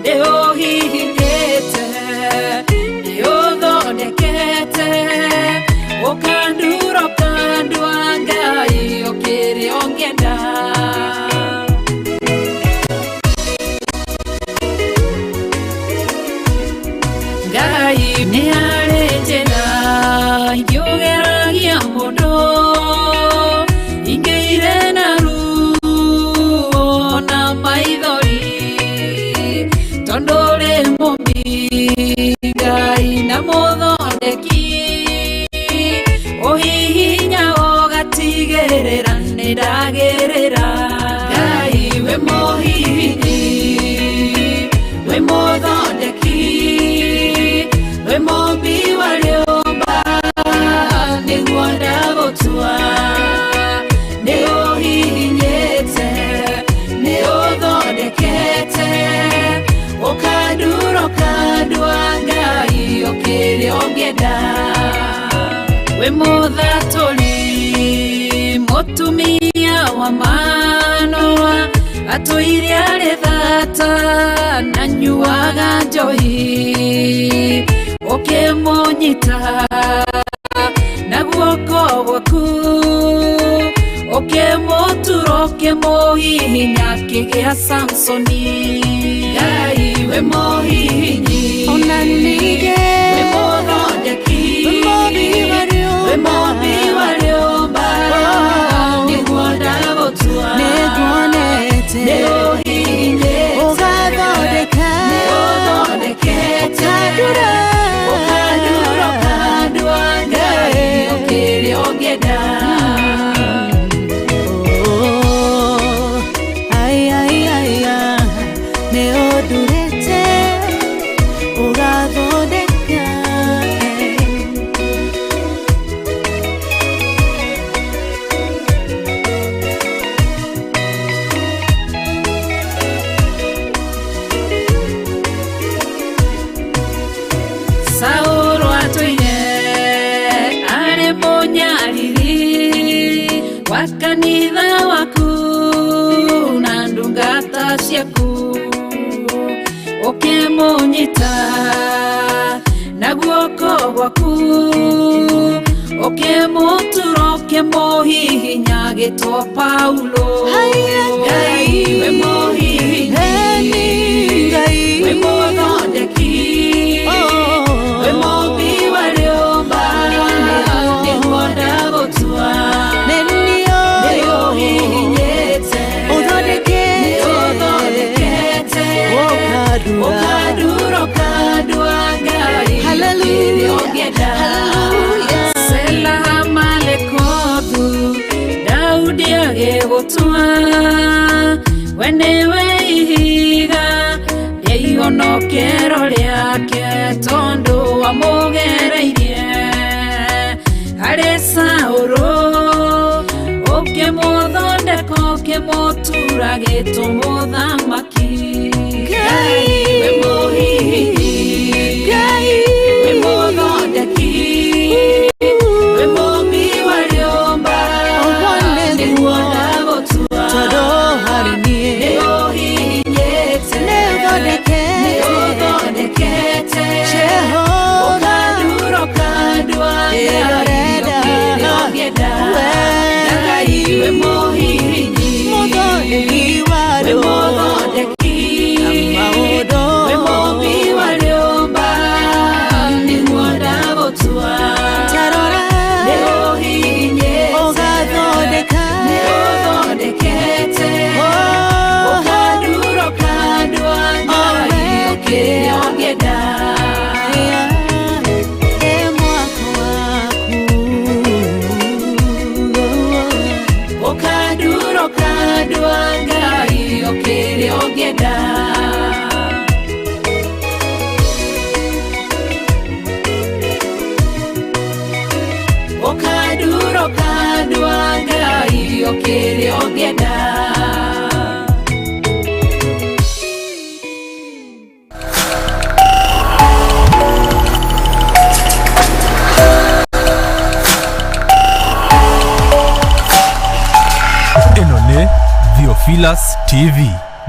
nĩũhihinyĩte, nĩũthondekete, ukanduro kandwa Ngai ukiri ongenda. Ngai ni arĩ njĩra ingĩũgeragia mũndũ, ingĩire na ruo na maithori, tondũ ũrĩ mũmbi Ngai na mũthondeki, uhihinya ũgatigĩrĩra nĩndagĩrĩra. Ngai we mũhihinyi, we mũthondeki, we mũmbi wa rĩũmba, nĩguo ndagũtua, nĩũhihinyĩte, nĩũthondekete, ũkanduro kandwa Ngai ũkĩrĩ ũngĩenda. We mũthatũri, mũtumia wa Manoa, atũire arĩ thata na nyuaga njohi, ũkĩmũnyita na guoko gwaku, ũkĩmũtura ũkĩmũhihinya akĩgĩa Samsoni. Ngai we mũhihinyi, ona ningĩ we mũthondeki, we mũmbi wa rĩũmba, nĩguo ndagũtua, nĩguonete, nĩũhihinyĩte, ũgathondeka, nĩũthondekete, ũkandura kandwa Ngai ũkĩrĩ ũngĩenda. Nĩũndurĩte Ukimunyita na guoko gwaku, ukimutura ukimuhihinya gitwa Paulo. Ngai we muhihinyi, we muthondeki, we mumbi wa riumba, niguo ndagutua, niuhihinyite, uthondekete, ukadura ukandua Ngai, ukiri ungenda. Sela malekothu Daudi agĩgũtua, we nĩwe ihiga rĩa ihonokero rĩake, tondũ wamũgereirie harĩ Saũlũ, ũkĩmũthondeka ũkĩmũtura gĩtũ mũthamaki. Ngai we mũhihinyi, Ngai we mũthondeki, we mumbi wa riumba, niguo ndagutua, niuhihinyite, niuthondekete, ukandura ukandua Ngai, ukiri ungenda. Ngai we muhihinyi, we muthondeki, we mumbi wa riumba, niguo ndagutua, niuhihinyite, niuthondekete, ukandura ukandua Ngai, ukiri ungenda. Ukandura ukandua Ngai, ukiri ungenda. Ukandura ukandua Ngai, ukiri ungenda. Eno nĩ Theophilus TV.